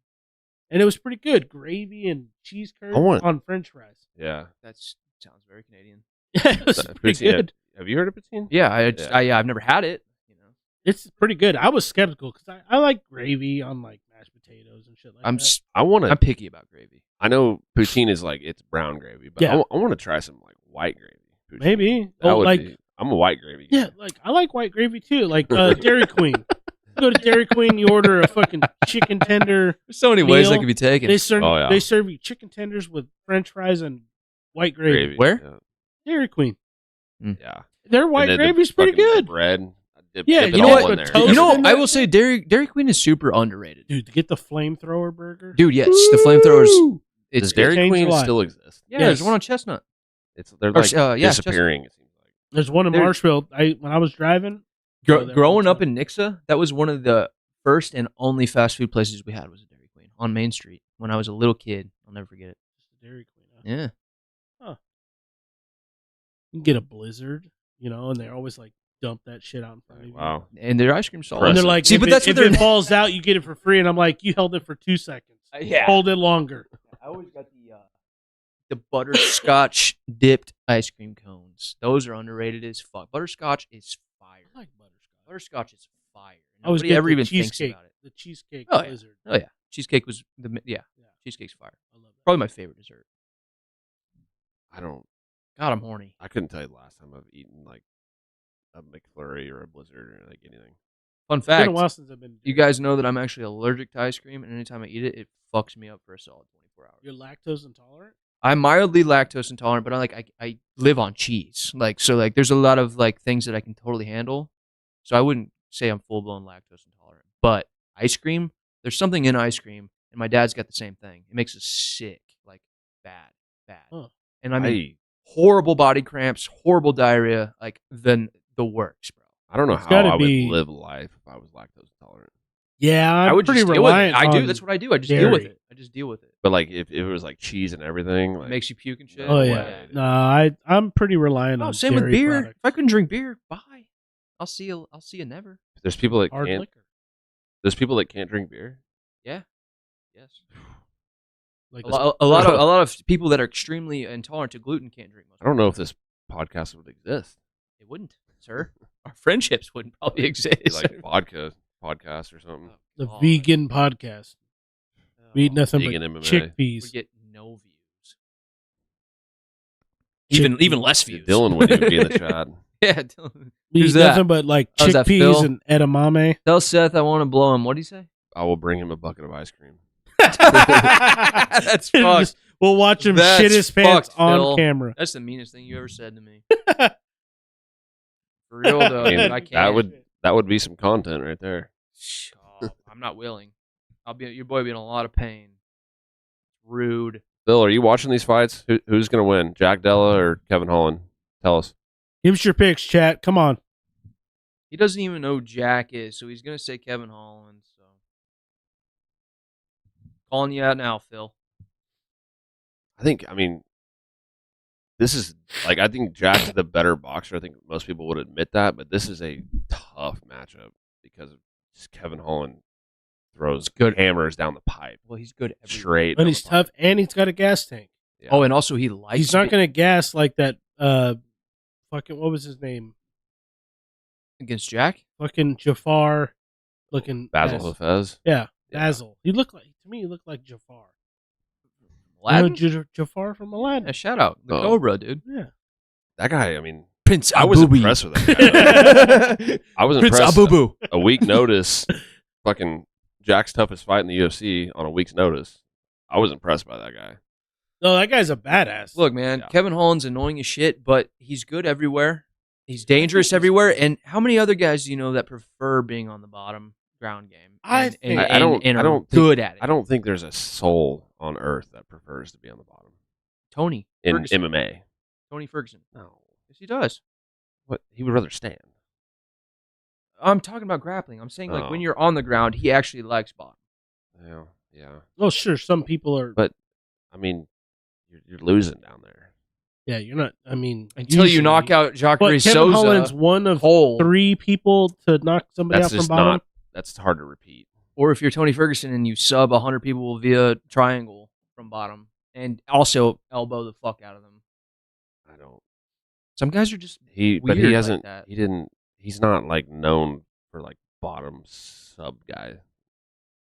And it was pretty good. Gravy and cheese curd on French fries. Yeah. That sounds very Canadian. Yeah, it was pretty Poutine, good. Have you heard of poutine? Yeah, I've never had it. You know, It's pretty good. I was skeptical because I like gravy on like mashed potatoes and shit like that. I'm picky about gravy. I know poutine is like it's brown gravy, but Yeah. I want to try some like white gravy. Poutine. Maybe. That would like be, I'm a white gravy guy. yeah, like I like white gravy too. Like Dairy Queen. You go to Dairy Queen, you order a fucking chicken tender. There's so many ways Meal. that could be taken. They serve Oh, yeah. they serve you chicken tenders with French fries and white gravy. Where? Dairy Queen. Yeah. Their white And then the gravy's pretty fucking good. Bread. Dip Yeah, it you know all what? in there. Toast You know, in I there? will say Dairy Queen is super underrated. Dude, to get the flamethrower burger. Dude, yes, the flamethrowers. It's Does Dairy changed Queen a lot. still exist? yeah, Yes. there's one on Chestnut. They're Or, like yeah, disappearing. It seems like. There's one in There- Marshville. When I was driving, Oh, there Growing was up one. in Nixa, that was one of the first and only fast food places we had was a Dairy Queen on Main Street when I was a little kid. I'll never forget it. Dairy Queen. Huh? Yeah. You can get a Blizzard, and they always like dump that shit out in front of you. Wow. And their ice cream solid. And they're like, see, if but it, that's what if they're it falls out, you get it for free. And I'm like, you held it for 2 seconds. Yeah. Hold it longer. I always got the butterscotch dipped ice cream cones. Those are underrated as fuck. Butterscotch is fire. I like butterscotch. Butterscotch is fire. I always Nobody get ever the even cheesecake. thinks about it. The cheesecake Oh, yeah. Blizzard. Oh yeah, cheesecake was Yeah. cheesecake's fire. I love it. Probably my favorite dessert. God, I'm horny. I couldn't tell you the last time I've eaten like a McFlurry or a Blizzard or like anything. Fun It's been fact: a while since I've been. you guys know that I'm actually allergic to ice cream, and anytime I eat it, it fucks me up for a solid 24 hours. You're lactose intolerant? I'm mildly lactose intolerant, but I live on cheese. There's a lot of things that I can totally handle. So I wouldn't say I'm full blown lactose intolerant. But ice cream, there's something in ice cream, and my dad's got the same thing. It makes us sick, like bad. Huh. And I mean, horrible body cramps, horrible diarrhea, then the works, bro. I don't know It's how gotta I would be- live life if I was lactose intolerant. Yeah, I'm I would pretty just deal with it. reliant. I do. on That's what I do. I just deal with dairy. it. I just deal with it. But like if it was like cheese and everything, like It makes you puke and shit. Oh Yeah. yeah, no, I'm pretty reliant Oh, on. same with dairy beer. products. If I couldn't drink beer, bye. I'll see you never. there's people that Hard can't. liquor. There's people that can't drink beer. Yeah. Yes. Like A lot of people that are extremely intolerant to gluten can't drink most. I don't know if this podcast would exist. It wouldn't, sir. Our friendships wouldn't probably exist. It'd be like vodka podcast or something. the Oh, vegan podcast. We eat nothing Vegan but MMA. We chickpeas. get no views. Even less views. Dylan would even be in the chat. Yeah. Dylan. We Who's eat that? nothing but like Oh, is that chickpeas Phil? and edamame. Tell Seth I want to blow him. What do you say? I will bring him a bucket of ice cream. That's fucked. Just- we'll watch him That's shit his pants fucked, on Phil. camera. That's the meanest thing you ever said to me. For real though, I mean, dude, I can't. that would be some content right there. Oh, I'm not willing. Your boy be in a lot of pain. Rude. Bill, are you watching these fights? Who's going to win, Jack Della or Kevin Holland? Tell us. Give us your picks, chat. Come on. He doesn't even know who Jack is, so he's gonna say Kevin Holland. So calling you out now, Phil. I mean, this is like I think Jack's the better boxer. I think most people would admit that, but this is a tough matchup because just Kevin Holland throws good hammers down the pipe Well, he's good every straight. And down he's the pipe. tough, and he's got a gas tank. Yeah. Oh, and also he likes. He's not going to gas like that. Fucking what was his name? against Jack. Fucking Jafar, looking Basil ass. Hafez. Yeah, Yeah. Basil. He looked like He looked like Jafar. Aladdin? You know, Jafar from Aladdin. Yeah, shout out the Oh. Cobra, dude. Yeah. That guy. I mean, Prince I was impressed with that guy. I was Prince impressed. Abubu. A week notice, fucking Jack's toughest fight in the UFC on a week's notice. I was impressed by that guy. No, that guy's a badass. Look, man, Kevin Holland's annoying as shit, but he's good everywhere. He's dangerous everywhere. And how many other guys do you know that prefer being on the bottom ground game? I don't good at it. I don't think there's a soul on earth that prefers to be on the bottom. Tony in Ferguson. MMA. Tony Ferguson. No, yes, he does. What? He would rather stand. I'm talking about grappling. I'm saying like when you're on the ground, he actually likes bottom. Yeah. Well, sure, some people are, but I mean, you're losing down there. Yeah, you're not. I mean, until you knock out Jacques Souza. Kevin Holland's one of 3 people to knock somebody out from bottom. That's hard to repeat. Or if you're Tony Ferguson and you sub 100 people via triangle from bottom, and also elbow the fuck out of them. I don't. Some guys are just but he hasn't. Like that. He didn't. He's not like known for like bottom sub guy.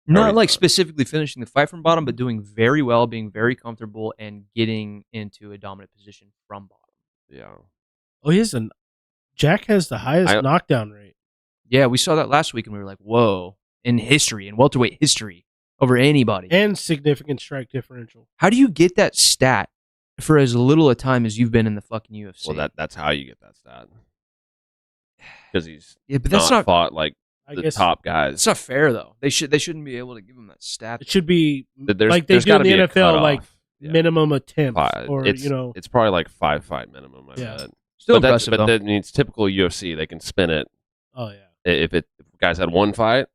Not like specifically finishing the fight from bottom, but doing very well, being very comfortable, and getting into a dominant position from bottom. Yeah. Oh, Jack has the highest knockdown rate. Yeah, we saw that last week, and we were like, whoa. In history, in welterweight history, over anybody. And significant strike differential. How do you get that stat for as little a time as you've been in the fucking UFC? Well, that's how you get that stat. Because he's but that's not fought like the top guys. It's not fair though. They shouldn't be able to give him that stat. It should be like they do in the NFL, like minimum attempts, it's probably like 5 fight minimum. I bet. Still impressive, but that means typical UFC. They can spin it. Oh yeah. If the guy's had one fight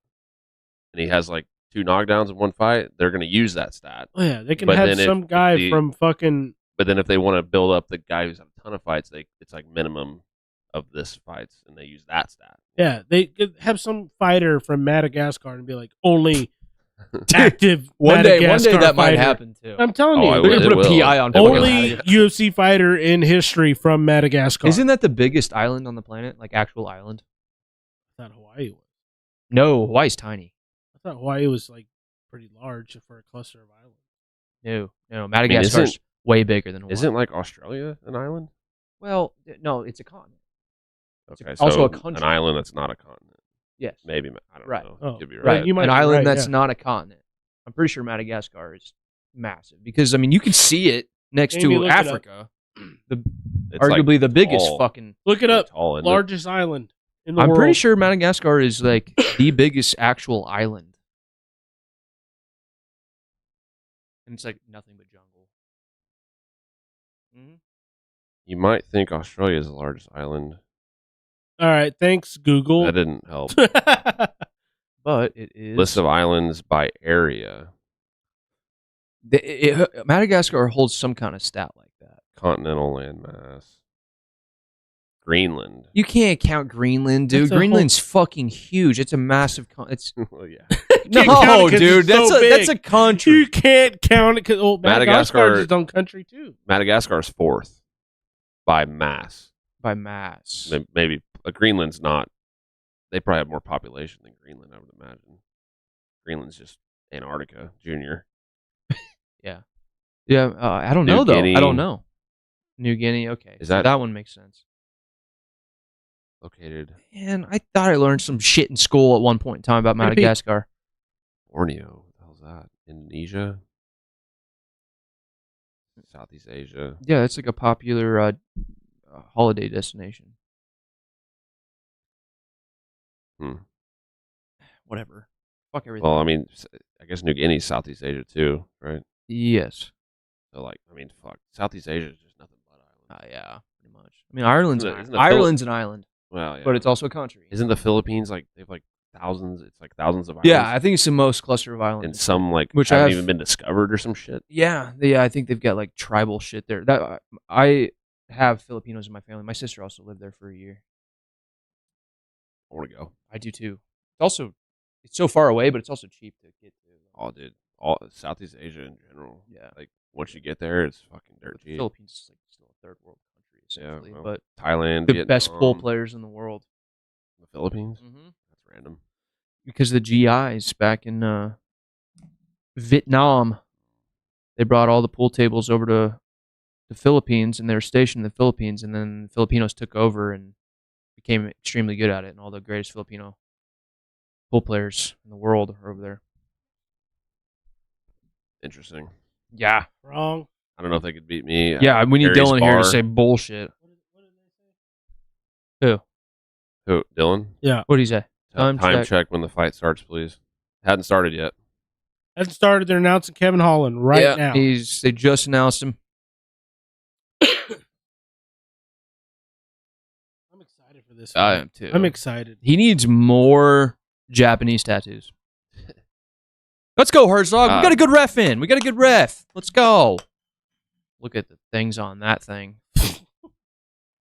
and he has like 2 knockdowns in one fight, they're going to use that stat. Oh yeah, they can have some guy from fucking. But then if they want to build up the guy who's had a ton of fights, it's like minimum of this fights, and they use that stat. Yeah, they could have some fighter from Madagascar and be like, only active one day that fighter. might happen too. I'm telling you, they're going to put a PI on only UFC fighter in history from Madagascar. Isn't that the biggest island on the planet? Like actual island? I thought Hawaii was. No, Hawaii's tiny. I thought Hawaii was like pretty large for a cluster of islands. No, Madagascar's way bigger than Hawaii. Isn't like Australia an island? Well, no, it's a continent. Okay, also so a country. An island that's not a continent. Yes. Maybe. I don't know. Oh, could be right. You might an be island right, that's not a continent. I'm pretty sure Madagascar is massive because, I mean, you can see it next to Africa. Arguably the biggest fucking... Look it up. Largest island in the world. I'm pretty sure Madagascar is like the biggest actual island. And it's like nothing but jungle. Mm-hmm. You might think Australia is the largest island. All right, thanks, Google. That didn't help. But it is... List of islands by area. Madagascar holds some kind of stat like that. Continental landmass. Greenland. You can't count Greenland, dude. Greenland's fucking huge. It's a massive... It's... Well, yeah. No, dude. That's a country. You can't count it because Madagascar is its own country, too. Madagascar's 4th by mass. By mass. Maybe... Greenland's not. They probably have more population than Greenland, I would imagine. Greenland's just Antarctica Junior. Yeah. I don't know, though. I don't know. New Guinea, okay. That one makes sense. Located. Man, I thought I learned some shit in school at one point in time about Madagascar. Borneo. What the hell's that? Indonesia? Southeast Asia. Yeah, it's like a popular holiday destination. Whatever. Fuck everything. Well, I mean, I guess New Guinea's Southeast Asia too, right? Yes. So, like, I mean, fuck. Southeast Asia is just nothing but islands. Yeah, pretty much. I mean, Ireland's an island. Well, yeah. But it's also a country. Isn't the Philippines, like, they have, like, thousands? It's, like, thousands of islands? Yeah, I think it's the most cluster of islands. And some, like, which haven't even been discovered or some shit? Yeah, I think they've got, like, tribal shit there. I have Filipinos in my family. My sister also lived there for a year. I want to go. I do too. It's so far away, but it's also cheap to get to. Oh, dude. Southeast Asia in general. Yeah. Like, once you get there, it's fucking dirt cheap. Philippines is like still a third world country, essentially. Yeah, but Thailand, the Vietnam, best pool players in the world. The Philippines? Mm-hmm. That's random. Because the GIs back in Vietnam, they brought all the pool tables over to the Philippines, and they were stationed in the Philippines, and then the Filipinos took over and became extremely good at it, and all the greatest Filipino pool players in the world are over there. Interesting. Yeah. Wrong. I don't know if they could beat me. Yeah, we need Gary's Dylan here to say bullshit. Who? Who? Dylan? Yeah. What did he say? Time check when the fight starts, please. Hadn't started yet. Hasn't started. They're announcing Kevin Holland now. They just announced him. I'm excited for this. I am too. I'm excited. He needs more Japanese tattoos. Let's go, Herzog. We got a good ref in. We got a good ref. Let's go. Look at the things on that thing.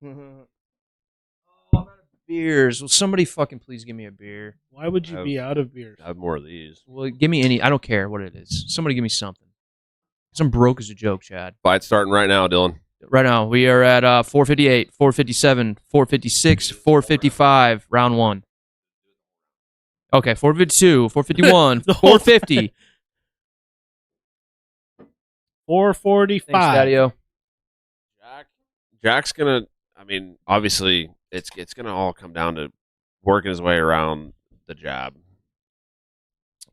Oh, I'm out of beers. Will somebody fucking please give me a beer? Why would you be out of beers? I have more of these. Well, give me any. I don't care what it is. Somebody give me something. Because I'm broke as a joke, Chad. Fight starting right now, Dylan. Right now, we are at 458, 457, 456, 455, round one. Okay, 452, 451, 450. 445. Thanks, Daddy-O. Jack's gonna. I mean, obviously, it's gonna all come down to working his way around the jab.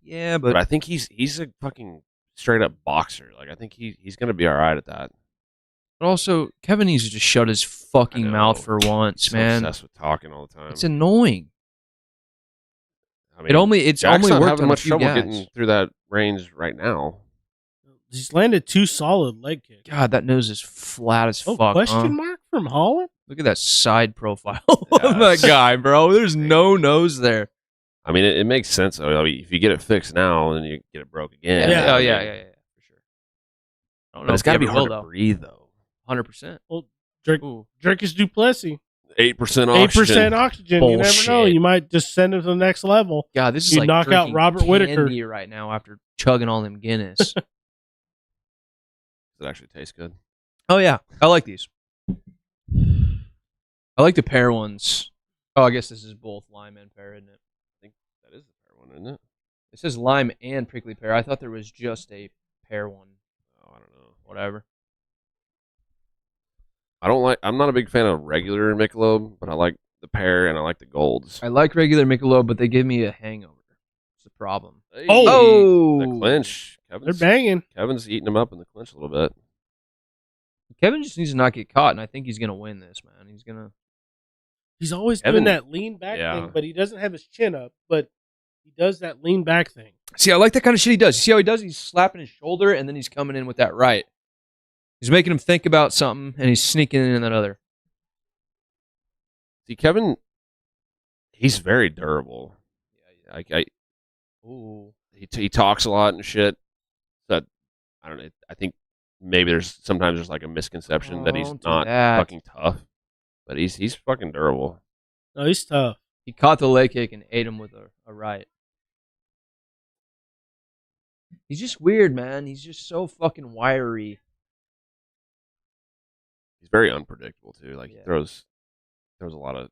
Yeah, But I think he's a fucking straight up boxer. Like I think he's gonna be all right at that. But also, Kevin needs to just shut his fucking mouth for once, man. Obsessed with talking all the time. It's annoying. I mean, it's Jack's only not worked having on much a few trouble guys. getting through that range right now. He's landed 2 solid leg kicks. God, that nose is flat as fuck. Question mark from Holland? Look at that side profile of that guy, bro. There's no nose there. I mean, it makes sense though. I mean, if you get it fixed now, then you get it broke again. Yeah, I mean, yeah, for sure. I don't know. But it's got to be hard to breathe though. 100%. Well, drink his Duplessis. 8% oxygen. 8% oxygen. You never Bullshit. know. You might just send him to the next level. God, this is You like knock out drinking Robert Whittaker candy right now after chugging all them Guinness. Does it actually taste good? Oh, yeah. I like these. I like the pear ones. Oh, I guess this is both lime and pear, isn't it? I think that is the pear one, isn't it? It says lime and prickly pear. I thought there was just a pear one. Oh, I don't know. Whatever. I'm not a big fan of regular Michelob, but I like the pear and I like the golds. I like regular Michelob, but they give me a hangover. It's the problem. Hey, Oh! the clinch. They're banging. Kevin's eating him up in the clinch a little bit. Kevin just needs to not get caught, and I think he's going to win this, man. He's always Kevin- doing that lean back thing, but he doesn't have his chin up, but he does that lean back thing. See, I like that kind of shit he does. You see how he does? He's slapping his shoulder, and then he's coming in with that right. He's making him think about something, and he's sneaking in that other. See, Kevin, he's very durable. He talks a lot and shit. But I don't know. I think maybe sometimes there's like a misconception that he's not fucking tough, but he's fucking durable. No, he's tough. He caught the leg kick and ate him with a right. He's just weird, man. He's just so fucking wiry. He's very unpredictable too. Like he throws a lot of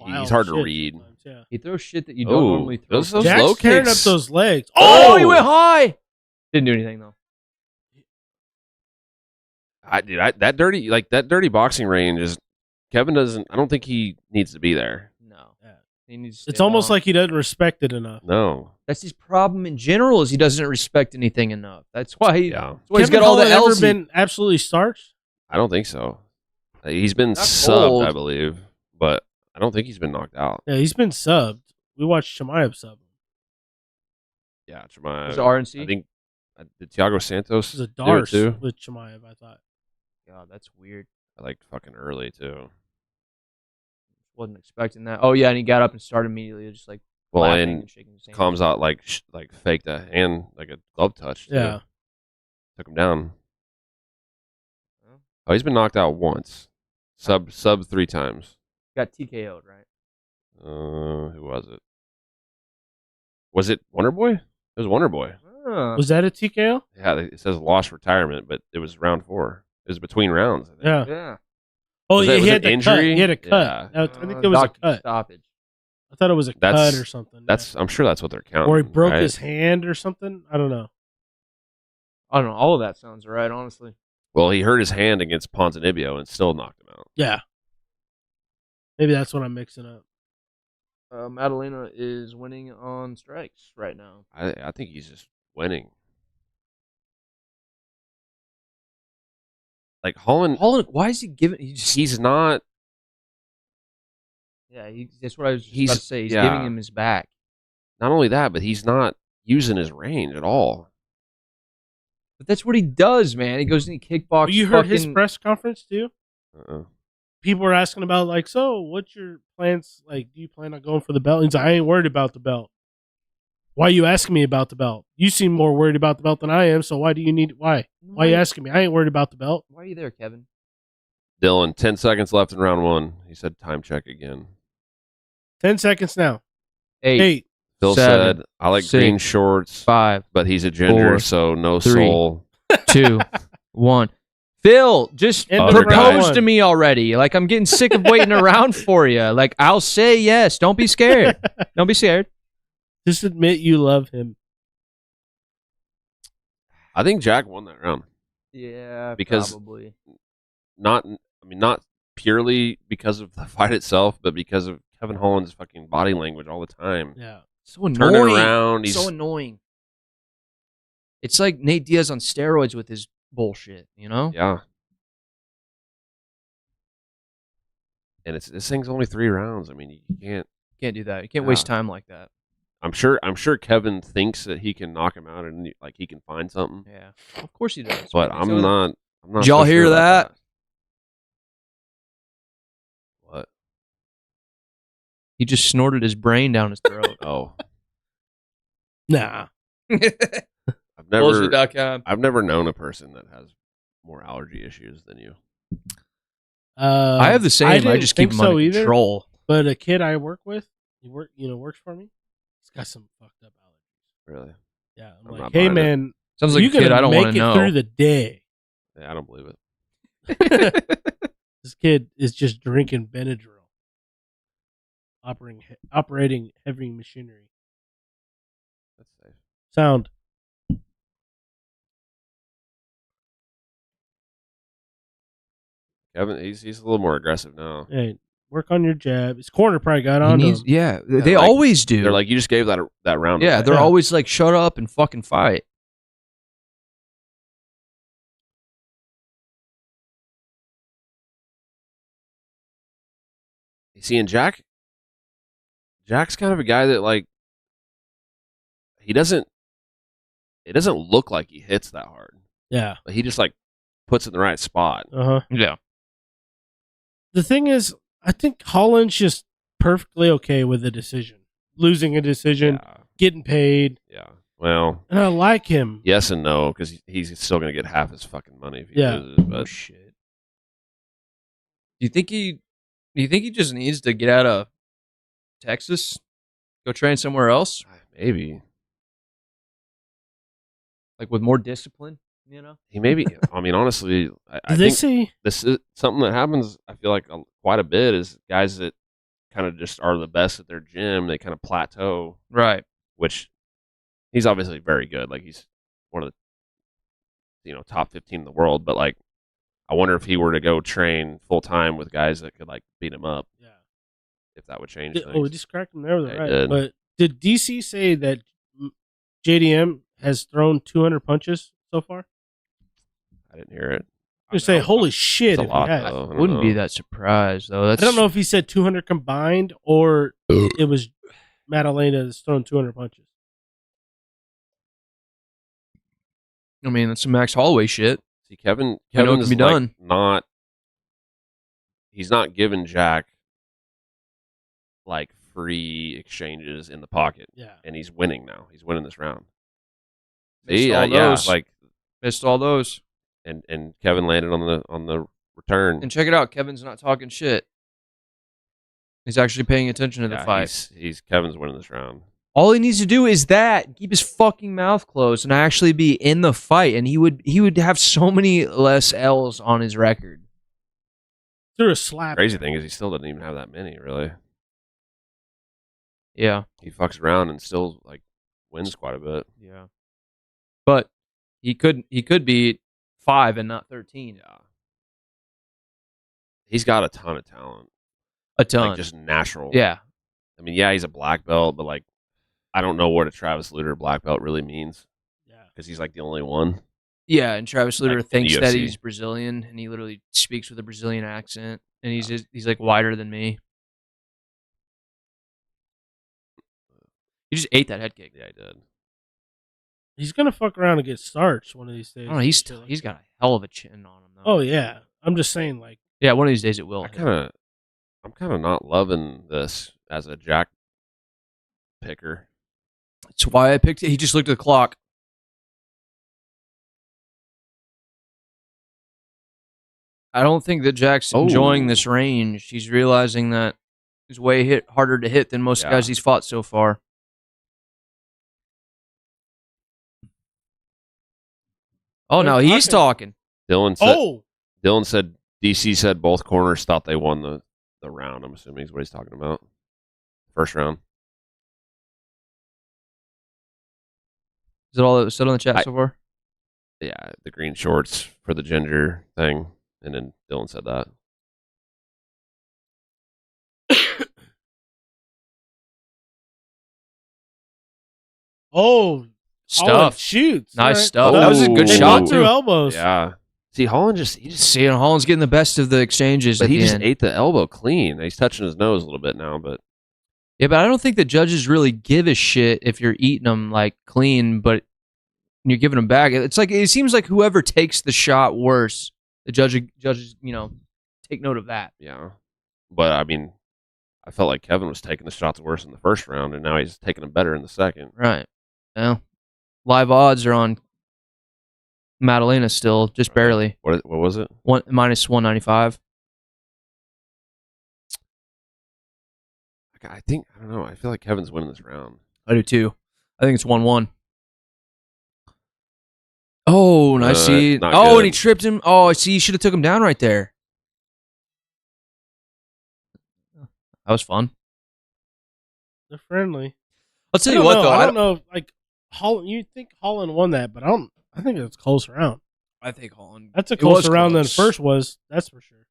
he's hard to read. Yeah. He throws shit that you don't normally throw. Those Jack's low tearing kicks. up those legs. Oh, he went high. Didn't do anything though. That dirty boxing range is Kevin doesn't. I don't think he needs to be there. No, he needs. To It's stay almost long. like he doesn't respect it enough. No, That's his problem in general. Is he doesn't respect anything enough. That's why he's Kevin got all the Holland L's. ever been absolutely starched? I don't think so. He's been Not subbed, cold. I believe, but I don't think he's been knocked out. Yeah, he's been subbed. We watched Chimaev sub him. Yeah, Chimaev. Was it RNC? I think did Giagos Santos It was a do it Darce too? with Chimaev, I thought. God, that's weird. I like fucking early too. Wasn't expecting that. Oh yeah, and he got up and started immediately, just like Well, laughing and shaking his hand. comes out like faked a hand, like a glove touch. Too. Yeah. Took him down. Oh, he's been knocked out once. Sub 3 times. Got TKO'd, right? Who was it? Was it Wonder Boy? It was Wonder Boy. Was that a TKO? Yeah, it says lost retirement, but it was round 4. It was between rounds. I think. Yeah. Yeah. Oh, Was yeah, that- he was had it the injury? cut. He had a cut. Yeah. I think there was a Doctor cut. stoppage. I thought it was a cut or something. I'm sure that's what they're counting. Or he broke right? his hand or something. I don't know. I don't know. All of that sounds right, honestly. Well, he hurt his hand against Ponzinibbio and still knocked him out. Yeah. Maybe that's what I'm mixing up. Maddalena is winning on strikes right now. I think he's just winning. like Holland. Why is he giving? He's not. Yeah, that's what I was about to say. He's giving him his back. Not only that, but he's not using his range at all. But that's what he does, man. He goes and he kickboxes. Well, you heard his press conference too? People were asking about, like, so what's your plans? Like, do you plan on going for the belt? He's like, I ain't worried about the belt. Why are you asking me about the belt? You seem more worried about the belt than I am, so why do you need why? Why are you asking me? I ain't worried about the belt. Why are you there, Kevin? Dylan, 10 seconds left in round 1. He said time check again. 10 seconds now. 8. Phil 7, said, I like 6, green shorts, 5, but he's a ginger, 4, so no 3, soul. 2, 1. Phil, just propose to me already. Like, I'm getting sick of waiting around for you. Like, I'll say yes. Don't be scared. Don't be scared. Just admit you love him. I think Jack won that round. Yeah, because probably. Not purely because of the fight itself, but because of Kevin Holland's fucking body language all the time. Yeah. So annoying. Turning around. So annoying. It's like Nate Diaz on steroids with his bullshit, you know? Yeah. And this thing's only 3 rounds. I mean, you can't do that. You can't waste time like that. I'm sure Kevin thinks that he can knock him out and like he can find something. Yeah. Of course he does. But I'm not Did y'all hear that? What? He just snorted his brain down his throat. Oh. Nah. I've never known a person that has more allergy issues than you. I have the same. I just keep them under control. But a kid I work with, works for me. He's got some fucked up allergies. Really? Yeah. I'm like, hey man, sounds like a kid I don't want to know. Through the day. Yeah, I don't believe it. This kid is just drinking Benadryl, operating heavy machinery. That's safe. Sound. Kevin, he's a little more aggressive now. Hey, work on your jab. His corner probably got on him. Yeah, they always do. They're like, you just gave that round. Yeah, away. they're always like, shut up and fucking fight. You see, and Jack's kind of a guy that like it doesn't look like he hits that hard. Yeah, but he just like puts it in the right spot. Yeah. The thing is, I think Holland's just perfectly okay with the decision, losing a decision, getting paid. Yeah. Well, and I like him. Yes and no, because he's still going to get half his fucking money if he loses. But oh shit. Do you think he just needs to get out of Texas, go train somewhere else? Maybe. Like with more discipline, you know? He maybe. I mean, honestly, I think this is something that happens. I feel like quite a bit is guys that kind of just are the best at their gym. They kind of plateau, right? Which he's obviously very good. Like he's one of the top 15 in the world. But like, I wonder if he were to go train full time with guys that could like beat him up. Yeah, if that would change things. Oh, we just cracked him there, right? Did. But did DC say that JDM has thrown 200 punches so far? I didn't hear it. You say, holy shit! If lot, he has. I wouldn't be that surprised though. I don't know if he said 200 combined or it was Maddalena that's thrown 200 punches. I mean, that's some Max Holloway shit. See, Kevin's can be done. He's not giving Jack like free exchanges in the pocket. Yeah, and he's winning now. He's winning this round. Missed all those. Missed all those. And Kevin landed on the return. And check it out, Kevin's not talking shit. He's actually paying attention to the fight. Kevin's winning this round. All he needs to do is keep his fucking mouth closed and actually be in the fight, and he would have so many less L's on his record. Through a slap. Crazy thing is he still doesn't even have that many, really. Yeah. He fucks around and still like wins quite a bit. Yeah. But he could be 5 and not 13. Yeah. He's got a ton of talent. A ton. Like just natural. Yeah. I mean, yeah, he's a black belt, but like I don't know what a Travis Lutter black belt really means. Yeah. Because he's like the only one. Yeah, and Travis Lutter Like, thinks that UFC. he's Brazilian, and he literally speaks with a Brazilian accent, and he's like wider than me. He just ate that head kick. Yeah, I did. He's gonna fuck around and get starched one of these days. I don't know, he's got a hell of a chin on him, though. Oh yeah, I'm just saying, like, Yeah, one of these days it will. I'm kind of not loving this as a Jack picker. That's why I picked it. He just looked at the clock. I don't think that Jack's enjoying this range. He's realizing that he's way harder to hit than most guys he's fought so far. Oh, now he's talking. Dylan said DC said both corners thought they won the round. I'm assuming is what he's talking about. First round. Is it all that was said on the chat so far? Yeah, the green shorts for the ginger thing. And then Dylan said that. Stuff. Shoots. Nice right. stuff. That was a good shot, through too. elbows. Yeah. See, Holland's getting the best of the exchanges. But he just end. ate the elbow clean. He's touching his nose a little bit now, but yeah, but I don't think the judges really give a shit if you're eating them like clean, but you're giving them back. It's like it seems like whoever takes the shot worse, the judges, take note of that. yeah. But I mean, I felt like Kevin was taking the shots worse in the first round, and now he's taking them better in the second. Right. Well, live odds are on Maddalena still, just barely. What was it? Minus 195. I don't know. I feel like Kevin's winning this round. I do too. I think it's 1-1. Oh, nice. See. Not Oh, good. and he tripped him. Oh, I see. You should have took him down right there. That was fun. They're friendly. I'll tell you what, though. I don't know. Like Holland, you think Holland won that, but I think it's a close round. I think Holland. That's a closer round than the first was. That's for sure.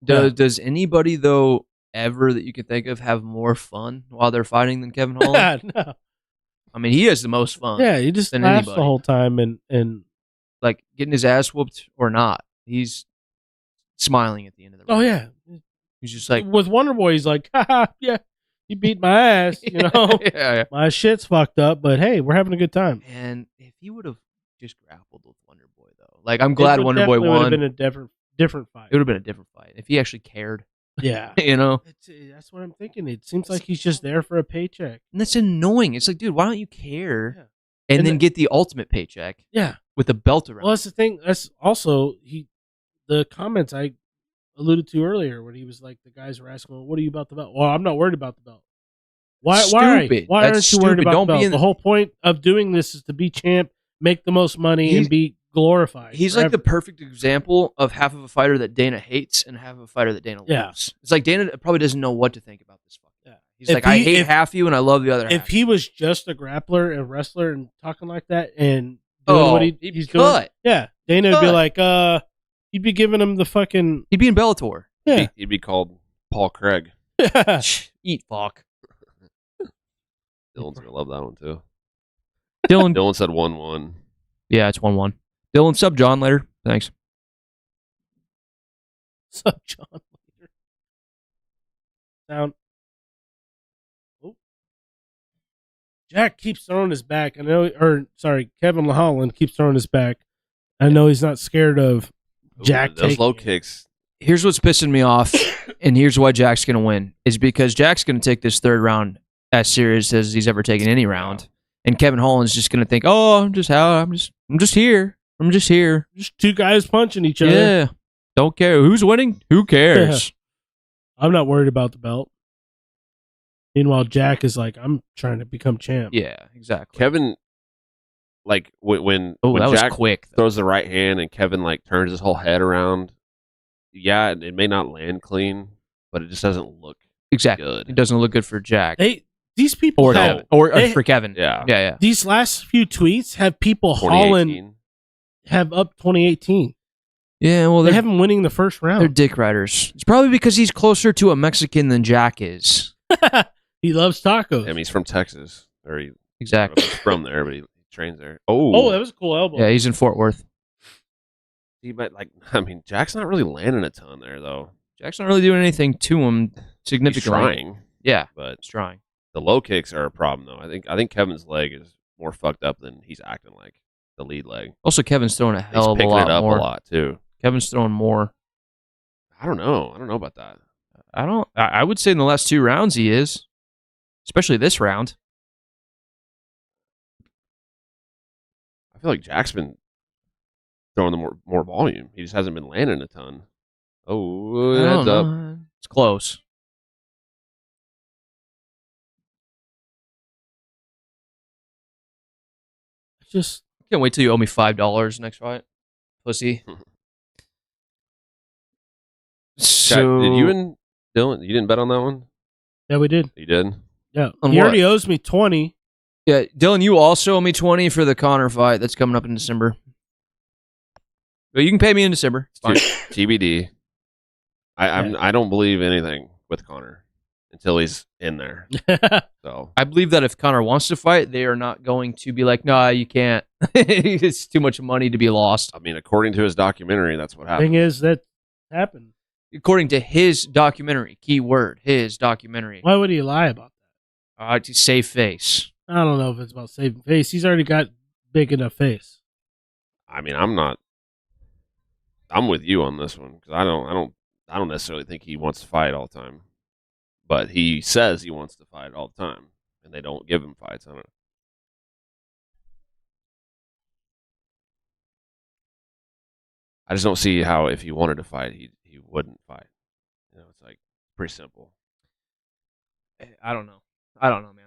Does anybody though ever that you can think of have more fun while they're fighting than Kevin Holland? No. I mean, he has the most fun. Yeah, he just laughs the whole time and like getting his ass whooped or not, he's smiling at the end of the round. Oh yeah, he's just like with Wonder Boy. He's like, haha, yeah, he beat my ass. You know, yeah. My shit's fucked up, but hey, we're having a good time. And if he would have just grappled with Wonder Boy though, like I'm glad Wonder Boy won. It would have been a different fight. It would have been a different fight if he actually cared. Yeah, that's what I'm thinking. It seems like he's just there for a paycheck, and that's annoying. It's like, dude, why don't you care? Yeah. And then get the ultimate paycheck. Yeah, with a belt around. Well, that's the thing. That's also the comments I alluded to earlier when he was like, the guys were asking, well, "What are you about the belt?" Well, I'm not worried about the belt. Why aren't you worried about the belt? The whole point of doing this is to be champ, make the most money, and be glorified. He's forever. like the perfect example of half of a fighter that Dana hates and half of a fighter that Dana loves. It's like Dana probably doesn't know what to think about this fucking guy. He's like, I hate half you and I love the other half. If he was just a grappler and wrestler and talking like that and doing what he's doing, yeah, Dana would be like, he'd be giving him the fucking... He'd be in Bellator. Yeah. He'd be called Paul Craig. Eat fuck. Dylan's gonna love that one too. Dylan said 1-1. Yeah, it's 1-1. Dylan, sub John later. Thanks. Sub John later. Sound. Oh. Jack keeps throwing his back. Kevin Holland keeps throwing his back. I know he's not scared of Jack taking those low kicks. Here's what's pissing me off, and here's why Jack's going to win, is because Jack's going to take this third round as serious as he's ever taken any round. And Kevin Holland's just going to think, oh, I'm just here. I'm just here. Just two guys punching each other. Yeah. Don't care. Who's winning? Who cares? Yeah. I'm not worried about the belt. Meanwhile, Jack is like, I'm trying to become champ. Yeah, exactly. Kevin, like, when that Jack was quick, throws the right hand and Kevin, like, turns his whole head around, yeah, it may not land clean, but it just doesn't look good. It doesn't look good for Jack. These people or for Kevin. Yeah. These last few tweets have people Holland have up 2018. Yeah, well, they have him winning the first round. They're dick riders. It's probably because he's closer to a Mexican than Jack is. He loves tacos. I mean, he's from Texas. Or exactly. He's from there, but he trains there. Oh, that was a cool elbow. Yeah, he's in Fort Worth. Jack's not really landing a ton there though. Jack's not really doing anything to him significantly. He's trying. Yeah, but he's trying. The low kicks are a problem though. I think Kevin's leg is more fucked up than he's acting like. The lead leg. Also, Kevin's throwing a hell of a lot more. He's picking it up a lot too. Kevin's throwing more. I don't know about that. I would say in the last 2 rounds he is, especially this round. I feel like Jack's been throwing the more volume. He just hasn't been landing a ton. Oh, heads up. It's close. Just can't wait till you owe me $5 next fight, pussy. So did you and Dylan? You didn't bet on that one? Yeah, we did. You did? Yeah. On He what? already owes me 20. Yeah, Dylan, you also owe me 20 for the Connor fight that's coming up in December. But you can pay me in December. It's fine. TBD. I don't believe anything with Connor until he's in there. So I believe that if Connor wants to fight, they are not going to be like, "Nah, you can't. It's too much money to be lost." I mean, according to his documentary, that's what happened. Thing is, that happened. According to his documentary, keyword, his documentary. Why would he lie about that? To save face. I don't know if it's about saving face. He's already got big enough face. I mean, I'm with you on this one because I don't necessarily think he wants to fight all the time, but he says he wants to fight all the time, and they don't give him fights. I don't know. I just don't see how if he wanted to fight, he wouldn't fight. You know, it's like pretty simple. I don't know. I don't know, man.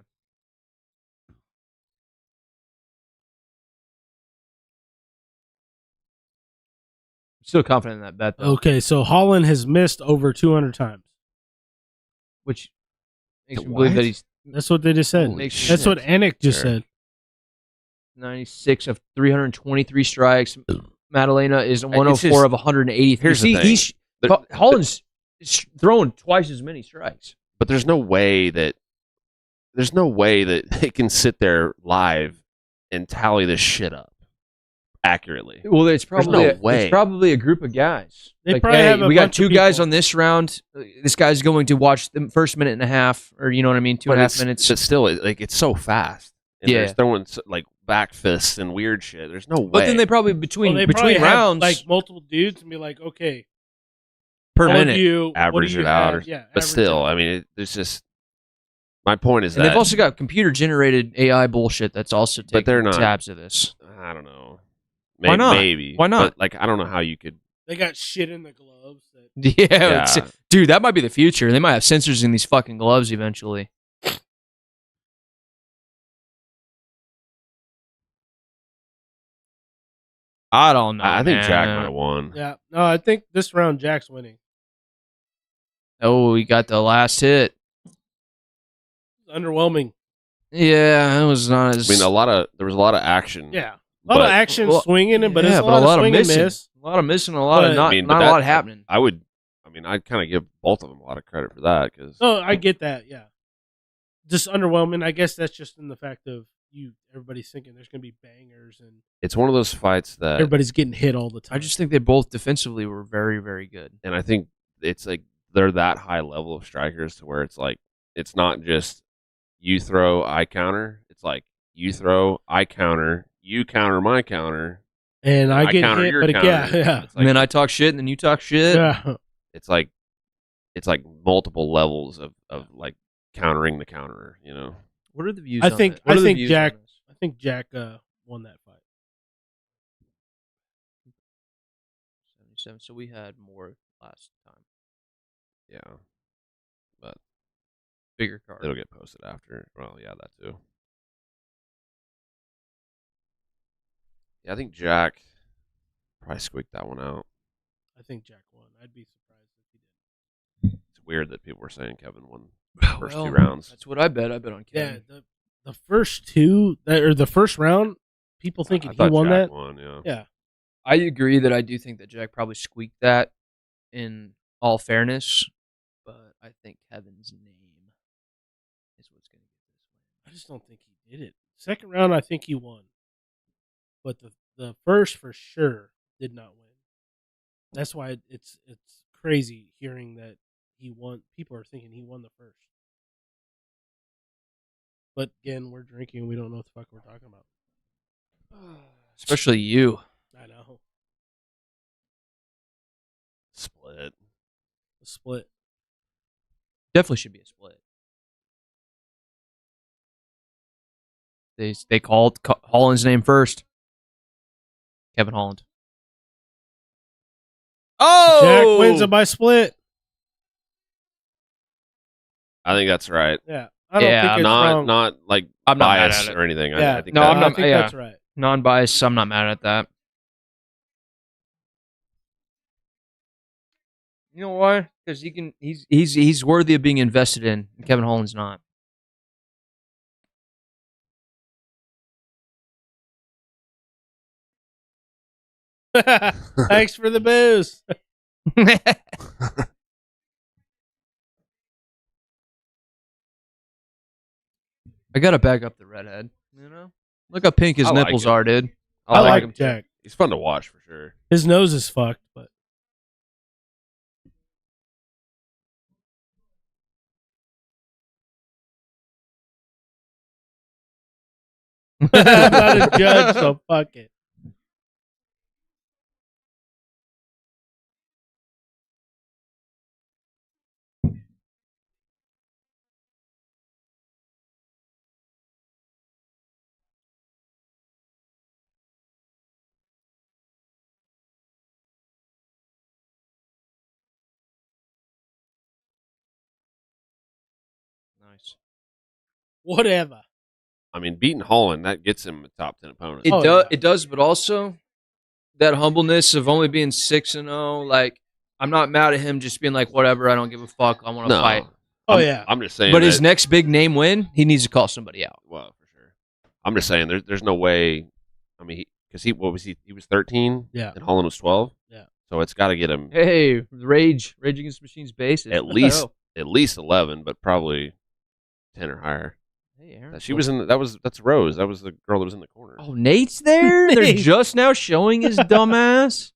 I'm still confident in that bet, though. Okay, so Holland has missed over 200 times. Which makes me believe that he's... That's what they just said. That's what Anik just said. 96 of 323 strikes. Maddalena is 104 of 180. Here's the thing. Holland's throwing twice as many strikes. But there's no way that they can sit there live and tally this shit up accurately. Well, it's probably it's probably a group of guys. They like, probably have a we got bunch of 2 guys people. on this round. This guy's going to watch the first minute and a half, or you know what I mean, 2.5 minutes. But still, it's so fast. And they're throwing like back fists and weird shit. There's no way. But then they probably between probably rounds, have, like multiple dudes, and be like, okay, per all minute, of you, average it out. But still, I mean, there's just. My point is and that they've also got computer-generated AI bullshit that's also taking they're not, tabs of this. I don't know. Why not? Maybe. Why not? But, like, I don't know how you could. They got shit in the gloves. Yeah. Dude, that might be the future. They might have sensors in these fucking gloves eventually. I don't know. I think Jack might have won. Yeah. No, I think this round Jack's winning. Oh, he got the last hit. Underwhelming. Yeah, it was not as. I mean, there was a lot of action. Yeah, a lot of action swinging, but it's yeah, a lot of swing and miss. A lot of missing, a lot of not a lot happening. I'd kind of give both of them a lot of credit for that because. Oh, I get that. Yeah, just underwhelming. I guess that's just in the fact of everybody's thinking there's going to be bangers, and it's one of those fights that everybody's getting hit all the time. I just think they both defensively were very, very good, and I think it's like they're that high level of strikers to where it's like it's not just you throw, I counter. It's like you throw, I counter, you counter my counter, and I get hit. But yeah. Like, and then I talk shit, and then you talk shit. Yeah. It's like multiple levels of like countering the counterer. You know. What are the views? I think Jack won that fight. 77. So we had more last time. Yeah, but bigger card. It'll get posted after. Well, yeah, that too. Yeah, I think Jack probably squeaked that one out. I think Jack won. I'd be surprised if he didn't. It's weird that people were saying Kevin won the first 2 rounds. That's what I bet. I bet on Kevin. Yeah, the first 2 or the first round, people thinking he won Jack that. Won, yeah. Yeah, I agree that I do think that Jack probably squeaked that. In all fairness, but I think Kevin's name is what's going to get this win. I just don't think he did it. Second round, I think he won. but the first for sure did not win. That's why it's crazy hearing that he won. People are thinking he won the first. But again, we're drinking. We don't know what the fuck we're talking about. Especially you. I know. Split. A split. Definitely should be a split. They called Holland's name first. Kevin Holland. Oh! Jack wins it by split. I think that's right. Yeah. I don't think it's wrong. Not like I'm not mad biased at it. or anything. Yeah. I think No, I'm not. I think Yeah. that's right. Non-biased, I'm not mad at that. You know why? Because he's worthy of being invested in, and Kevin Holland's not. Thanks for the booze. I gotta back up the redhead. You know, look how pink his I like nipples him. are, dude. I like him. Jack. He's fun to watch for sure. His nose is fucked, but I'm not a judge, so fuck it. Nice. Whatever. I mean, beating Holland, that gets him a top 10 opponent. It does, but also that humbleness of only being 6-0. Like, I'm not mad at him just being like, whatever, I don't give a fuck. I want to fight. Yeah. I'm just saying. But his next big name win, he needs to call somebody out. Well, for sure. I'm just saying, there's no way. I mean, because what was he? He was 13. Yeah. And Holland was 12. Yeah. So it's got to get him Hey, Rage Against the Machine's basis. at least 11, but probably 10 or higher. Hey, Aaron. She was in. That's Rose. That was the girl that was in the corner. Oh, Nate's there? They're just now showing his dumbass?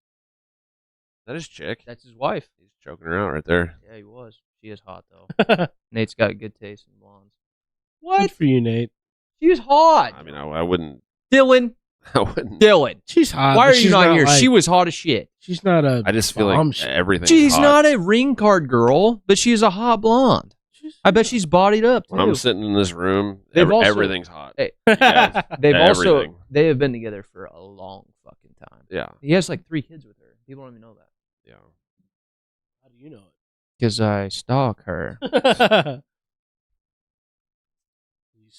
That is chick. That's his wife. He's choking her out right there. Yeah, he was. She is hot, though. Nate's got good taste in blondes. Good for you, Nate. She was hot. I mean, I wouldn't. Dylan. Dylan. She's hot. Why are you not here? Like, she was hot as shit. She's not a. I just feel like everything. She's not a ring card girl, but she is a hot blonde. I bet she's bodied up, too. When I'm sitting in this room, everything's hot. Hey, Everything. they have been together for a long fucking time. Yeah. He has like 3 kids with her. People don't even know that. Yeah. How do you know Because I stalk her. it?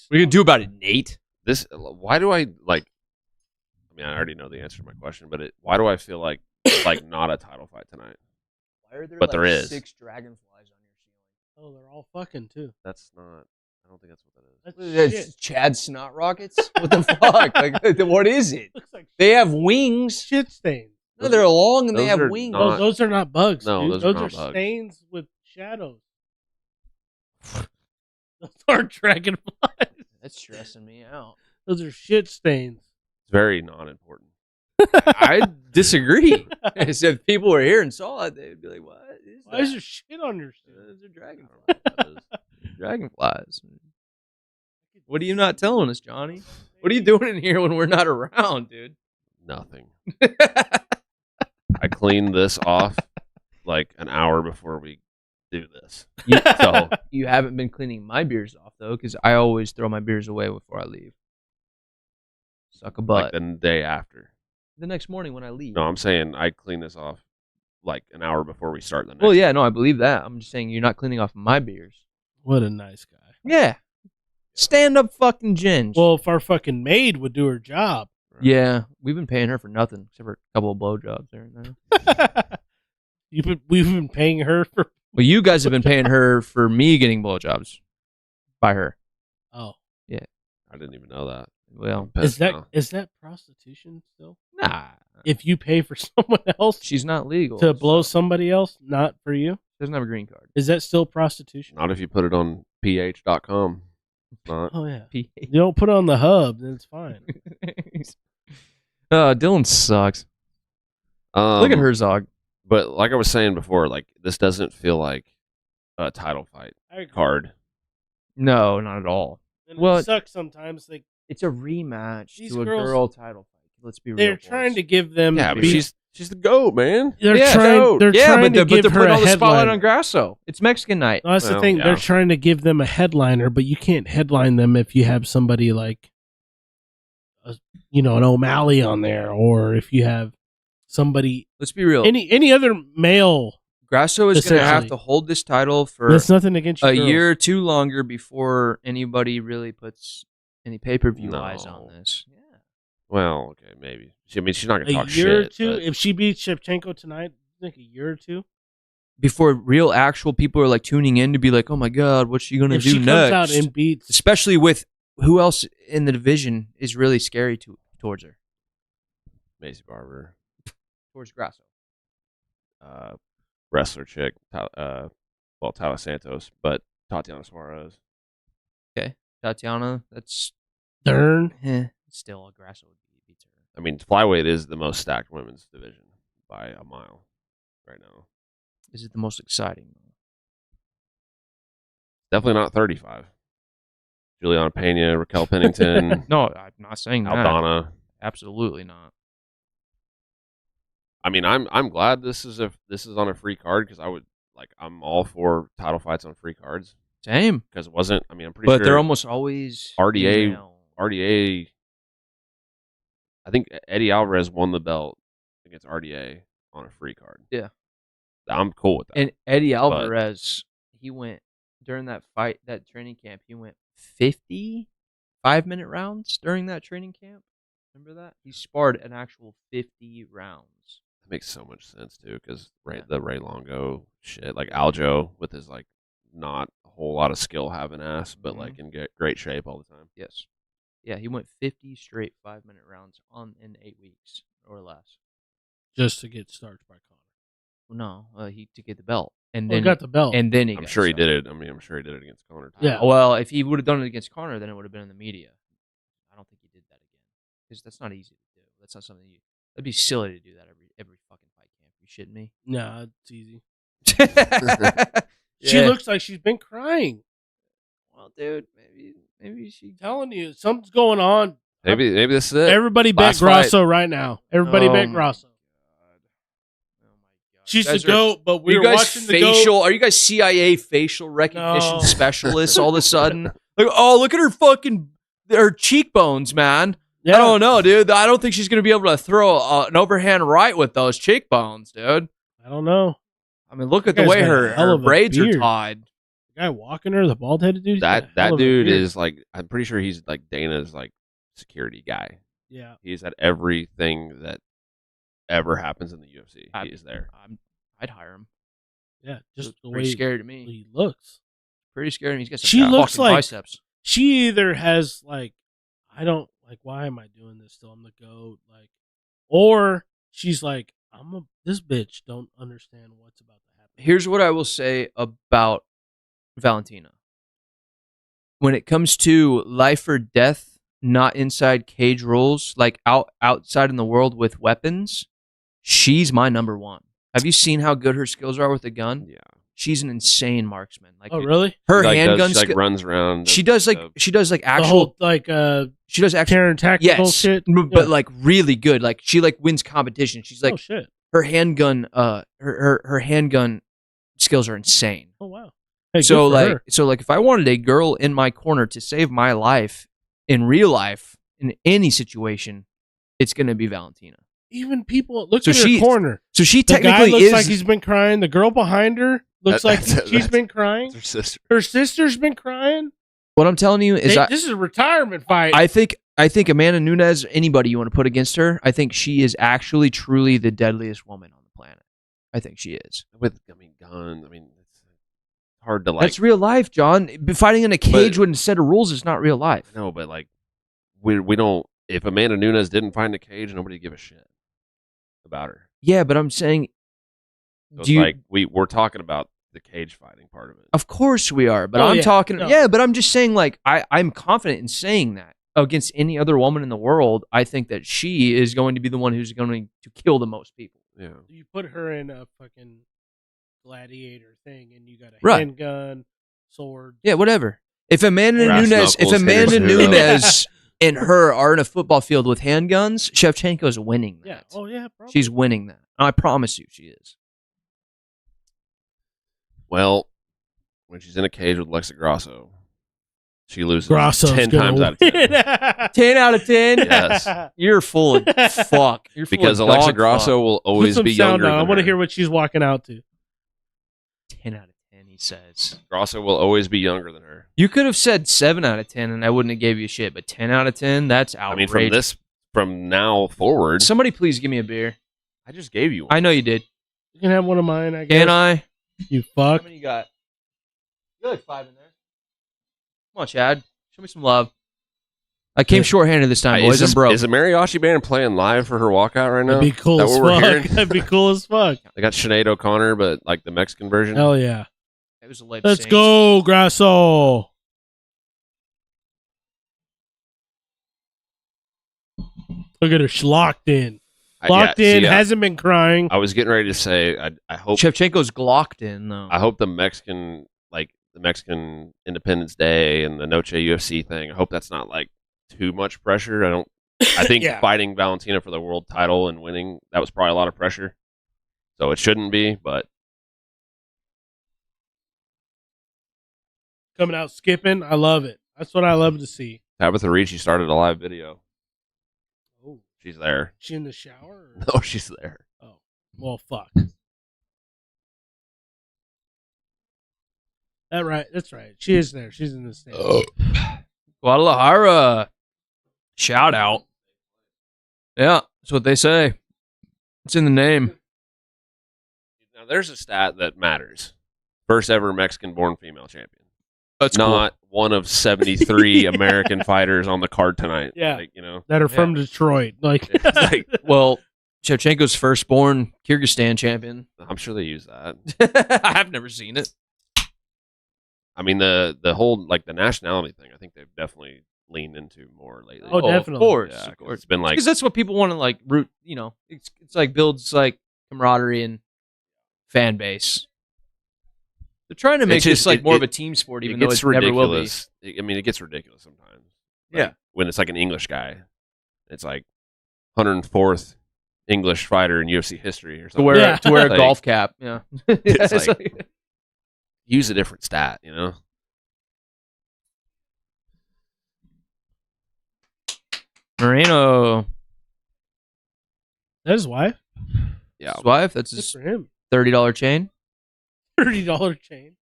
What are you gonna do about it, Nate? Why do I like? I mean, I already know the answer to my question, but why do I feel like it's like not a title fight tonight? Why are there But there is 6 dragonflies on your ceiling? Oh, they're all fucking too. That's not. I don't think that's what that is. That's What is shit. that, Chad Snot Rockets? What the fuck? Like, what is it? Looks like They have wings. shit stains. No, they're long and they those have are wings. not- Those are not bugs. No, dude. those Those are are not bugs. stains with shadows. Those aren't dragonflies. That's stressing me out. Those are shit stains. It's very non-important. I disagree. If people were here and saw it, they'd be like, "What is that? Why is there shit on your shit? Those are dragonflies." Dragonflies. What are you not telling us, Johnny? What are you doing in here when we're not around, dude? Nothing. I cleaned this off like an hour before we do this. So You haven't been cleaning my beers off, though, because I always throw my beers away before I leave. Suck a butt. like the day after. The next morning when I leave. No, I'm saying I cleaned this off like an hour before we start the next. Well, yeah, no, I believe that. I'm just saying you're not cleaning off my beers. What a nice guy. Yeah. Stand up fucking ginge. Well, if our fucking maid would do her job. Right. yeah, we've been paying her for nothing except for a couple of blowjobs there and there. We've been paying her for. Well, you guys have been paying her for me getting blowjobs by her. Oh, I didn't even know that. Well, is Now. that prostitution still? nah, If you pay for someone else she's not legal to blow so somebody else, not for you, she doesn't have a green card. is that still prostitution? Not if you put it on ph.com. It's not. Oh yeah. PA. You don't put it on the hub, then it's fine. Dylan sucks. Look at Herzog. But like I was saying before, like this doesn't feel like a title fight card. No, not at all. And it sucks sometimes. Like it's a rematch to a girls, girl title fight. Let's be real. They're trying to give them. Yeah, but she's the GOAT, man. They're trying to give they're her putting all a the spotlight headliner. on Grasso. It's Mexican night. Well, that's the thing. Yeah. They're trying to give them a headliner, but you can't headline them if you have somebody like, an O'Malley on there, or if you have somebody. Let's be real. Any other male. Grasso is going to have to hold this title for That's nothing against a year or two longer before anybody really puts any pay-per-view eyes on this. Yeah. Well, okay, maybe. I mean, she's not going to talk shit. A year or two? But... If she beats Shevchenko tonight, I think a year or two? Before real actual people are like tuning in to be like, oh my God, what's she going to do next? If she comes out and beats... Especially with who else in the division is really scary towards her? Macy Barber. Towards Grasso. Wrestler chick, Tala Santos, but Tatiana Suarez. Okay. Tatiana, that's... Dern. Still, Grasso beats her. I mean, flyweight is the most stacked women's division by a mile right now. Is it the most exciting? Definitely not 35. Juliana Pena, Raquel Pennington. No, I'm not saying that. Aldana. Absolutely not. I mean, I'm glad this is on a free card because I'm all for title fights on free cards. Same. Because it wasn't. I mean, I'm pretty sure. But they're almost always RDA. I think Eddie Alvarez won the belt against RDA on a free card. Yeah. I'm cool with that. And Eddie Alvarez, he went during that fight, that training camp, he went 50 5-minute rounds during that training camp. Remember that? He sparred an actual 50 rounds. That makes so much sense, too, because the Ray Longo shit, like Aljo with his, like, not a whole lot of skill having ass, but, like, in great shape all the time. Yes. Yeah, he went 50 straight 5-minute rounds in 8 weeks or less. Just to get starched by Conor. No, to get the belt. And then he got the belt. And then I'm sure he did it. I mean, I'm sure he did it against Conor. Yeah. Well, if he would have done it against Conor, then it would have been in the media. I don't think he did that again. Because that's not easy to do. That's not something that'd be silly to do that every fucking fight camp. You shitting me? Nah, it's easy. Yeah. She looks like she's been crying. Well, dude, maybe she's telling you something's going on. Maybe this is it. Everybody bet Grasso right now. Everybody bet Grasso. She's the GOAT, but we're watching the GOAT. Are you guys CIA facial recognition specialists all of a sudden? Like, oh, look at her cheekbones, man. Yeah. I don't know, dude. I don't think she's going to be able to throw an overhand right with those cheekbones, dude. I don't know. I mean, look at the way her braids are tied. The guy walking her, the bald-headed dude. That dude is like, I'm pretty sure he's like Dana's like security guy. Yeah. He's at everything that ever happens in the UFC. He is there. I'd hire him. Yeah, just the pretty way scary to me. He looks pretty scary. He's got some she looks like biceps. She either has like, I don't like. Why am I doing this? Still, I'm the GOAT. Like, or she's like, this bitch don't understand what's about to happen. Here's what I will say about Valentina. When it comes to life or death, not inside cage rules, like outside in the world with weapons, she's my number one. Have you seen how good her skills are with a gun? Yeah. She's an insane marksman. Like, oh, really? Her handgun she runs around. She does like actual she does actual Karen tactical shit. But like really good. Like she like wins competition. She's like, oh shit. Her handgun her handgun skills are insane. Oh wow. Hey, so like if I wanted a girl in my corner to save my life in real life in any situation, it's going to be Valentina. Even people look at her corner. So she the technically guy looks like he's been crying. The girl behind her looks like she's been crying. Her sister. Her sister's been crying. What I'm telling you is this is a retirement fight. I think Amanda Nunes, anybody you want to put against her, I think she is actually truly the deadliest woman on the planet. I think she is. With guns. I mean, it's hard to like. That's real life, John. Fighting in a cage with a set of rules is not real life. No, but like we don't. If Amanda Nunes didn't find a cage, nobody would give a shit about her. Yeah, but I'm saying, so we're talking about the cage fighting part of it. Of course we are, but but I'm just saying, like, I'm confident in saying that. against any other woman in the world, I think that she is going to be the one who's going to kill the most people. Yeah. You put her in a fucking gladiator thing, and you got a Right. handgun, sword. Yeah, whatever. If Amanda Brass Nunes, knuckles, Nunes and her are in a football field with handguns, Shevchenko's winning that. Yeah. Oh yeah. Probably. She's winning that. I promise you, she is. Well, when she's in a cage with Alexa Grasso, she loses Grasso's 10 times out of 10. 10 out of 10? Yes. You're full of fuck. You're full Because of Alexa dog Grasso fuck. will Put always some be sound younger on. I than want to her. hear what she's walking out to. 10 out of 10, he says. Grasso will always be younger than her. You could have said 7 out of 10 and I wouldn't have gave you shit, but 10 out of 10, that's outrageous. I mean, from now forward, Somebody please give me a beer. I just gave you one. I know you did. You can have one of mine, I guess. Can I? You fuck. How many you got? You got like 5 in there. Come on, Chad. Show me some love. I came shorthanded this time, boys. I'm broke. Is the Mariachi band playing live for her walkout right now? That'd be cool Is as that what we're fuck. hearing? That'd be cool as fuck. They got Sinead O'Connor, but like the Mexican version. Hell yeah. It was a lip Let's sync. go, Grasso. Look at her. She's locked in. Locked in. Hasn't been crying. I was getting ready to say, I hope Shevchenko's glocked in, though. I hope the Mexican Independence Day and the Noche UFC thing, I hope that's not like too much pressure. I think Yeah. fighting Valentina for the world title and winning, that was probably a lot of pressure. So it shouldn't be, but Coming out skipping. I love it. That's what I love to see. Tabitha Ricci started a live video. Oh, She's there. she in the shower? Or? No, she's there. Oh, well, fuck. That's right. She is there. She's in the stand. Guadalajara. Shout out. Yeah, that's what they say. It's in the name. Now there's a stat that matters. First ever Mexican-born female champion. That's Not one of 73 American fighters on the card tonight. Yeah. Like, you know. That are from Detroit. Like, Like, Well, Shevchenko's firstborn Kyrgyzstan champion. I'm sure they use that. I've never seen it. I mean, the whole, like, the nationality thing, I think they've definitely leaned into more lately. Oh, definitely. Of course. Yeah, Of 'cause course. it's been like, Because that's what people want to, like, root, you know. It's like builds, like, camaraderie and fan base. They're trying to make this, like, more of a team sport, even though it never will be. I mean, it gets ridiculous sometimes. Like, Yeah. when it's like an English guy. It's like 104th English fighter in UFC history or To something. wear, Yeah. to wear a Like, golf cap. Yeah. It's like, use a different stat, you know? Moreno. that's his wife. Yeah. His wife. That's Good his for him. $30 chain. $30 chain.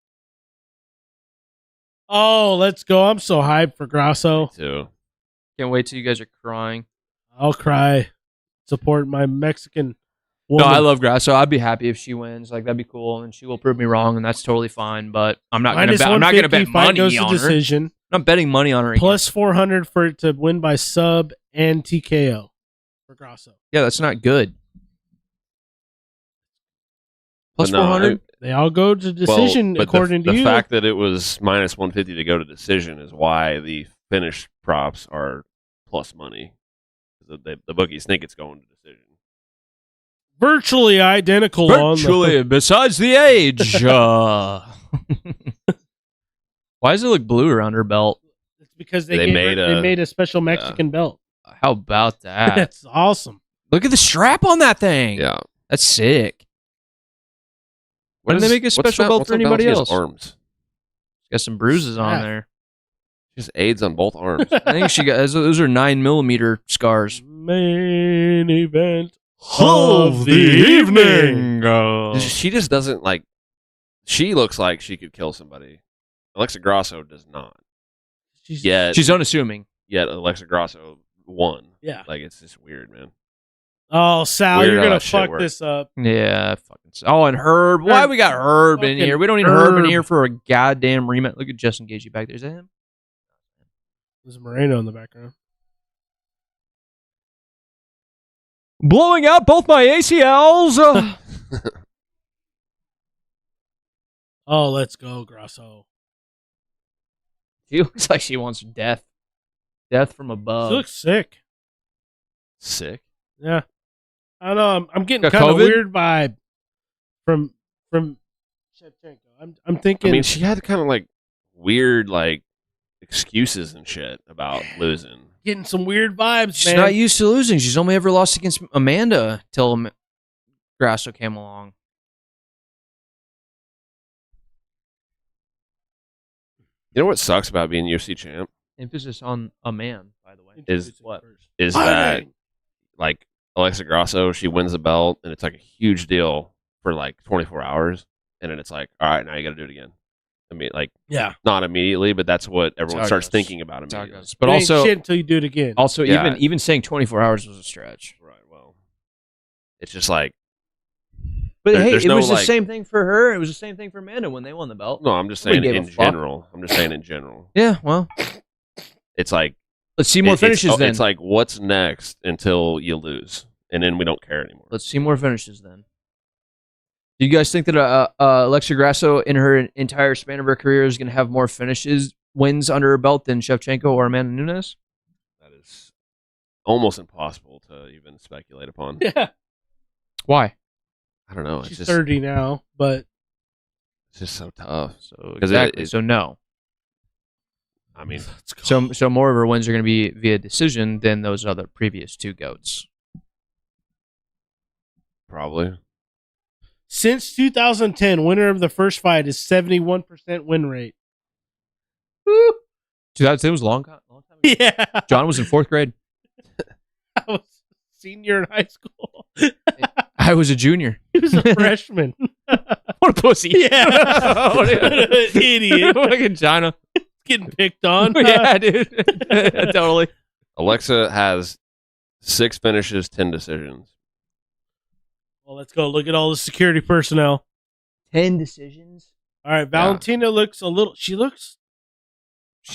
Oh, let's go. I'm so hyped for Grasso. Too. Can't wait till you guys are crying. I'll cry. Support my Mexican No, woman. I love Grasso. I'd be happy if she wins. Like, that'd be cool, and she will prove me wrong, and that's totally fine. But I'm not gonna Minus bet. I'm not gonna bet 150, fight money goes to on her. decision. I'm not betting money on her. Plus 400 for it to win by sub and TKO for Grasso. Yeah, that's not good. Plus But no, 400. They all go to decision but according the to you. fact that it was minus 150 to go to decision is why the finish props are plus money. The bookies think it's going to decision. Virtually identical on Virtually, besides the age. Why does it look blue around her belt? It's because They they made made a special Mexican belt. How about that? That's awesome. Look at the strap on that thing. Yeah. That's sick. Why didn't they make a special belt for anybody else? Arms. Got some bruises on Snap. there. Just AIDS on both arms. I think she got those are 9mm scars. Main event Of the evening. She just doesn't like. She looks like she could kill somebody. Alexa Grasso does not. She's unassuming. Yet Alexa Grasso won. Yeah. Like, it's just weird, man. Oh, Sal, Weird you're how gonna that shit fuck works. this up. Yeah, fucking. Oh, and Herb. Why we got Herb in Fucking here? We don't need Herb in Herb. here for a goddamn rematch. Look at Justin Gaethje back there. Is that him? There's Moreno in the background. Blowing out both my ACLs. Oh, let's go, Grasso. She looks like she wants death. Death from above. She looks sick. Sick. Yeah. I don't know. I'm getting Got kind of COVID? weird vibe from Shevchenko. I'm thinking. I mean, she had kind of like weird like excuses and shit about losing. Getting some weird vibes, She's man. not used to losing. She's only ever lost against Amanda till Grasso came along. You know what sucks about being UFC champ Emphasis on a man, by the way. is what? Is that like Alexa Grasso, she wins the belt and it's like a huge deal for like 24 hours, and then it's like, all right, now you got to do it again. I mean, like, not immediately, but that's what everyone starts thinking about immediately. But also, shit until you do it again. Also, even saying 24 hours was a stretch. Right. Well, it's just like. But hey, it was the same thing for her. It was the same thing for Amanda when they won the belt. No, I'm just saying in general. I'm just saying in general. Yeah, well, it's like let's see more finishes. Then it's like what's next until you lose, and then we don't care anymore. Let's see more finishes then. Do you guys think that Alexa Grasso in her entire span of her career is going to have more wins under her belt than Shevchenko or Amanda Nunes? That is almost impossible to even speculate upon. Yeah. Why? I don't know. She's 30 now, but it's just so tough. So exactly. So no. I mean, so more of her wins are going to be via decision than those other previous two goats. Probably. Since 2010, winner of the first fight is 71% win rate. Woo! 2010 was a long time ago. Yeah. John was in 4th grade. I was senior in high school. I was a junior. He was a freshman. What a pussy. Yeah. What an idiot. Fucking China. Getting picked on. Yeah, dude. Totally. Alexa has 6 finishes, 10 decisions. Well, let's go look at all the security personnel. 10 decisions. All right, Valentina looks a little. She looks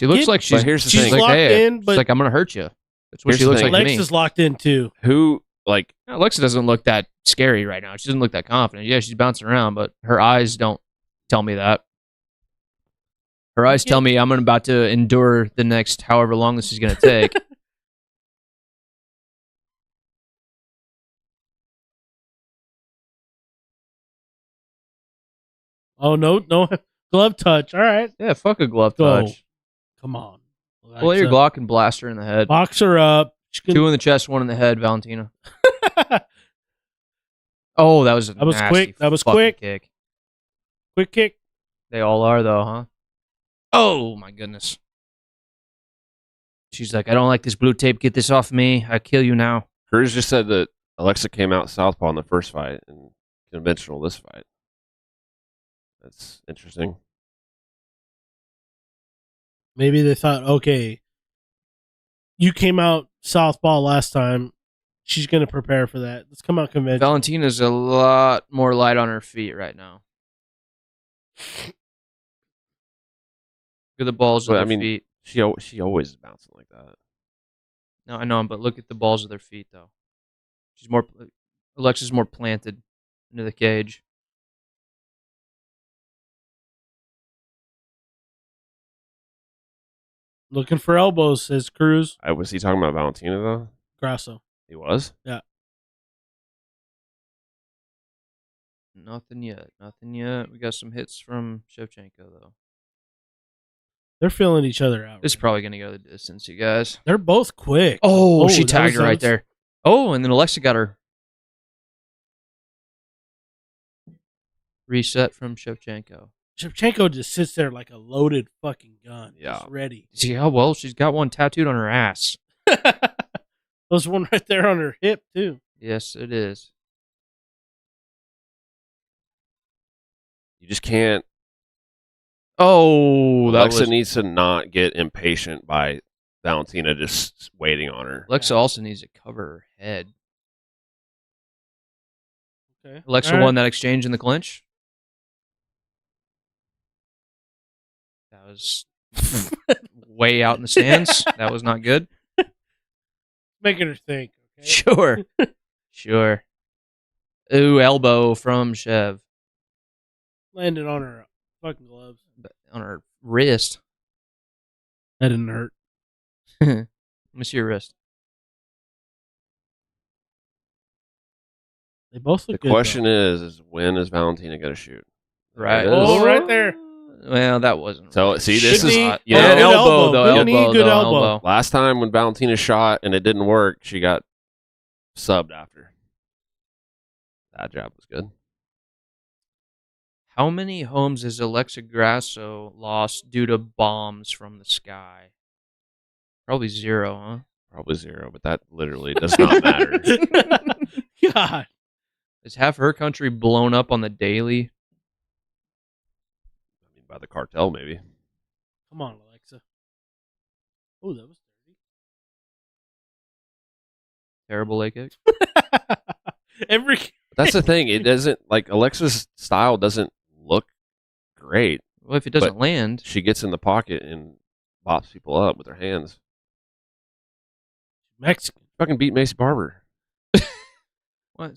like she's. Here's the she's thing. locked like, in, but she's like, I'm gonna hurt you. That's what she looks like to me. Alexa's locked in too. Who like Alexa doesn't look that scary right now. She doesn't look that confident. Yeah, she's bouncing around, but her eyes don't tell me that. Her eyes tell me I'm about to endure the next however long this is going to take. Oh, no glove touch. All right. Yeah, fuck a glove Go. touch. Come on. Pull your Glock and blast her in the head. Box her up. 2 in the chest, 1 in the head, Valentina. Oh, that was quick. That was quick. Kick. Quick kick. They all are, though, huh? Oh, my goodness. She's like, I don't like this blue tape. Get this off me. I kill you now. Cruz just said that Alexa came out southpaw in the first fight and conventional this fight. That's interesting. Maybe they thought, okay, you came out southpaw last time. She's going to prepare for that. Let's come out conventional. Valentina's a lot more light on her feet right now. Look at the balls of their feet. She always is bouncing like that. No, I know, but look at the balls of their feet, though. Alexa's more planted into the cage. Looking for elbows, says Cruz. Was he talking about Valentina, though? Grasso. He was? Yeah. Nothing yet. We got some hits from Shevchenko, though. They're feeling each other out. This is probably going to go the distance, you guys. They're both quick. Oh, she tagged her right there. Oh, and then Alexa got her. Reset from Shevchenko. Shevchenko just sits there like a loaded fucking gun. Yeah. Just ready. See how well she's got one tattooed on her ass. There's one right there on her hip, too. Yes, it is. You just can't. Oh, Alexa needs to not get impatient by Valentina just waiting on her. Alexa also needs to cover her head. Okay. Alexa won that exchange in the clinch. That was way out in the stands. That was not good. Making her think. Okay? Sure. Sure. Ooh, elbow from Shev. Landed on her fucking gloves. On her wrist. That didn't hurt. Let me see your wrist. They both The look good. question is when is Valentina going to shoot? Right. Oh, right there. Well, that wasn't. So, right. see, this is Yeah, good elbow though. Good knee, good elbow. Last time when Valentina shot and it didn't work, she got subbed after. That jab was good. How many homes has Alexa Grasso lost due to bombs from the sky? Probably 0, huh? Probably 0, but that literally does not matter. God. Is half her country blown up on the daily? I mean, by the cartel, maybe. Come on, Alexa. Oh, that was Terrible leg kick. dirty. That's the thing. It doesn't, like, Alexa's style doesn't look great. Well, if it doesn't land. She gets in the pocket and bops people up with her hands. Mexican. Fucking beat Macy Barber. What?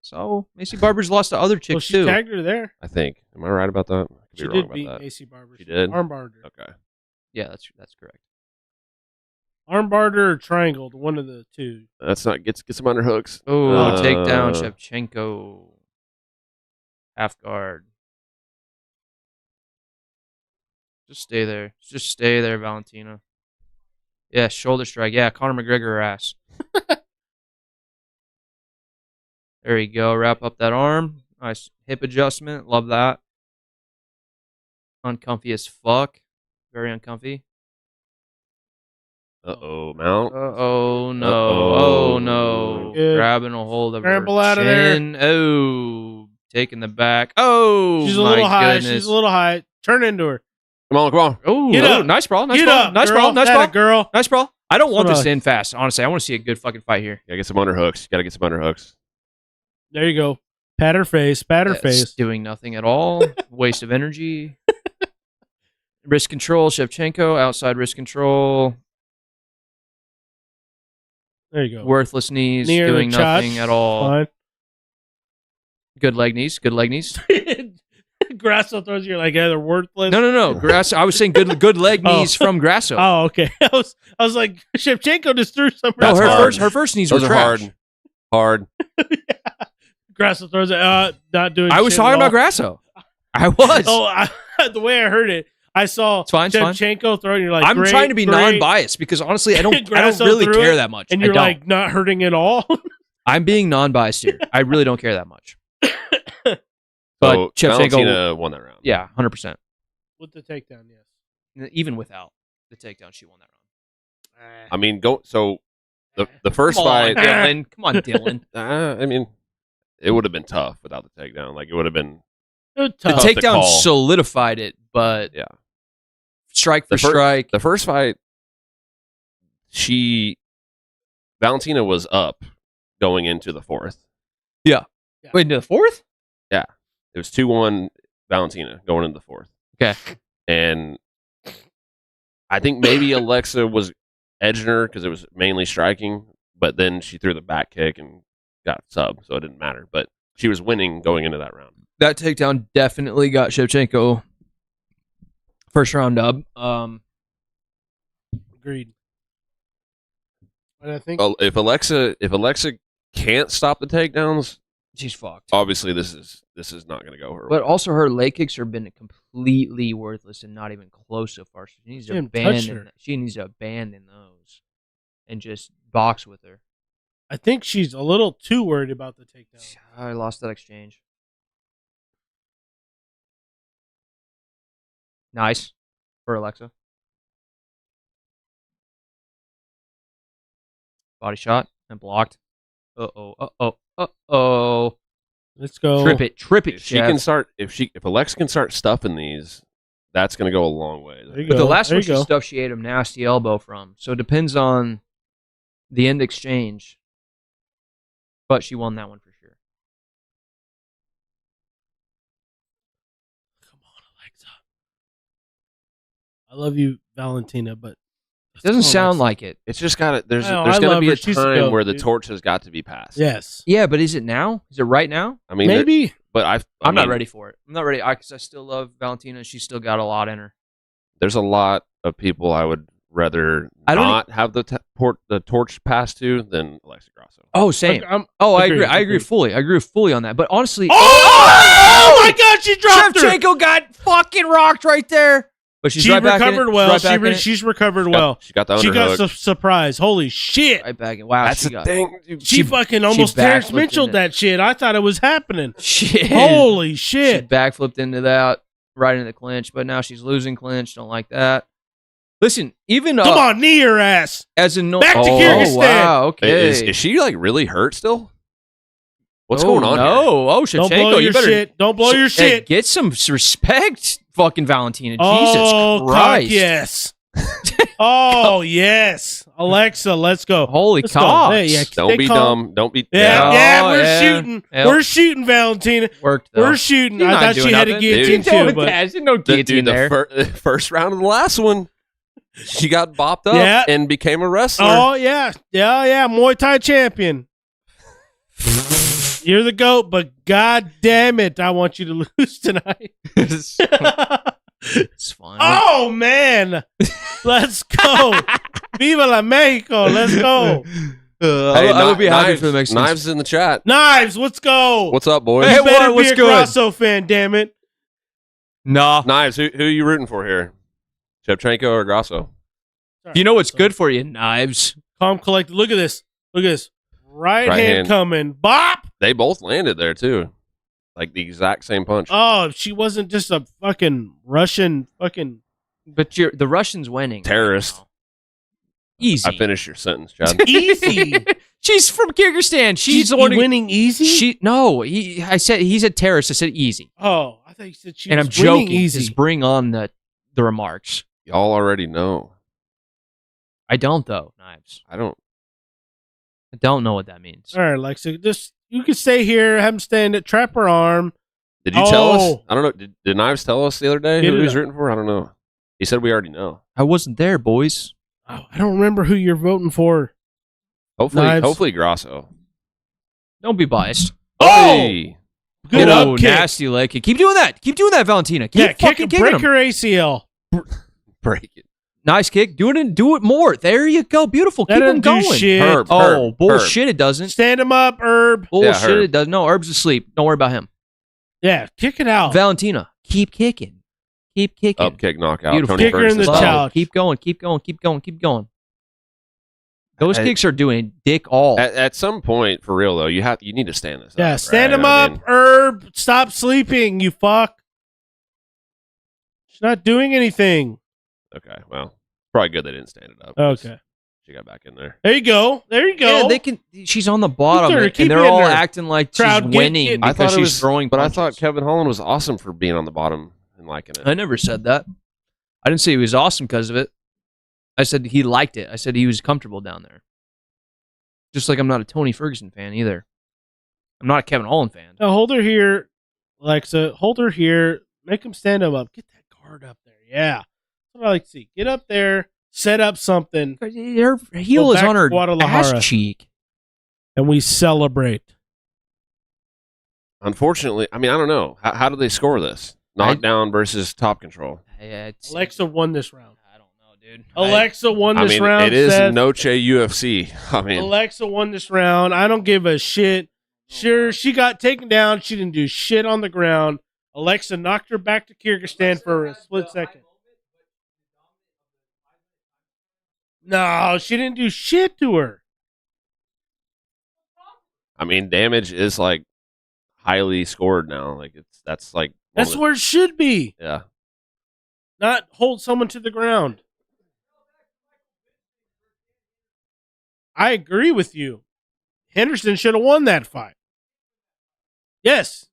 So Macy Barber's lost to other chicks Well, she too. tagged her there. I think. Am I right about that? I could She be wrong did about beat that. Macy Barber. She did? Armbarred her. Okay. Yeah, that's correct. Armbarred her or triangled, one of the two. That's not get some underhooks. Oh, takedown, Shevchenko. Half guard. Just stay there. Just stay there, Valentina. Yeah, shoulder strike. Yeah, Conor McGregor her ass. There you go. Wrap up that arm. Nice hip adjustment. Love that. Uncomfy as fuck. Very uncomfy. Uh-oh, mount. Oh no. Uh-oh. Oh no. Good. Grabbing a hold of Scramble her out of there. chin. Oh. Taking the back. Oh. She's a my little high. goodness. She's a little high. Turn into her. Come on, come on. Oh, Get up. Nice brawl. Nice Get brawl. up, Nice girl. brawl. Nice That brawl. a girl. Nice brawl. I don't want Come this on. to end fast. Honestly, I want to see a good fucking fight here. Gotta get some underhooks. Gotta get some underhooks. There you go. Pat her face. Pat her It's face. doing nothing at all. Waste of energy. Wrist control. Shevchenko. Outside wrist control. There you go. Worthless knees. Near Doing the chest. nothing at all. Fine. Good leg knees. Good leg knees. Grasso throws you like they're worthless. No. Grasso. I was saying good leg knees from Grasso. Oh, okay. I was like, Shevchenko just threw some. No, That's hard. her first knees Those were are trash. hard. Grasso throws it. Not doing. I was shit at talking all. about Grasso. I was. The way I heard it, I saw It's fine, it's fine. Shevchenko throwing. You're like, I'm great, trying to be great. non-biased because honestly, I don't Grasso really threw care it, that much. And I you're don't. like not hurting at all. I'm being non-biased here. I really don't care that much. But So Shevchenko, Valentina won that round. yeah, 100%. With the takedown, yes. Even without the takedown, she won that round. I mean, the first Come on, fight. Dylan. Come on, Dylan. I mean, it would have been tough without the takedown. Like it would have been. The Tough to takedown call. solidified it, but Yeah. strike for The fir- strike. The first fight, Valentina was up going into the fourth. Wait, into the fourth? It was 2-1 Valentina going into the fourth. Okay. And I think maybe Alexa was edging her because it was mainly striking, but then she threw the back kick and got sub, so it didn't matter. But she was winning going into that round. That takedown definitely got Shevchenko first round dub. Agreed. And I think Well, if Alexa can't stop the takedowns, She's fucked. obviously this is not going to go her way. But also her leg kicks have been completely worthless and not even close so far. She needs to Didn't touch abandon. her. She needs to abandon those and just box with her. I think she's a little too worried about the takedown. I lost that exchange. Nice for Alexa. Body shot and blocked. Uh-oh. Let's go. Trip it, if she can start, if Alexa can start stuffing these, that's going to go a long way. There you But go. the last There one you she go. stuff, she ate a nasty elbow from. So it depends on the end exchange. But she won that one for sure. Come on, Alexa. I love you, Valentina, but It doesn't sound like it. It's just got to. There's I know, there's I going to love be her. a She's time dope, where the dude. torch has got to be passed. Yes. Yeah, but is it now? Is it right now? I mean, Maybe. but I'm not mean, ready for it. I'm not ready because I still love Valentina. She's still got a lot in her. There's a lot of people I would rather not have the torch passed to than Alexa Grasso. Oh, same. I agree. I agree fully. I agree fully on that. But honestly, oh my God, she dropped her. Shevchenko got fucking rocked right there. But she recovered well. She's recovered well. She got the underhook. She got some surprise. Holy shit! Right back in. Wow, that's the thing. Dude. She fucking almost Terrence Mitchell'd that shit. I thought it was happening. Shit. Holy shit! She backflipped into that, right into the clinch. But now she's losing clinch. Don't like that. Listen, even come on, knee her ass. As a back to Kyrgyzstan. Wow, okay. Is she like really hurt still? What's going on? No, Shevchenko, you better don't blow your shit. Get some respect, fucking Valentina. Oh, Jesus Christ! Yes. Oh yes, Alexa, let's go. Holy cow! Hey, don't be dumb. Don't be. We're shooting. Yep. We're shooting, Valentina. Worked. Though. We're shooting. I thought she had a guillotine too, but no guillotine there. The first round of the last one, she got bopped up and became a wrestler. Oh yeah, Muay Thai champion. You're the GOAT, but god damn it, I want you to lose tonight. It's fine. Oh man, let's go! Viva la Mexico! Let's go! Hey, I would be happy for the Mexicans. Knives in the chat. Knives, let's go! What's up, boys? Hey, you better be a Grasso fan, damn it! Nah, Knives. Who are you rooting for here? Shevchenko or Grasso? You know what's good for you, Knives. Calm, collected. Look at this. Look at this. Right hand coming. Bop! They both landed there, too. Like the exact same punch. Oh, if she wasn't just a fucking Russian fucking... But the Russian's winning. Terrorist. Right, easy. I finished your sentence, Chad. Easy. She's from Kyrgyzstan. She's winning easy? I said he's a terrorist. I said easy. Oh, I thought you said she and was I'm joking. Easy. Just bring on the remarks. Y'all already know. I don't, though, Knives. I don't know what that means. All right, Alexa, just you can stay here, have him stand at trap her arm. Did you tell us? I don't know. Did Knives tell us the other day who he was rooting for? I don't know. He said we already know. I wasn't there, boys. Oh, I don't remember who you're voting for. Hopefully Grasso. Don't be biased. Oh! Hey. Good up kick. Nasty leg kick. Keep doing that. Keep doing that, Valentina. Keep fucking kicking break him. her ACL. Break it. Nice kick. Do it more. There you go. Beautiful. Keep him going. Shit. Bullshit. It doesn't. Stand him up, Herb. Bullshit. It doesn't. No, Herb's asleep. Don't worry about him. Yeah, kick it out. Valentina, keep kicking. Keep kicking. Up kick, knockout. Beautiful. Tony Kick her in the chow. Keep going. Those kicks are doing dick all. At some point, for real though, you need to stand this up. Yeah, stand him up, Herb. Stop sleeping, you fuck. She's not doing anything. Okay, well, probably good they didn't stand it up. Okay. She got back in there. There you go. Yeah, they can. She's on the bottom, and they're all acting like she's winning because she's throwing punches. But I thought Kevin Holland was awesome for being on the bottom and liking it. I never said that. I didn't say he was awesome because of it. I said he liked it. I said he was comfortable down there. Just like I'm not a Tony Ferguson fan either. I'm not a Kevin Holland fan. Now hold her here, Alexa. Hold her here. Make him stand him up. Get that guard up there. Yeah. That's what I like to see. Get up there. Set up something. Her heel is on her ass cheek. And we celebrate. Unfortunately, I mean, I don't know. How do they score this? Knockdown versus top control. Alexa won this round. I don't know, dude. Alexa won this round. It is Seth. Noche UFC. I mean, Alexa won this round. I don't give a shit. Sure, she got taken down. She didn't do shit on the ground. Alexa knocked her back to Kyrgyzstan for a split second. No, she didn't do shit to her. I mean, damage is like highly scored now. Like that's where it should be. Yeah. Not hold someone to the ground. I agree with you. Henderson should have won that fight. Yes,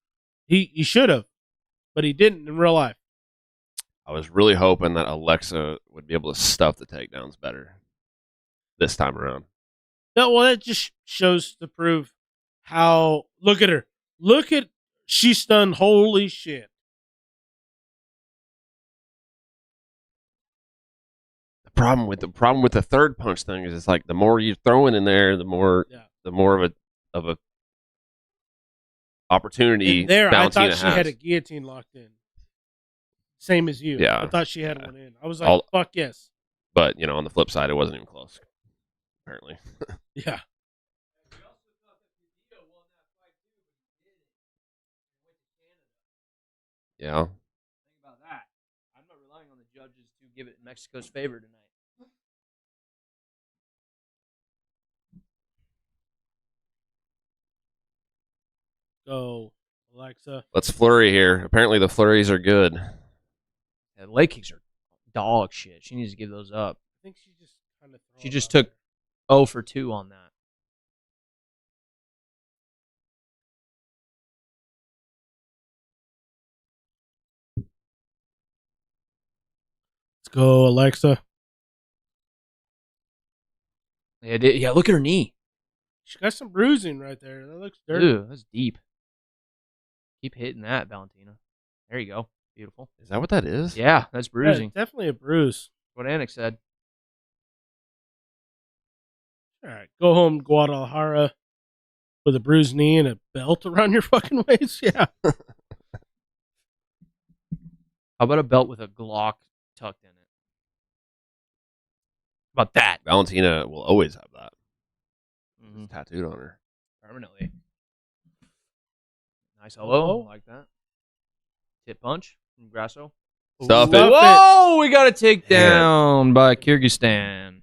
he should have, but he didn't in real life. I was really hoping that Alexa would be able to stuff the takedowns better this time around. No, well, that just shows to prove how. Look at her. She's stunned. Holy shit. The problem with the third punch thing is it's like the more you're throwing in there, the more of a opportunity. In there, I thought has. she had a guillotine locked in. Same as you. Yeah. I thought she had one in. I was like, fuck yes. But, you know, on the flip side, it wasn't even close, apparently. Yeah. Yeah. Think about that. I'm not relying on the judges to give it Mexico's favor tonight. Go, Alexa. Let's flurry here. Apparently the flurries are good. Yeah, leg kicks are dog shit. She needs to give those up. I think she just kind of. She just took 0 for 2 on that. Let's go, Alexa. Yeah, look at her knee. She got some bruising right there. That looks dirty. Ew, that's deep. Keep hitting that, Valentina. There you go. Beautiful. Is that what that is? Yeah, that's bruising. Yeah, definitely a bruise. What Anik said. All right, go home, Guadalajara, with a bruised knee and a belt around your fucking waist. Yeah. How about a belt with a Glock tucked in it? How about that? Valentina will always have that. Mm-hmm. It's tattooed on her. Permanently. Nice elbow. Like that. Tip punch from Grasso. Stuff it. Whoa! We got a takedown by Kyrgyzstan.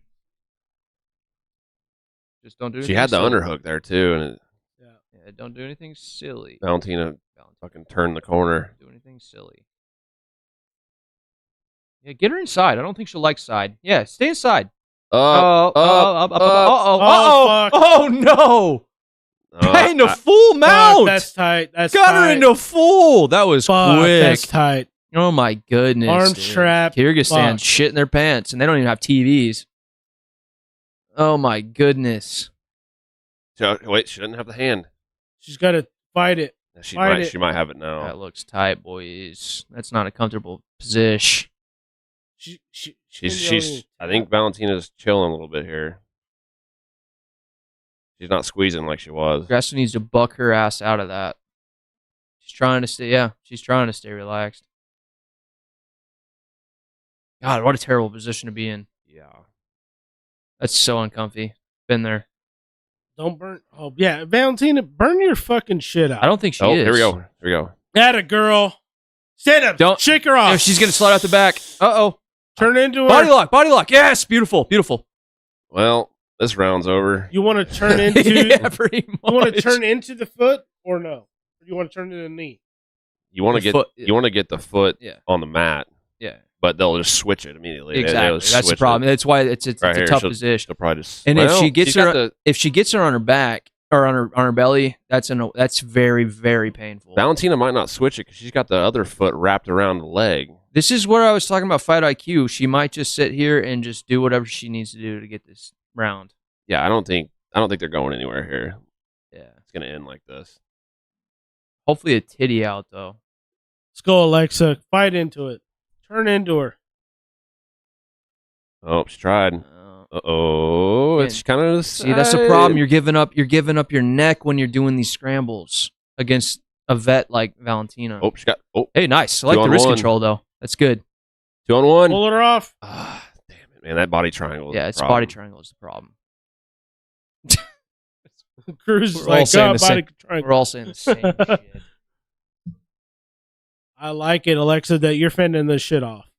Just don't do anything She had the silly. underhook there, too. And Yeah, don't do anything silly. Valentina fucking turned the corner. Don't do anything silly. Yeah, get her inside. I don't think she'll like side. Yeah, stay inside. Up. Oh, no. Got into I- full mount. Fuck, that's tight. That's Got tight. her into full. That was Fuck, quick. that's tight. Oh, my goodness. Arm dude. strap. Kyrgyzstan Fuck. shitting their pants, and they don't even have TVs. Oh, my goodness. Wait, she doesn't have the hand. She's got to fight it. She Fight might. it. She might have it now. That looks tight, boys. That's not a comfortable position. She's. I think Valentina's chilling a little bit here. She's not squeezing like she was. Grasso needs to buck her ass out of that. She's trying to stay. Yeah, she's trying to stay relaxed. God, what a terrible position to be in. Yeah. That's so uncomfy. Been there. Don't burn. Oh, yeah. Valentina, burn your fucking shit out. I don't think she Oh, is. here we go. Here we go. Atta girl. Stand up. Don't- shake her off. Yeah, she's gonna slide out the back. Uh-oh. Turn into her. Body lock. Body lock. Yes, beautiful. Beautiful. Well, this round's over. You want to turn into? Yeah, pretty much. You want to turn into the foot or no? Or you want to turn into the knee? You want to The get. foot- You want to get the foot Yeah. on the mat, Yeah. but they'll just switch it immediately. They'll Exactly. just That's the switch problem. it. That's why it's Right a here, tough she'll- position. She'll probably just. And if she gets she's got her, if she gets her on her back or on her belly, that's very, very painful. Valentina might not switch it because she's got the other foot wrapped around the leg. This is where I was talking about fight IQ. She might just sit here and just do whatever she needs to do to get this round. Yeah, I don't think they're going anywhere here. Yeah. It's gonna end like this. Hopefully a titty out though. Let's go, Alexa. Fight into it. Turn into her. Oh, she tried. Uh-oh. It's kind of See, that's the problem. You're giving up your neck when you're doing these scrambles against a vet like Valentina. Oh, she got. Oh, Hey, nice. I like the 2-on-1. wrist control though. That's good. 2-on-1. Pull her off. Ah, damn it, man! That body triangle. Yeah, is it's the problem. body triangle is the problem. Cruz is We're all like, saying God, the same- body triangle. We're all saying the same shit. I like it, Alexa, that you're fending this shit off.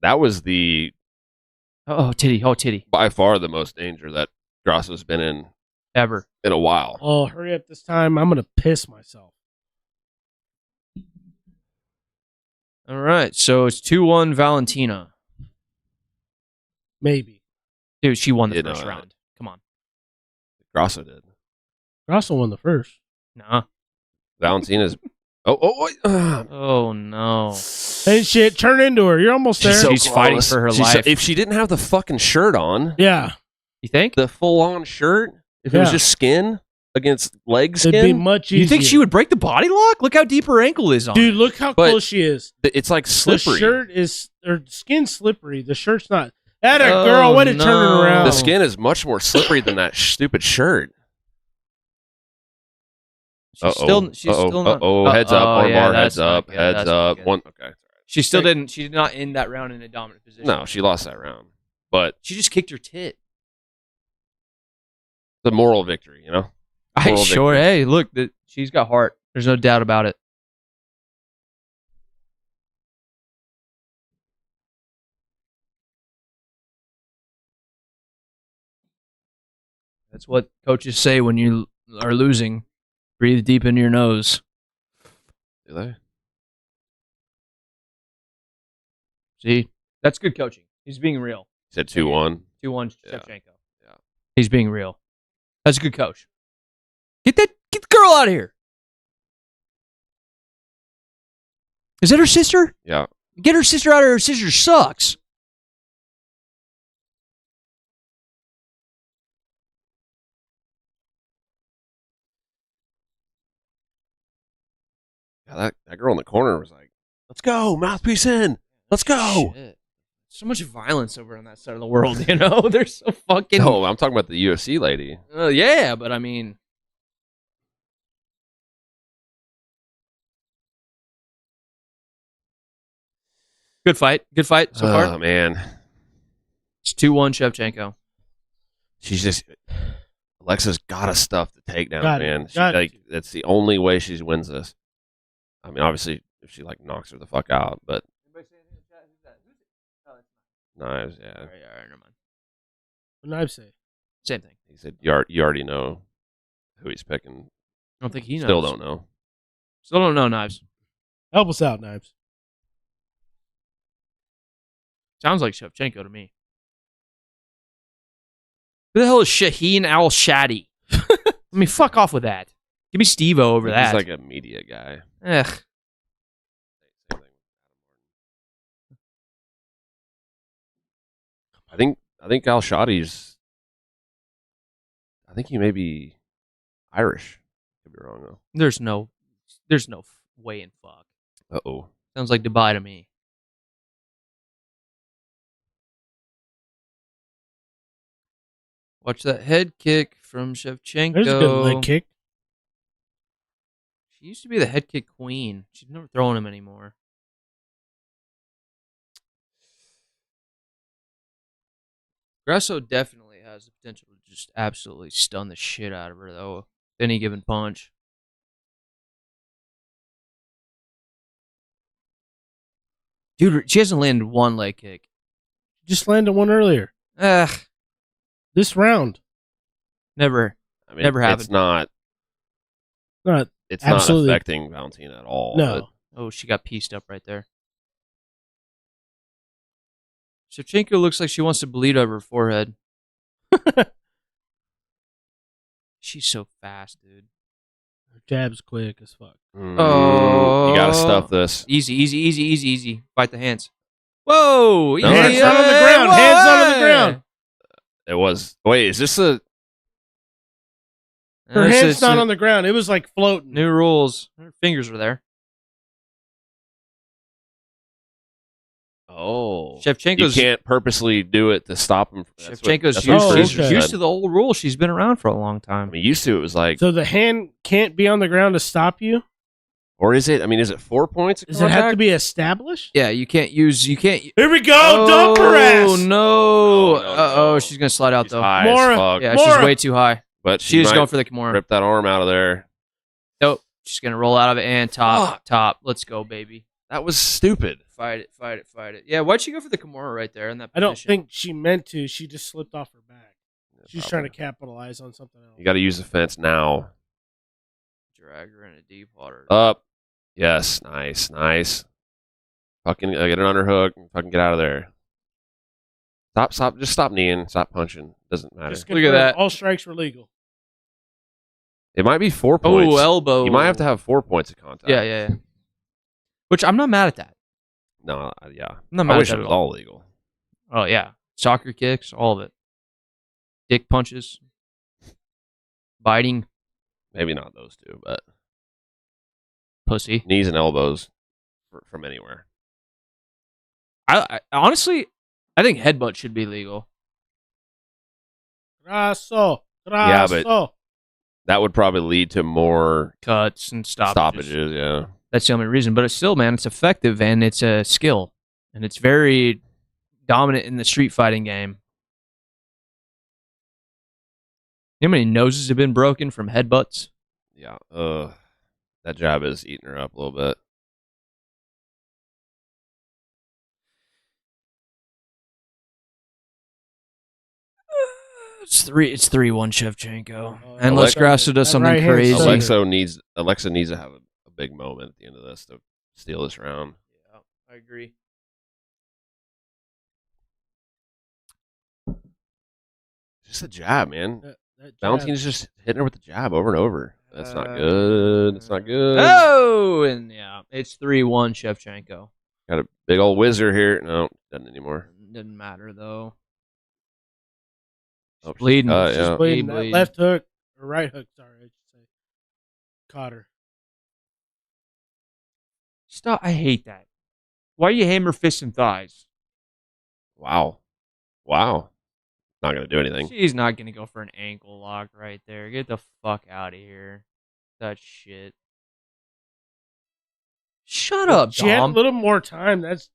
That was the Oh, titty. Oh, titty. by far the most danger that Grasso's been in Ever. a while. Oh, hurry up this time. I'm going to piss myself. All right. So it's 2-1 Valentina. Maybe. Dude, she won the You first know, round. Come on. Grasso did. Grasso won the first. Nah. Valentina's. Wait. Oh, no. Hey, shit, turn into her. You're almost there. She's fighting for her life. If she didn't have the fucking shirt on, Yeah. You think? the full-on shirt, if it was Yeah. just skin against leg It'd be skin, much easier. You think she would break the body lock? Look how deep her ankle is on. Dude, look how But- close she is. it's like slippery. The shirt is, or skin's slippery. The shirt's not. That a Oh, girl, way to turn no. it around. The skin is much more slippery than that stupid shirt. She's still not. Heads up, Oh, armbar, yeah, heads that's not up, good. heads That's not up. good. One. Okay. She still didn't. She's not in that round in a dominant position. No, she lost that round. But she just kicked her tit. The moral victory, you know? Sure. Hey, look, she's got heart. There's no doubt about it. That's what coaches say when you are losing. Breathe deep into your nose. Do they? See? That's good coaching. He's being real. He said 2-1. 2-1 Shevchenko. Yeah. He's being real. That's a good coach. Get the girl out of here. Is that her sister? Yeah. Get her sister out of here. Her sister sucks. Yeah, that girl in the corner was like, let's go, mouthpiece in. Let's go. Shit. So much violence over on that side of the world, you know? They're so fucking... No, I'm talking about the UFC lady. Yeah, but I mean... Good fight so far. Oh, man. It's 2-1 Shevchenko. She's just... Alexa's got to stuff the takedown, man. Got that's the only way she wins this. I mean, obviously, if she knocks her the fuck out, but... Knives, yeah. All right, never mind. What Knives say? Same thing. He said, you already know who he's picking. I don't think he knows. Still don't know. Still don't know, Knives. Help us out, Knives. Sounds like Shevchenko to me. Who the hell is Shaheen Al-Shadi? I mean, fuck off with that. Give me Steve-O over that. He's like a media guy. Ugh. I think Al-Shadi's... I think he may be Irish. Could be wrong, though. There's no way in fuck. Uh-oh. Sounds like Dubai to me. Watch that head kick from Shevchenko. There's a good leg kick. She used to be the head kick queen. She's never throwing him anymore. Grasso definitely has the potential to just absolutely stun the shit out of her, though, any given punch. Dude, she hasn't landed one leg kick. Just landed one earlier. Ugh. This round. Never. I mean, Never happened. It's absolutely not affecting Valentina at all. No. Oh, she got pieced up right there. Shevchenko looks like she wants to bleed over her forehead. She's so fast, dude. Her jab's quick as fuck. Oh. You gotta stuff this. Easy. Fight the hands. Whoa! No, hands not on the ground. Hands not on the ground. It was... Wait, is this a... Her hand's not on the ground. It was like floating. New rules. Her fingers were there. Oh. Shevchenko's... You can't purposely do it to stop him. Shevchenko's used to the old rule. She's been around for a long time. I mean, used to it was like... So the hand can't be on the ground to stop you? Or is it? I mean, is it 4 points? Does it have to be established? Yeah, you can't use... Here we go! Dump her ass! Oh, no. Uh-oh, she's going to slide out, She's though. high Mora. as fuck. Yeah, Mora. she's way too high. But She's going for the Kimura. Rip that arm out of there. Nope. She's going to roll out of it and top. Let's go, baby. That was stupid. Fight it. Yeah, why'd she go for the Kimura right there in that position? I don't think she meant to. She just slipped off her back. She's Probably. trying to capitalize on something else. You got to use the fence now. Drag her in a deep water. Up. Yes. Nice. Fucking get it on her hook and fucking get out of there. Stop. Just stop kneeing. Stop punching. Doesn't matter. Just Look at that. All strikes were legal. It might be 4 points. Oh, elbow. You might have to have 4 points of contact. Yeah. Which I'm not mad at that. No, yeah. I'm not mad I at wish that it at was all. all legal. Oh, yeah. Soccer kicks, all of it. Dick punches. Biting. Maybe not those two, but Pussy. knees and elbows from anywhere. I honestly, I think headbutt should be legal. Grasso. Yeah, but that would probably lead to more Cuts and stoppages. Yeah. That's the only reason. But it's still, man, it's effective and it's a skill. And it's very dominant in the street fighting game. You know how many noses have been broken from headbutts? Yeah. That jab is eating her up a little bit. It's 3-1 Shevchenko. Unless Grasso does something crazy. Alexa needs to have a big moment at the end of this to steal this round. Yeah, I agree. Just a jab, man. That Valentina's just hitting her with the jab over and over. That's not good. That's not good. Oh, and yeah, it's 3-1 Shevchenko. Got a big old whizzer here. No, doesn't anymore. Doesn't matter though. Oh, bleeding. She's bleeding. That left hook or right hook, sorry, I should say. Caught her. Stop! I hate that. Why do you hammer fists and thighs? Wow. Not gonna do anything. She's not gonna go for an ankle lock right there. Get the fuck out of here. That shit. Shut up, She had a little more time. That's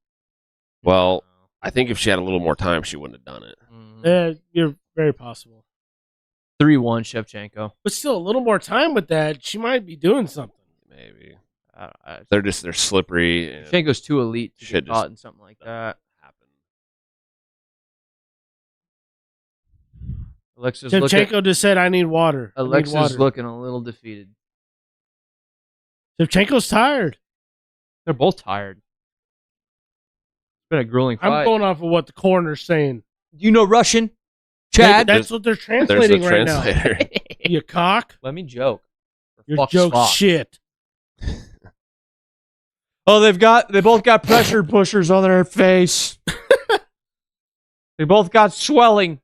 well. I think if she had a little more time, she wouldn't have done it. you're very possible. 3-1 Shevchenko. But still, a little more time with that, she might be doing something. Maybe. They're slippery. Shevchenko's too elite to get caught in something like that. Shevchenko just said, "I need water." Alexa's looking a little defeated. Shevchenko's tired. They're both tired. It's been a grueling fight. I'm going off of what the coroner's saying. You know Russian, Chad? That's what they're translating right now. You cock. Let me joke. Your joke's shit. Oh, they both got pressure pushers on their face. They both got swelling.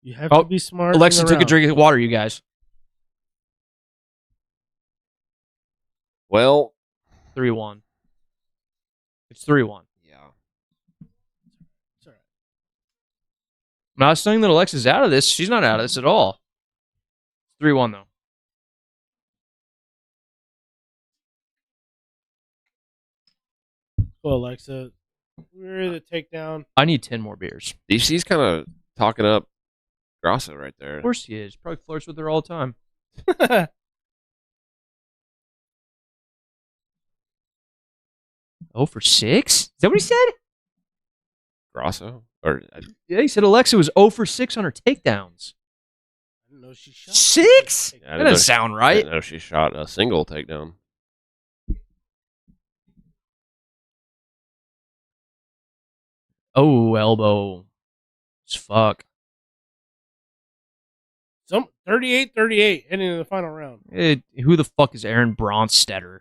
You have to be smart. Alexa took a drink of water, you guys. Well, 3-1. It's 3-1. Yeah. It's all right. I'm not saying that Alexa's out of this. She's not out of this at all. 3-1, though. Well, Alexa, we're the takedown. I need 10 more beers. DC's kind of talking up Grasso right there. Of course he is. Probably flirts with her all the time. 0 for 6? Is that what he said? Grasso? Yeah, he said Alexa was 0 for 6 on her takedowns. I didn't know she shot 6? That doesn't sound right. I didn't know she shot a single takedown. Oh, elbow. It's fuck. 38-38 heading into the final round. Who the fuck is Aaron Bronstetter?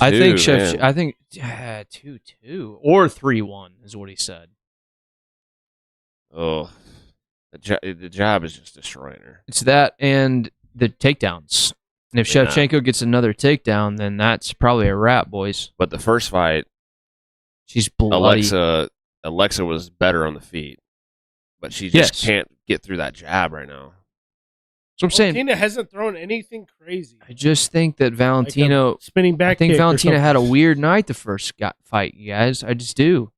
I think 2-2 or 3-1 is what he said. Oh, the jab is just destroying her. It's that and the takedowns. And if Shevchenko gets another takedown, then that's probably a wrap, boys. But the first fight, she's bloody. Alexa was better on the feet, but she just can't get through that jab right now. So I'm saying Valentina hasn't thrown anything crazy. I just think that Valentino spinning back. I think Valentina had a weird night the first fight, you guys. I just do.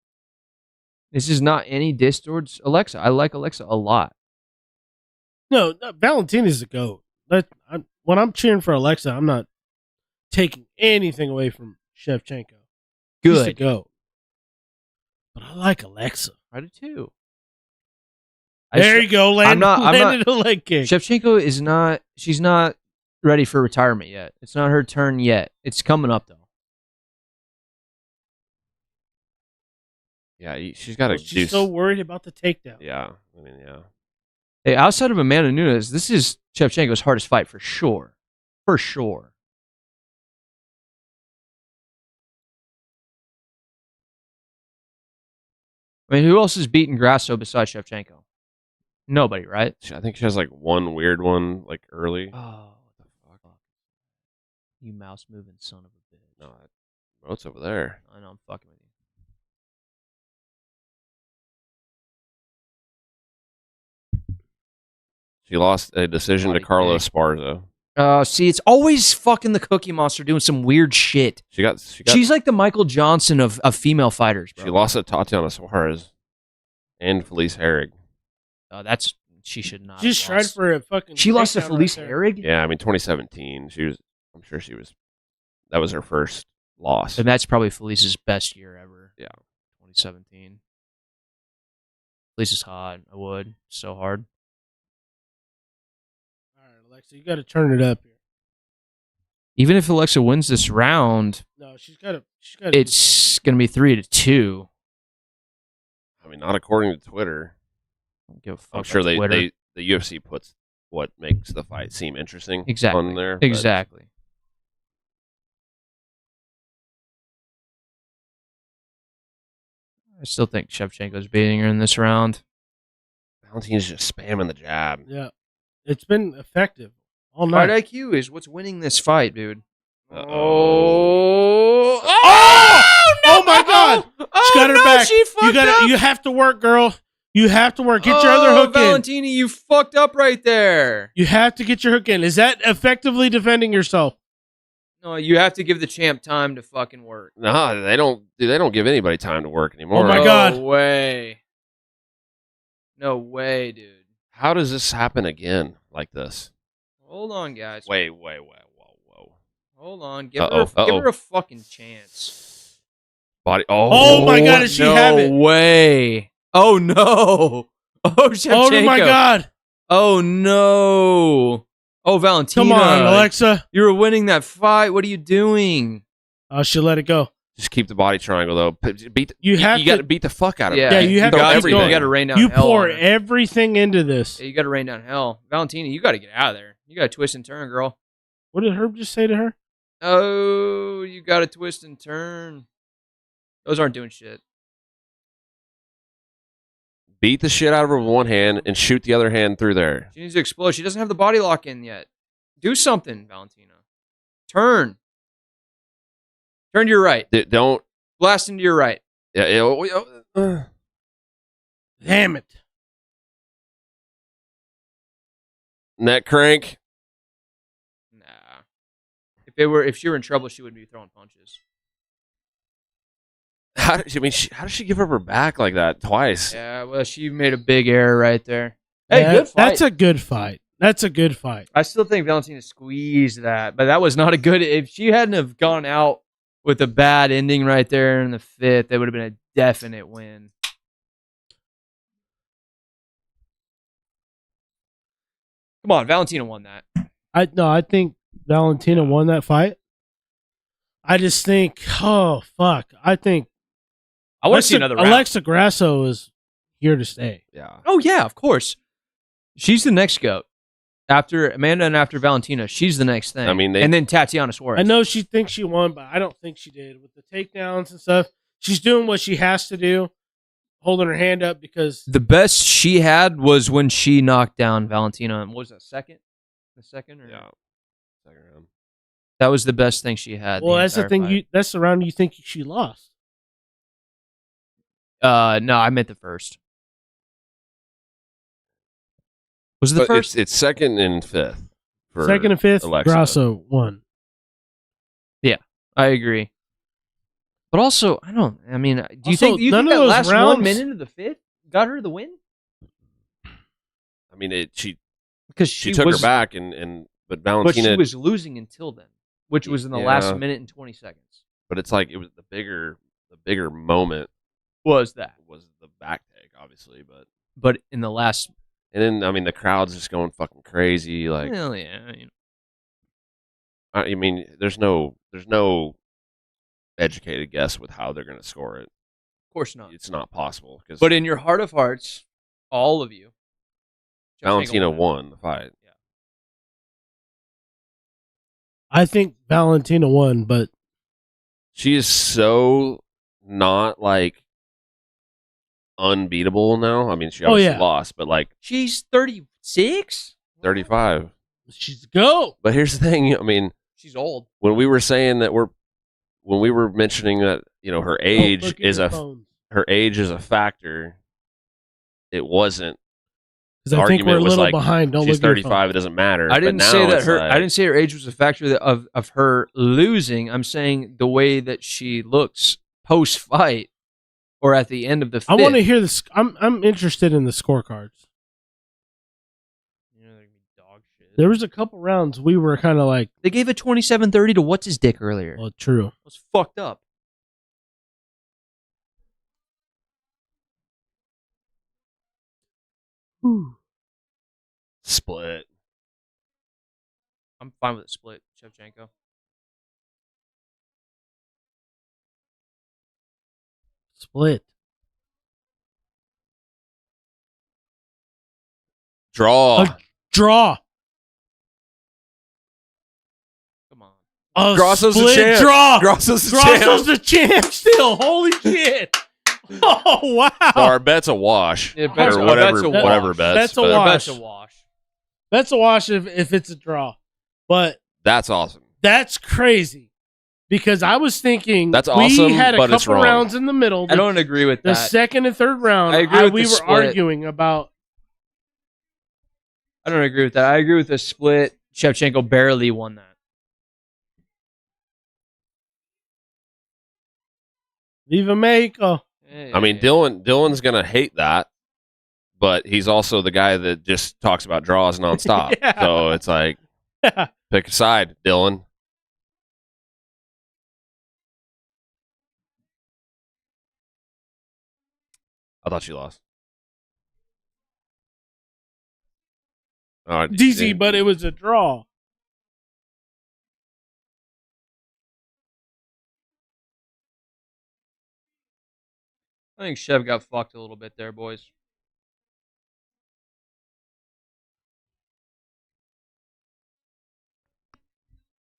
This is not any diss towards Alexa. I like Alexa a lot. No, Valentina's the GOAT. When I'm cheering for Alexa, I'm not taking anything away from Shevchenko. Good. She's the GOAT. But I like Alexa. I do too. There you go. Landed a leg kick. Shevchenko is not. She's not ready for retirement yet. It's not her turn yet. It's coming up though. Yeah, she's got to. She's so worried about the takedown. Yeah, I mean, yeah. Hey, outside of Amanda Nunes, this is Shevchenko's hardest fight for sure. For sure. I mean, who else has beaten Grasso besides Shevchenko? Nobody, right? I think she has like one weird one, like early. Oh, what the fuck? You mouse moving son of a bitch. No, it's over there. I know, I'm fucking with you. She lost a decision to Carlos Esparza. See, it's always fucking the Cookie Monster doing some weird shit. She's like the Michael Johnson of female fighters, bro. She lost to Tatiana Suarez and Felice Herrig. She should not. She's tried for a fucking. She lost to Felice Herrig? Yeah, I mean 2017. I'm sure she was. That was her first loss, and that's probably Felice's best year ever. Yeah, 2017. Felice is hot. I would so hard. Alexa, you got to turn it up here. Even if Alexa wins this round, no, she's got to. It's going to be 3-2. I mean, not according to Twitter. I'm sure the UFC puts what makes the fight seem interesting on there. Exactly. I still think Shevchenko's beating her in this round. Valentina's just spamming the jab. Yeah. It's been effective all night. Fight IQ is what's winning this fight, dude. Oh, my God! She got her back. You have to work, girl. You have to work. Get your other hook Valentina, you fucked up right there. You have to get your hook in. Is that effectively defending yourself? No, you have to give the champ time to fucking work. No, they don't. Dude, they don't give anybody time to work anymore. Oh my God! No way. No way, dude. How does this happen again like this? Hold on, guys. Wait. Whoa. Hold on. Give her a fucking chance. Body. Oh my God! Does she have it? No way. Oh no. Oh, Shevchenko. Oh my God. Oh no. Oh, Valentina. Come on, Alexa. You were winning that fight. What are you doing? She'll let it go. Just keep the body triangle though. You got to beat the fuck out of her. Yeah, you have to everything. You got to rain down hell. You pour pour everything into this. Yeah, you got to rain down hell. Valentina, you got to get out of there. You got to twist and turn, girl. What did Herb just say to her? Oh, you got to twist and turn. Those aren't doing shit. Beat the shit out of her with one hand and shoot the other hand through there. She needs to explode. She doesn't have the body lock in yet. Do something, Valentina. Turn. Turn to your right. Don't. Blast into your right. Yeah. Damn it. Neck crank. Nah. If she were in trouble, she wouldn't be throwing punches. How does she give up her back like that twice? Yeah, well, she made a big error right there. Hey, good fight. That's a good fight. That's a good fight. I still think Valentina squeezed that, but that was not a good. If she hadn't have gone out with a bad ending right there in the fifth, that would have been a definite win. Come on, Valentina won that. I think Valentina won that fight. I just think, oh fuck, I think I want to see another round. Alexa Grasso is here to stay. Yeah. Oh yeah, of course. She's the next GOAT. After Amanda and after Valentina, she's the next thing. I mean, and then Tatiana Suarez. I know she thinks she won, but I don't think she did. With the takedowns and stuff, she's doing what she has to do, holding her hand up because the best she had was when she knocked down Valentina. What was that, second? The second? Or? Yeah. Second round. That was the best thing she had. Well, that's the thing. That's the round you think she lost. No, I meant the first. Was it the first? It's second and fifth. Second and fifth, Alexa. Grasso won. Yeah, I agree. But also, I mean, do you think none that of those last rounds, 1 minute of the fifth got her the win? I mean, she took her back, but Valentina. But she was losing until then, which was in the last minute and 20 seconds. But it's like it was the bigger moment. Was the back take, obviously, but in the last. And then, I mean, the crowd's just going fucking crazy. Like, hell yeah. I mean, there's no educated guess with how they're going to score it. Of course not. It's not possible. But in your heart of hearts, all of you, Valentina won the fight. Yeah. I think Valentina won, but she is so not like unbeatable now. I mean, she obviously lost, but like she's 36, 35. She's go. But here's the thing. I mean, she's old. When we were saying that when we were mentioning that her age is a factor, it wasn't Because I think we're a little behind. Don't she's look at your 35. It doesn't matter. I didn't say that I didn't say her age was a factor of her losing. I'm saying the way that she looks post fight or at the end of the fifth. I want to hear this. I'm interested in the scorecards. You know, they're gonna be dog shit. There was a couple rounds we were kind of like they gave a 27-30 to what's his dick earlier. Well, true. It was fucked up. Whew. Split. I'm fine with a split, Shevchenko. Split. Draw. Draw. Come on. A Grasso's split the champ. draw. Grasso's the champ still. Holy shit. Oh, wow. So our bet's a wash. Yeah, or whatever bets. That's a but wash. That's a wash. That's a wash if it's a draw. But That's awesome. that's crazy. Because I was thinking That's awesome, we had a but it's couple wrong. rounds in the middle. I don't agree with The that. second and third round, I agree with we the were split. arguing about. I don't agree with that. I agree with the split. Shevchenko barely won that. Viva Mexico. I mean, Dylan's gonna hate that, but he's also the guy that just talks about draws nonstop. Yeah. So it's like, pick a side, Dylan. I thought you lost. DZ, but it was a draw. I think Shev got fucked a little bit there, boys.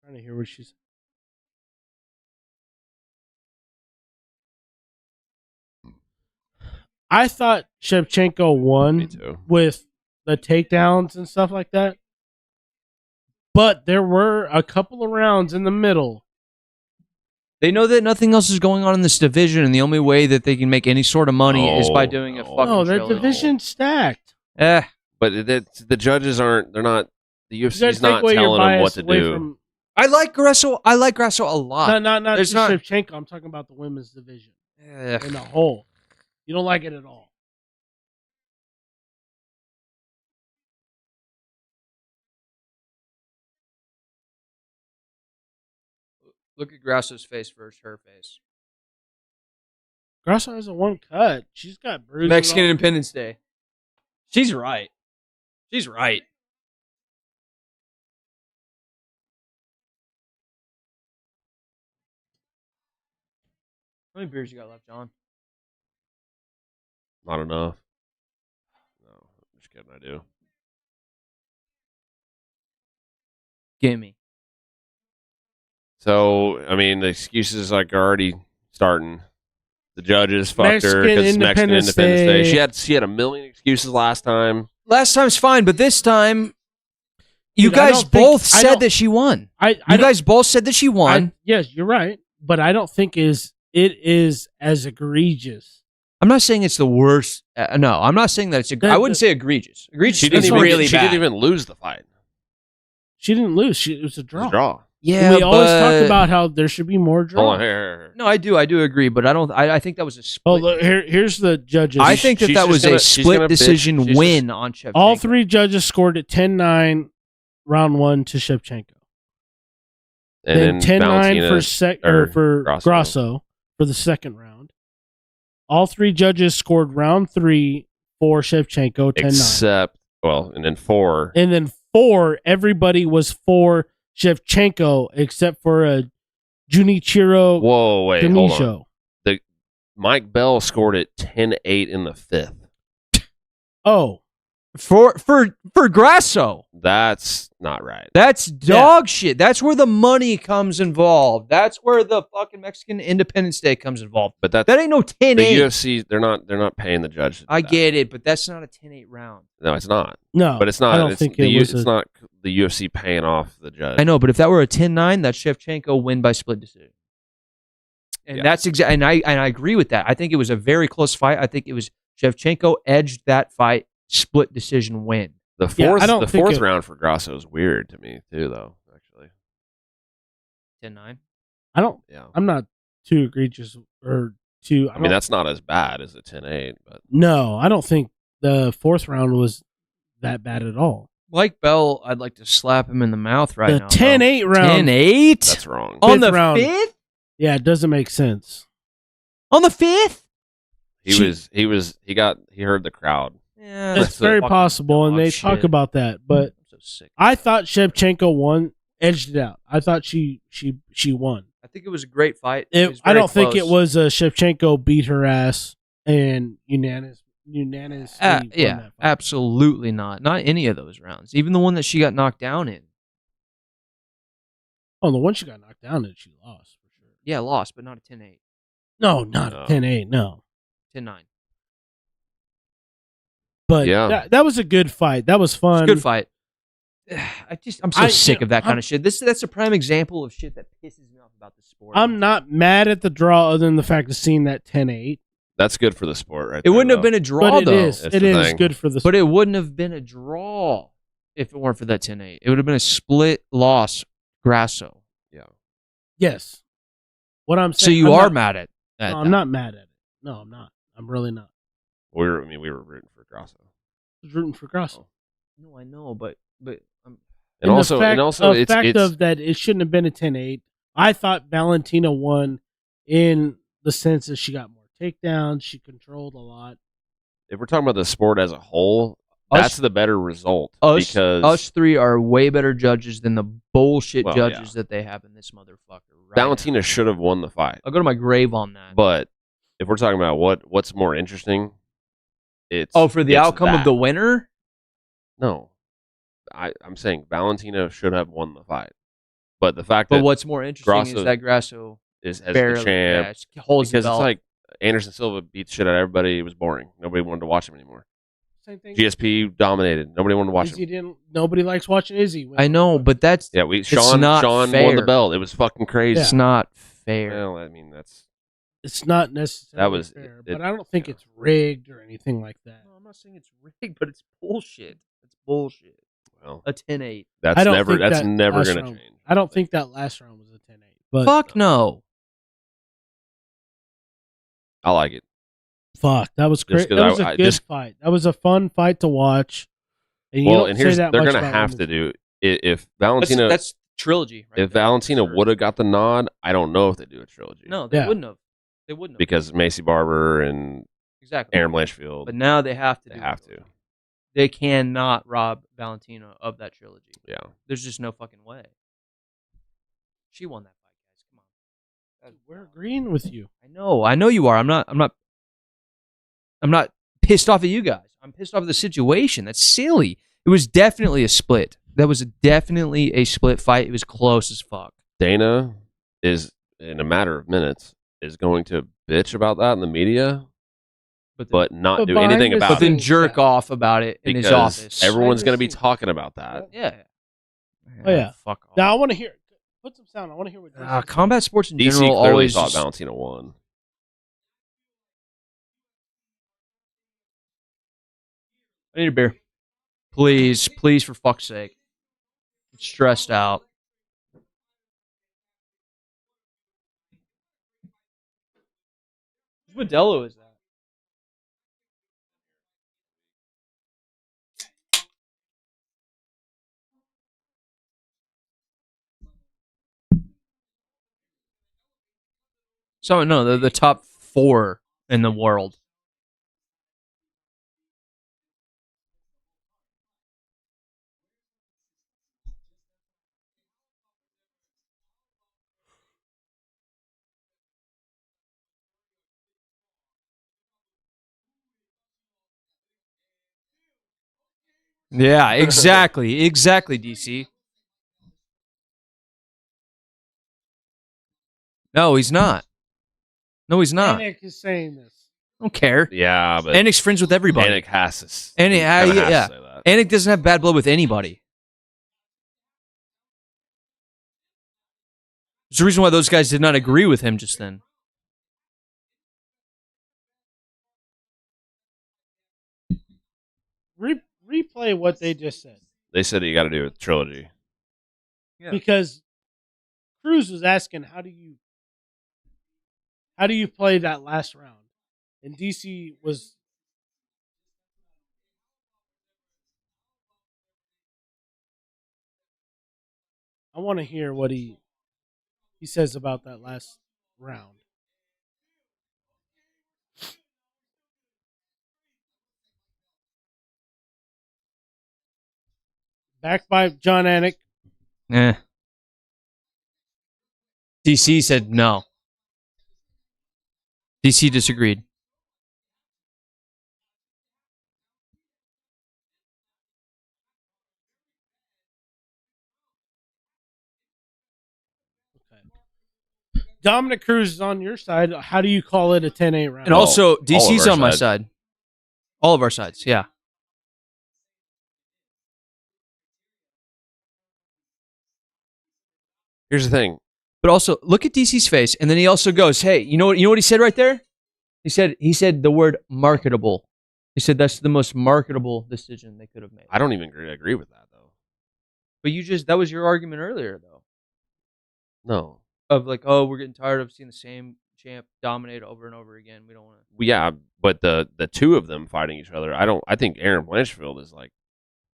Trying to hear what she's. I thought Shevchenko Me won too. with the takedowns and stuff like that. But there were a couple of rounds in the middle. They know that nothing else is going on in this division, and the only way that they can make any sort of money is by doing a fucking No, their trilogy. division's stacked. But the judges aren't. They're not. The UFC's not telling them what to do. I like Grasso. I like Grasso a lot. Not There's just not- Shevchenko. I'm talking about the women's division in a whole. You don't like it at all. Look at Grasso's face versus her face. Grasso has a one cut. She's got bruises. Mexican Independence Day. She's right. She's right. How many beers you got left, John? Not enough. No, I'm just kidding. I do. Gimme. So I mean, the excuses like are already starting. The judges fucked her Mexican because Mexican Independence Day. Day. She had a million excuses last time. Last time's fine, but this time, you Dude, I guys don't think- both I said don't- that she won. You You guys both said that she won. Yes, you're right. But I don't think it is as egregious. I'm not saying it's the worst. No, I'm not saying that it's. I wouldn't say egregious. Egregious. She is didn't really she bad. didn't even lose the fight. She didn't lose. It was a It draw. was a draw. Yeah, we always talk but- about how there should be more draws. Hold on, here. No, I do agree, but I don't. I think that was a split. Oh, look, here's the judges. I think she's that was just gonna- a she's gonna split bitch. decision She's win on Shevchenko. all three judges scored at 10-9, round one to Shevchenko. And then 10-9 Valentina for Grasso for the second round. All three judges scored round three for Shevchenko 10-9. except and then 4. And then 4, everybody was for Shevchenko except for a Junichiro Whoa, wait, hold on. Kamisho. Mike Bell scored at 10-8 in the 5th. Oh, for Grasso. That's not right. That's dog shit. That's where the money comes involved. That's where the fucking Mexican Independence Day comes involved. But that ain't no 10-8. the UFC. They're not paying the judge. to do I that. get it, but that's not a 10-8 round. No, it's not. no. But it's not. I don't it's think the, it was it's not the UFC paying off the judge. I know, but if that were a 10-9, that's Shevchenko win by split decision. And that's exactly, and I agree with that. I think it was a very close fight. I think it was Shevchenko edged that fight split decision win. The fourth round for Grasso is weird to me too, though. Actually, 10-9. I don't. Yeah, I'm not too egregious or too. I mean, that's not as bad as a 10-8, but no, I don't think the fourth round was that bad at all. Like Bell, I'd like to slap him in the mouth right now. The 10-8 round. 10-8? That's wrong. On the round. 5th? Yeah, it doesn't make sense. On the 5th? He heard the crowd. Yeah, it's very possible, and they talk about that. But so sick. I thought Shevchenko edged it out. I thought she won. I think it was a great fight. I don't think it was Shevchenko beat her ass and unanimously. Yeah, absolutely not. Not any of those rounds. Even the one that she got knocked down in. Oh, the one she got knocked down in, she lost for sure. Yeah, lost, but not a 10-8. No, not a 10-8. No, 10-9. But yeah, that was a good fight. That was fun. It was a good fight. I'm so sick of that kind of shit. That's a prime example of shit that pisses me off about the sport. I'm not mad at the draw other than the fact of seeing that 10-8. That's good for the sport, right? It wouldn't have been a draw, but though. It is good for the sport. But it wouldn't have been a draw if it weren't for that 10-8. It would have been a split loss, Grasso. Yeah. Yes. What I'm saying. So you are mad at that? No, I'm not mad at it. No, I'm not. I'm really not. We were rooting for Grasso. I was rooting for Grasso. No, I know, but and also the fact of that it shouldn't have been a 10-8. I thought Valentina won in the sense that she got more takedowns, she controlled a lot. If we're talking about the sport as a whole, that's the better result. Because us three are way better judges than the bullshit judges that they have in this motherfucker. Right Valentina should have won the fight. I'll go to my grave on that. But if we're talking about what's more interesting, it's for the outcome of the winner? No. I'm saying Valentina should have won the fight. But the fact that what's more interesting is that Grasso is as the champ. Holds because the belt. It's like Anderson Silva beat shit out of everybody. It was boring. Nobody wanted to watch him anymore. Same thing. GSP dominated. Nobody wanted to watch him. Nobody likes watching Izzy. I know, but that's Sean won the belt. It was fucking crazy. It's not fair. Well, I mean it's not necessarily fair, but I don't think it's rigged or anything like that. No, I'm not saying it's rigged, but it's bullshit. It's bullshit. Well, a 10-8. That's never going to change. I don't think that last round was a 10-8. But fuck no. I like it. Fuck, that was great. That was a good fight. That was a fun fight to watch. And they're going to have to do if Valentina. That's trilogy. Right if Valentina would have got the nod, I don't know if they do a trilogy. No, they wouldn't have. They wouldn't have because Macy Barber and Aaron Blanchfield. But now they have to. They have to. They cannot rob Valentina of that trilogy. Yeah, there's just no fucking way. She won that fight, guys. Come on. We're agreeing with you. I know you are. I'm not pissed off at you guys. I'm pissed off at the situation. That's silly. It was definitely a split. That was definitely a split fight. It was close as fuck. Dana is, in a matter of minutes, is going to bitch about that in the media, but not do anything about it. But then jerk off about it in his office. Everyone's going to be talking about that. Yeah. Oh, yeah. Fuck off. Now, I want to hear. Put some sound. I want to hear what combat sports in DC general clearly always thought Valentina won. I need a beer. Please, for fuck's sake. I'm stressed out. What Della is that? So no, they're the top 4 in the world. Yeah, exactly, DC. No, he's not. Anik is saying this. I don't care. Yeah, but Anik's friends with everybody. Anik has to. Anik doesn't have bad blood with anybody. There's a reason why those guys did not agree with him just then. replay what they just said. They said you got to do a trilogy. Yeah. Because Cruz was asking, how do you play that last round? And DC was. I want to hear what he says about that last round. Backed by John Anik. DC said no. DC disagreed. Dominic Cruz is on your side. How do you call it a 10-8 round? And also, DC's on my side. All of our sides, yeah. Here's the thing. But also, look at DC's face, and then he also goes, "Hey, you know what he said right there? He said the word marketable. He said that's the most marketable decision they could have made." I don't even agree with that though. But that was your argument earlier, though. No. Of like, oh, we're getting tired of seeing the same champ dominate over and over again. We don't want to. Yeah, but the two of them fighting each other, I think Erin Blanchfield is like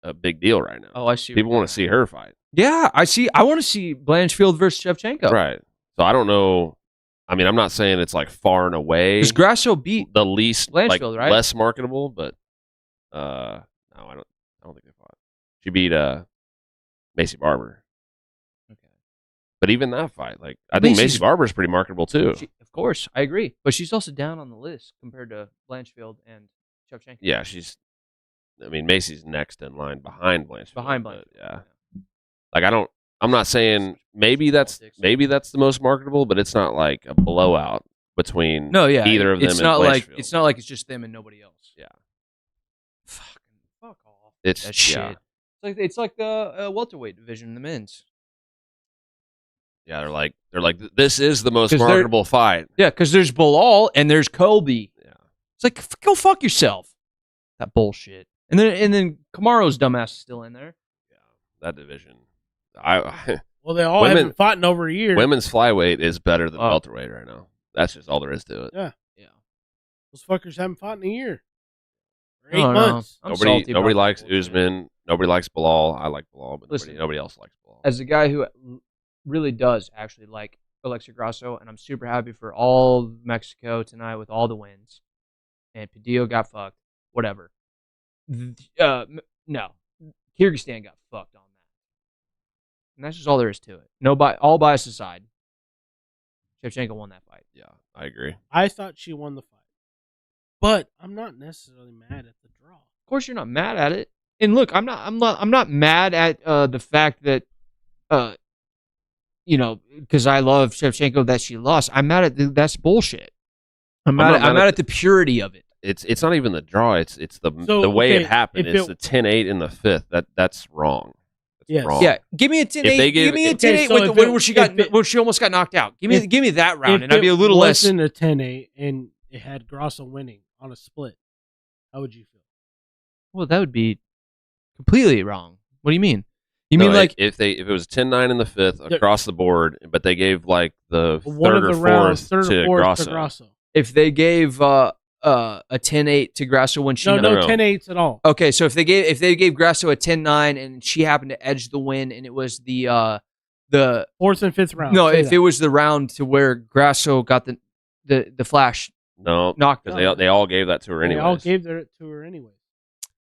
a big deal right now. Oh, I see. People want to see her fight. Yeah, I see. I want to see Blanchfield versus Shevchenko. Right. So I don't know. I mean, I'm not saying it's like far and away. Because Grasso beat the least, Blanchfield, like, right? less marketable, but no, I don't think they fought. She beat Macy Barber. Okay. But even that fight, like I think Macy Barber is pretty marketable too. Of course, I agree. But she's also down on the list compared to Blanchfield and Shevchenko. Yeah, Macy's next in line behind Blanchfield. Behind Blanchfield. Yeah. Like I'm not saying maybe that's the most marketable, but it's not like a blowout between either of them. It's and not Blanchfield. like it's just them and nobody else. Yeah. Fuck off. It's that shit. It's like the welterweight division, the men's. Yeah, they're like this is the most marketable fight. Yeah, because there's Bilal and there's Colby. Yeah. It's like go fuck yourself. That bullshit. And then Kamaro's dumbass is still in there. Yeah, that division. Well, they all haven't fought in over a year. Women's flyweight is better than welterweight right now. That's just all there is to it. Yeah. Those fuckers haven't fought in a year. Or 8 No. months. Nobody likes Usman. Nobody likes Bilal. I like Bilal, but nobody else likes Bilal. As a guy who really does actually like Alexa Grasso, and I'm super happy for all Mexico tonight with all the wins. And Padilla got fucked. Whatever. No. Kyrgyzstan got fucked on that. And that's just all there is to it. All bias aside, Shevchenko won that fight. Yeah, I agree. I thought she won the fight. But I'm not necessarily mad at the draw. Of course you're not mad at it. And look, I'm not mad at the fact that because I love Shevchenko that she lost. I'm mad at that's bullshit. I'm mad at the purity of it. It's not even the draw. It's the way it happened. It's the 10-8 in the fifth. That's wrong. Yes. Wrong. Yeah, give me a 10-8. Give me a 10-8 where she almost got knocked out. Give me that round, and I'd be a little less. If it wasn't a 10-8 and it had Grasso winning on a split, how would you feel? Well, that would be completely wrong. What do you mean? You mean like if it was 10-9 in the fifth across the board, but they gave like the third or fourth to Grasso. If they gave a 10-8 to Grasso when she no 10-8s at all. Okay, so if they gave Grasso a 10-9 and she happened to edge the win and it was the fourth and fifth round. No, if it was the round to where Grasso got the flash knocked because they all gave that to her anyway. They all gave it to her anyway.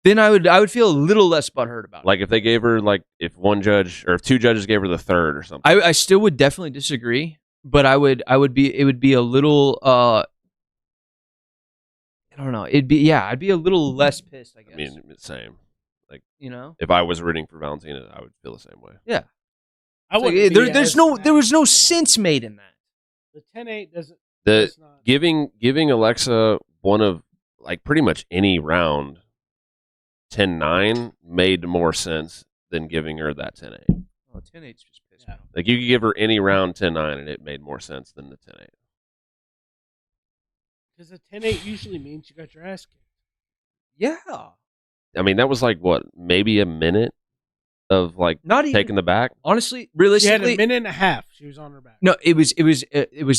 Then I would feel a little less butthurt about it. Like if they gave her if one judge or if two judges gave her the third or something. I still would definitely disagree, but it would be a little I don't know. I'd be a little less pissed, I guess. I mean, same. Like if I was rooting for Valentina, I would feel the same way. Yeah. There was no sense made in that. The 10-8 doesn't giving Alexa one of pretty much any round 10-9 made more sense than giving her that 10-8. Oh, 10-8's just pissed me off. Like you could give her any round 10-9 and it made more sense than the 10-8. Because a 10-8 usually means you got your ass kicked. Yeah. I mean, that was like what, maybe a minute of like not even taking the back. Honestly, realistically, she had a minute and a half. She was on her back. No, it was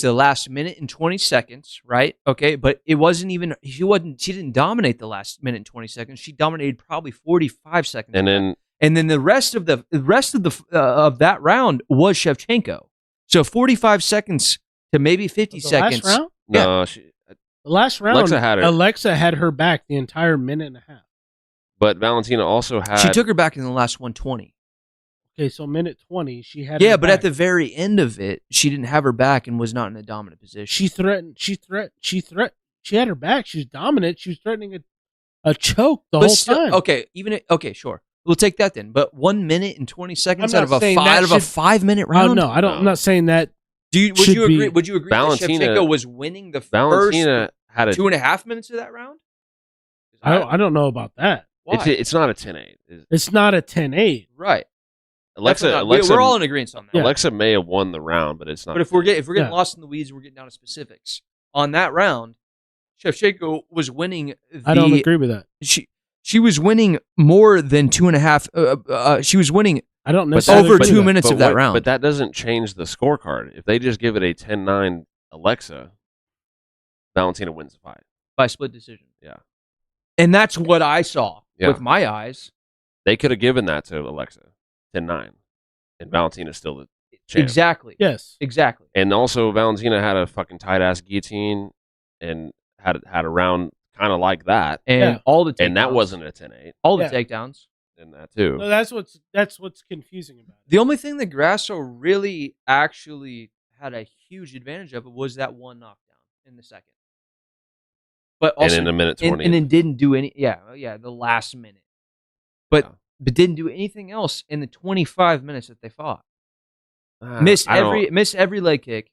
the last minute and 20 seconds, right? Okay, but it wasn't even she didn't dominate the last minute and 20 seconds. She dominated probably 45 seconds. And then the rest of that round was Shevchenko. So 45 seconds to maybe 50 seconds. Last round? No, yeah. The last round, Alexa had her back the entire minute and a half. But Valentina also had... She took her back in the last 120. Okay, so minute 20, she had her but back. At the very end of it, she didn't have her back and was not in a dominant position. She threatened. She had her back. She was dominant. She was threatening a choke the whole time. Okay, sure. We'll take that then. But 1 minute and 20 seconds out of a 5-minute round? Oh, no, I don't. I'm not saying that. Would you agree Valentina, that Shevchenko was winning the Valentina first 2.5 minutes of that round? I don't know about that. Why? It's not a 10-8. It's not a 10-8. Right. Alexa, we're all in agreement on that. Yeah. Alexa may have won the round, but it's not. But if we're getting lost in the weeds, we're getting down to specifics. On that round, Shevchenko was winning. I don't agree with that. She was winning more than 2.5. She was winning. I don't necessarily over 2 minutes of that round. But that doesn't change the scorecard. If they just give it a 10-9 Alexa, Valentina wins the fight by split decision. Yeah. And that's what I saw with my eyes. They could have given that to Alexa, 10-9, and Valentina's still the champ. Exactly. Yes. Exactly. And also, Valentina had a fucking tight-ass guillotine and had a round kind of like that. And all the takedowns. And that wasn't a 10-8. All the takedowns. And that, too. No, that's what's confusing about it. The only thing that Grasso really actually had a huge advantage of was that one knockdown in the second. But also, and in a minute 20. And then didn't do any, the last minute. But didn't do anything else in the 25 minutes that they fought. Missed every leg kick.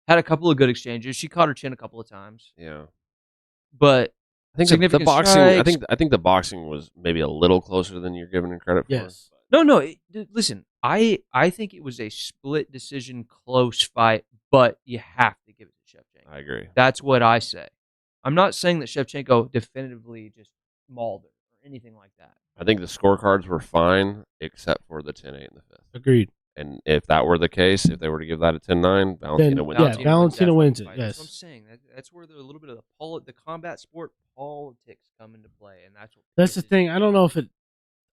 Had a couple of good exchanges. She caught her chin a couple of times. Yeah. But I think the boxing. I think the boxing was maybe a little closer than you're giving her credit for. Yes. No. Listen, I think it was a split decision, close fight, but you have to give it to Shevchenko. I agree. That's what I say. I'm not saying that Shevchenko definitively just mauled her or anything like that. I think the scorecards were fine, except for the 10-8 in the fifth. Agreed. And if that were the case, if they were to give that a 10-9, Valentina wins. Yeah, Valentina wins it. Yes, that's what I'm saying. That's where a little bit of the combat sport politics come into play, and that's the thing. I don't know if it.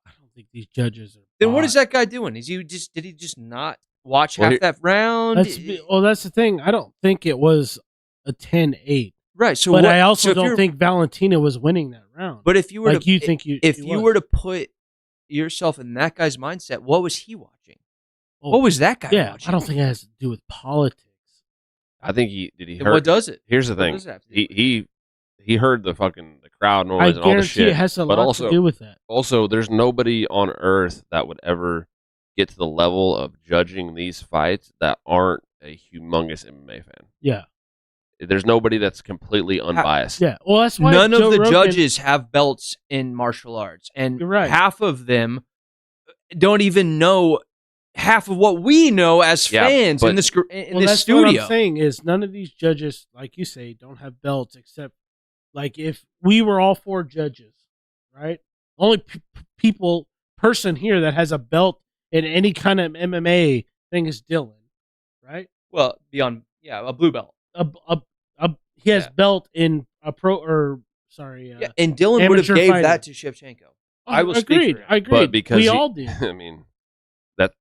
I don't think these judges are. Then what is that guy doing? Did he just not watch half that round? That's the thing. I don't think it was a 10-8. Right. So, but I also don't think Valentina was winning that round. But if you were you were to put yourself in that guy's mindset, what was he watching? What was that guy watching? I don't think it has to do with politics. I think he heard. What does it? Here's the thing. He heard the crowd noise and all the shit. It has a lot to do with that. Also, there's nobody on earth that would ever get to the level of judging these fights that aren't a humongous MMA fan. Yeah. There's nobody that's completely unbiased. Yeah. Well, that's why none of the judges have belts in martial arts, and half of them don't even know half of what we know as fans in this studio. What I'm saying is none of these judges, like you say, don't have belts, except like if we were all four judges, right? Only person here that has a belt in any kind of MMA thing is Dylan, right? Well, beyond a blue belt. He has belt in a and Dylan would have gave that to Shevchenko. I will speak for him. I agree. But because we all did. I mean, that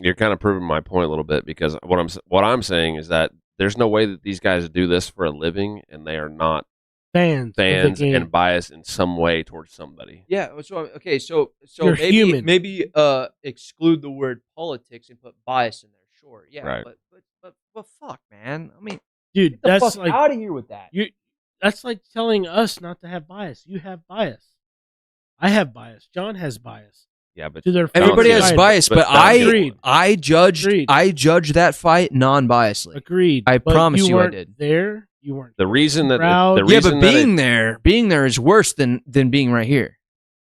you're kind of proving my point a little bit, because what I'm saying is that there's no way that these guys do this for a living and they are not fans and biased in some way towards somebody. Yeah. So you're maybe exclude the word politics and put bias in there. Sure. Yeah. Right. But fuck, man. I mean, dude, get the fuck out of here with that. That's like telling us not to have bias. You have bias. I have bias. John has bias. Yeah, but everybody has bias. But I judged Agreed. I judged that fight non-biasly. Agreed. I promise you I did. There, you weren't. The reason that being there is worse than being right here.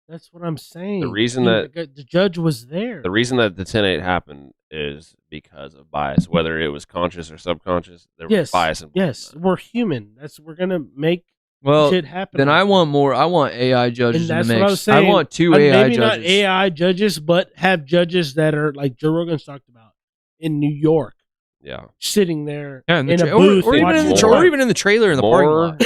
That's what I'm saying. The reason that the judge was there. The reason that the 10-8 happened is because of bias, whether it was conscious or subconscious. There was bias involved. Yes, we're human. We're gonna make Well, shit happen. Then I want more. I want AI judges in the mix. What I was saying. I want two AI maybe judges. Not AI judges, but have judges that are like Joe Rogan's talked about in New York. Yeah, sitting there in a booth, or even in the trailer in the parking lot.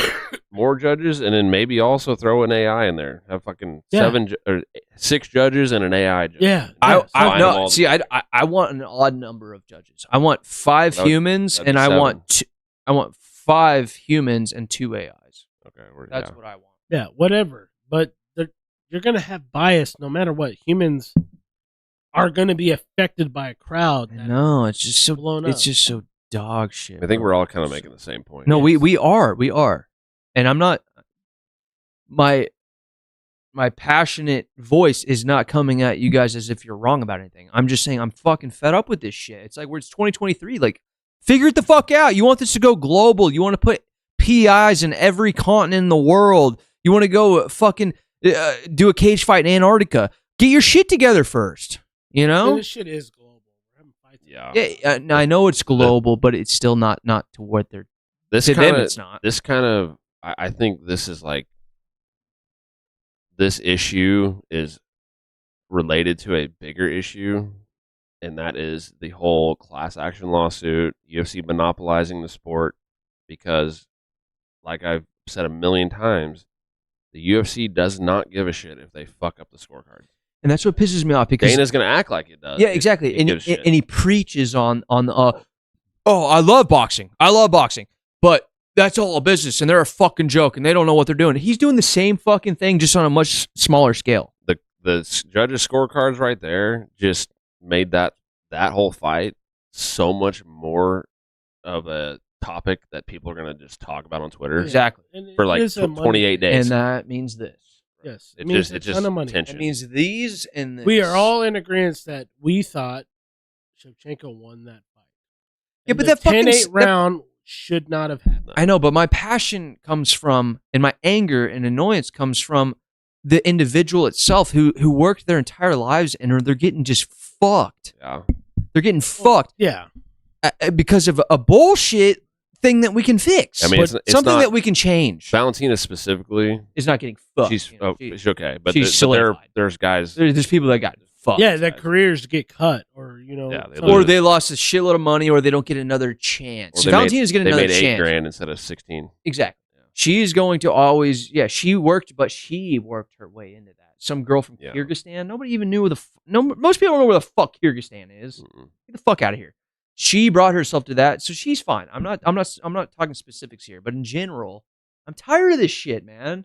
More judges, and then maybe also throw an AI in there. Have fucking 7 or 6 judges and an AI judge. Yeah, I want an odd number of judges. I want 5 humans, and I want 5 humans and 2 AIs. Okay, that's what I want. Yeah, whatever. But you're gonna have bias no matter what. Humans are going to be affected by a crowd. No, it's just so blown up. It's just so dog shit. I think we're all kind of making the same point. No, we are, and I'm not. My passionate voice is not coming at you guys as if you're wrong about anything. I'm just saying I'm fucking fed up with this shit. It's like it's 2023. Like, figure it the fuck out. You want this to go global. You want to put PIs in every continent in the world. You want to go fucking do a cage fight in Antarctica. Get your shit together first. You know, this shit is global. Yeah, I know it's global, but it's still not to what they're. It's not. This kind of, I think this is like, this issue is related to a bigger issue, and that is the whole class action lawsuit, UFC monopolizing the sport, because, like I've said a million times, the UFC does not give a shit if they fuck up the scorecard. And that's what pisses me off, because Dana's going to act like it does. Yeah, exactly. And he preaches on I love boxing. But that's all a business, and they're a fucking joke, and they don't know what they're doing. He's doing the same fucking thing, just on a much smaller scale. The judges' scorecards right there just made that whole fight so much more of a topic that people are going to just talk about on Twitter. Exactly. For like 28 days. And that means this. Yes, it means a ton of money. Tension. It means these and this. We are all in agreement that we thought Shevchenko won that fight. Yeah, but that fucking 10-8 round should not have happened. I know, but my passion comes from, and my anger and annoyance comes from the individual itself who worked their entire lives and they're getting just fucked. Yeah, they're getting fucked. Yeah, because of a bullshit thing that we can fix. I mean, it's something not, that we can change. Valentina specifically is not getting fucked. She's okay, but she's there's guys. There's people that got fucked. Yeah, their careers get cut, or or they lost a shitload of money, or they don't get another chance. Valentina's getting another chance. They made $8,000 instead of 16. Exactly. Yeah. She's going to always. Yeah, she worked her way into that. Some girl from Kyrgyzstan. Nobody even knew most people don't know where the fuck Kyrgyzstan is. Mm-mm. Get the fuck out of here. She brought herself to that, so she's fine. I'm not talking specifics here, but in general, I'm tired of this shit, man.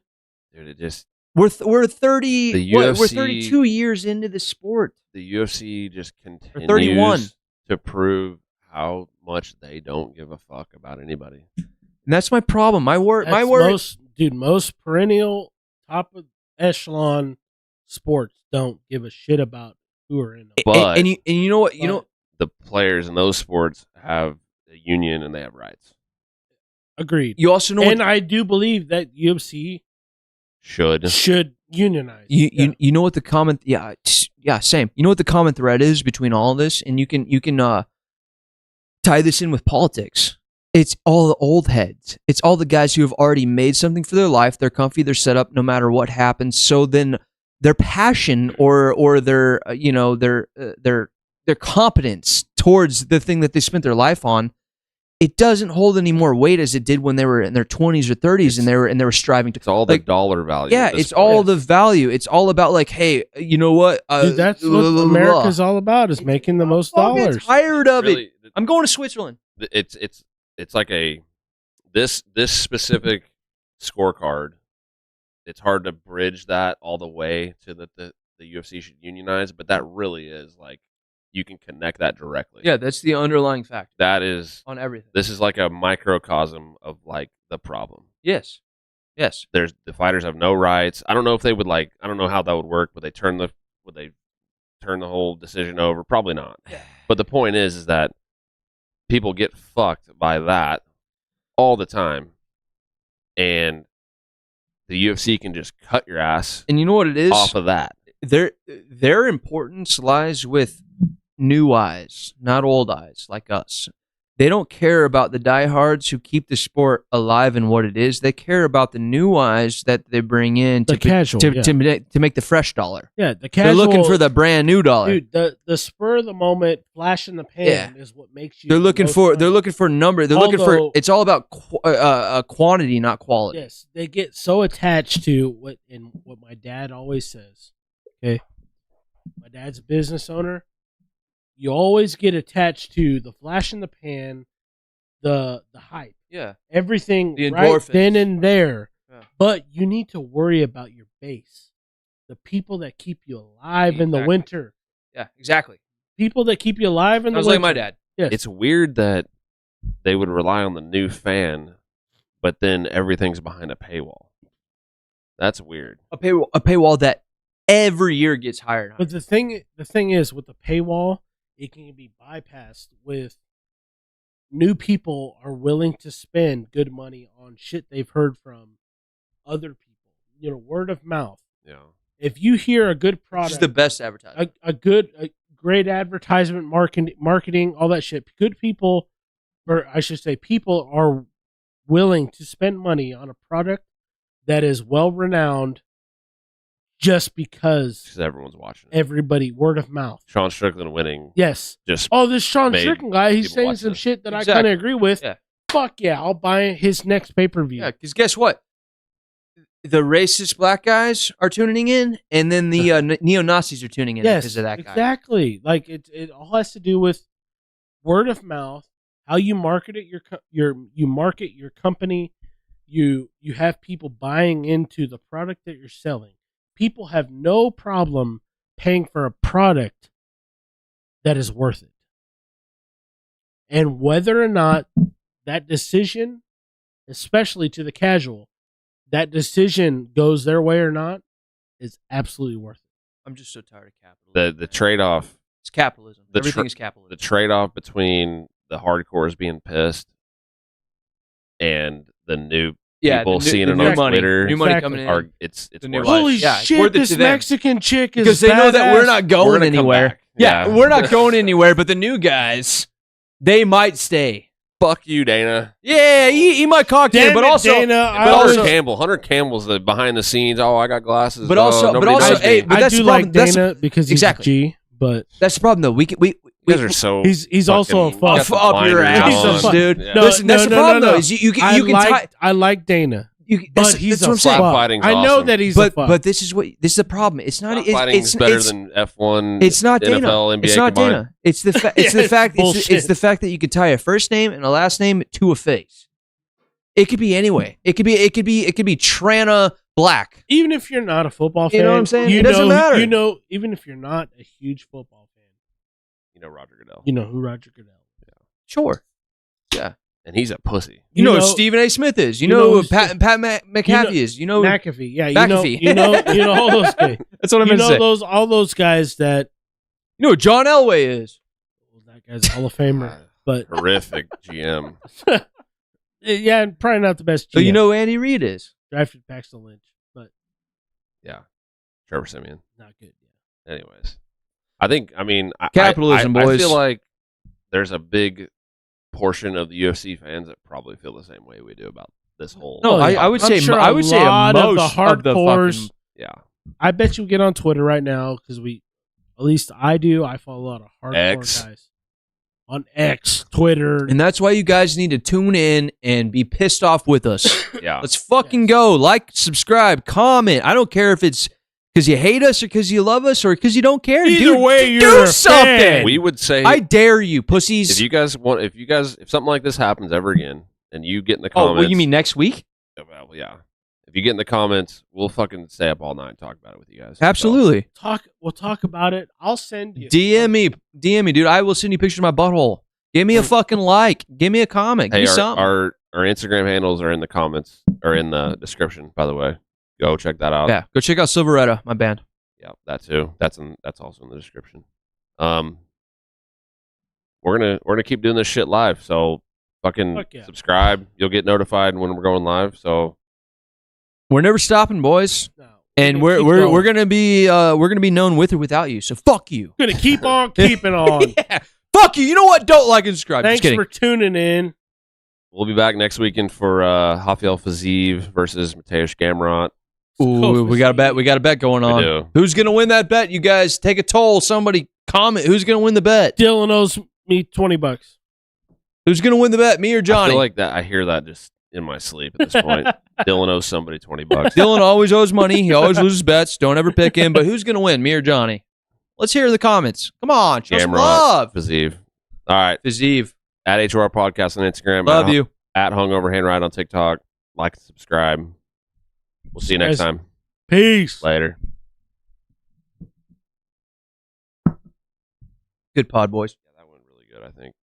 Dude, it just we're 30. The UFC, we're 32 years into the sport. The UFC just continues 31 to prove how much they don't give a fuck about anybody. And that's my problem. Most perennial top of echelon sports don't give a shit about who are in them. But and you know what? The players in those sports have a union and they have rights. Agreed. You also know, and I do believe that UFC should unionize. You know what the common same. You know what the common thread is between all of this, and you can tie this in with politics. It's all the old heads. It's all the guys who have already made something for their life. They're comfy. They're set up no matter what happens. So then their passion or their their competence towards the thing that they spent their life on, it doesn't hold any more weight as it did when they were in their 20s or 30s and they were striving to. It's all the dollar value. Yeah, it's all the value. It's all about like, hey, you know what? Dude, that's what America's all about, is making the most dollars. I'm tired of it. I'm going to Switzerland. It's like this specific scorecard. It's hard to bridge that all the way to the UFC should unionize, but that really is like, you can connect that directly. Yeah, that's the underlying factor. That is on everything. This is like a microcosm of like the problem. Yes. The fighters have no rights. I don't know if they would I don't know how that would work, but would they turn the whole decision over? Probably not. But the point is that people get fucked by that all the time, and the UFC can just cut your ass. And you know what it is? Off of that. Their importance lies with new eyes, not old eyes like us. They don't care about the diehards who keep the sport alive and what it is. They care about the new eyes that they bring in to make the fresh dollar. Yeah, the casual. They're looking for the brand new dollar. Dude, the spur of the moment, flash in the pan is what makes you. They're looking for number. They're looking for. It's all about quantity, not quality. Yes, they get so attached to what my dad always says. Okay, my dad's a business owner. You always get attached to the flash in the pan, the hype. Yeah. Everything the right then and there. Yeah. But you need to worry about your base. The people that keep you alive in the winter. Yeah, exactly. People that keep you alive in the winter. Sounds like my dad. Yes. It's weird that they would rely on the new fan, but then everything's behind a paywall. That's weird. A paywall that every year gets higher. But the thing is, with the paywall, it can be bypassed with new people are willing to spend good money on shit they've heard from other people. Word of mouth. Yeah. If you hear a good product, this is the best advertising. A great advertisement, marketing, all that shit. Good people, or I should say, people are willing to spend money on a product that is well renowned. Just because everyone's watching it. Everybody, word of mouth. Sean Strickland winning. Yes. This Sean Strickland guy, he's saying some shit that I kind of agree with. Yeah. Fuck yeah, I'll buy his next pay-per-view. Yeah, because guess what? The racist black guys are tuning in, and then the neo-Nazis are tuning in because of that guy. Exactly. Like, it all has to do with word of mouth, how you market it, you market your company, you have people buying into the product that you're selling. People have no problem paying for a product that is worth it. And whether or not that decision, especially to the casual, that decision goes their way or not, is absolutely worth it. I'm just so tired of capitalism. The trade-off. It's capitalism. Everything is capitalism. The trade-off between the hardcores being pissed and the new people seeing it on Twitter. New money coming in. It's holy shit, this Mexican chick is because they know that we're not going anywhere. Yeah, we're not going anywhere, but the new guys, they might stay. Fuck you, Dana. Yeah, he might cock you, but also Dana, Hunter Campbell's the behind the scenes. Oh, I got glasses. But also, hey, but I that's do like Dana because he's a G. But that's the problem, though. We you guys are so. He's also a fuck up your ass, dude. Yeah. Listen, that's the problem, though. Is you can. I like Dana. But he's a fuck. I know that he's a fuck. But this is the problem. It's not. It's better than F1. It's not Dana. NFL, NBA it's not combined. Dana. It's the fact. It's the fact. It's the fact that you could tie a first name and a last name to a face. It could be anyway. It could be Trana Black. Even if you're not a football fan, you know what I'm saying? It doesn't matter. Even if you're not a huge football fan, you know Roger Goodell. You know who Roger Goodell is. Yeah. Sure. Yeah. And he's a pussy. You know who Stephen A. Smith is. You know who Pat McAfee is. You know McAfee. Yeah. McAfee. You know all those guys. That's what I meant to say. All those guys that. You know who John Elway is. Well, that guy's a Hall of Famer, but horrific GM. Yeah, probably not the best GM. So you know who Andy Reid is. Drafted Paxton Lynch, but yeah, Trevor Siemian. Not good. Yeah. Anyways, I mean, capitalism, boys. I feel like there's a big portion of the UFC fans that probably feel the same way we do about this whole. No, I would say sure I would say most of the hardcores. Yeah, I bet you get on Twitter right now because at least I do. I follow a lot of hardcore guys on X, Twitter, and that's why you guys need to tune in and be pissed off with us. Yeah, let's fucking go. Like, subscribe, comment. I don't care if it's because you hate us or because you love us or because you don't care. Either way, do something. Fan. We would say, I dare you, pussies. If something like this happens ever again, and you get in the comments, well, you mean next week? Well, yeah. If you get in the comments, we'll fucking stay up all night and talk about it with you guys. Absolutely. So. We'll talk about it. I'll send you. DM me, dude. I will send you pictures of my butthole. Give me a fucking like. Give me a comment. Give me something. Our Instagram handles are in the comments or in the description. By the way, go check that out. Yeah, go check out Silveretta, my band. Yeah, that too. That's also in the description. We're gonna keep doing this shit live. So fucking subscribe. You'll get notified when we're going live. So we're never stopping, boys. No. And we're gonna be known with or without you. So fuck you. Gonna keep on keeping on. Yeah. Fuck Fuck you. You know what? Don't like and subscribe. Thanks for tuning in. We'll be back next weekend for Rafael Fiziev versus Mateusz Gamrot. Ooh, we got a bet. We got a bet going on. We do. Who's gonna win that bet? You guys take a toll. Somebody comment. Who's gonna win the bet? Dylan owes me $20. Who's gonna win the bet? Me or Johnny? I feel like that. I hear that just in my sleep at this point. Dylan owes somebody $20. Dylan always owes money. He always loses bets. Don't ever pick him. But who's gonna win? Me or Johnny? Let's hear the comments. Come on, show some love. Fiziev. All right, Fiziev. At HOR Podcast on Instagram. Love you. At Hungover Handwrite on TikTok. Like and subscribe. We'll see you next time. Peace. Later. Good pod, boys. Yeah, that went really good, I think.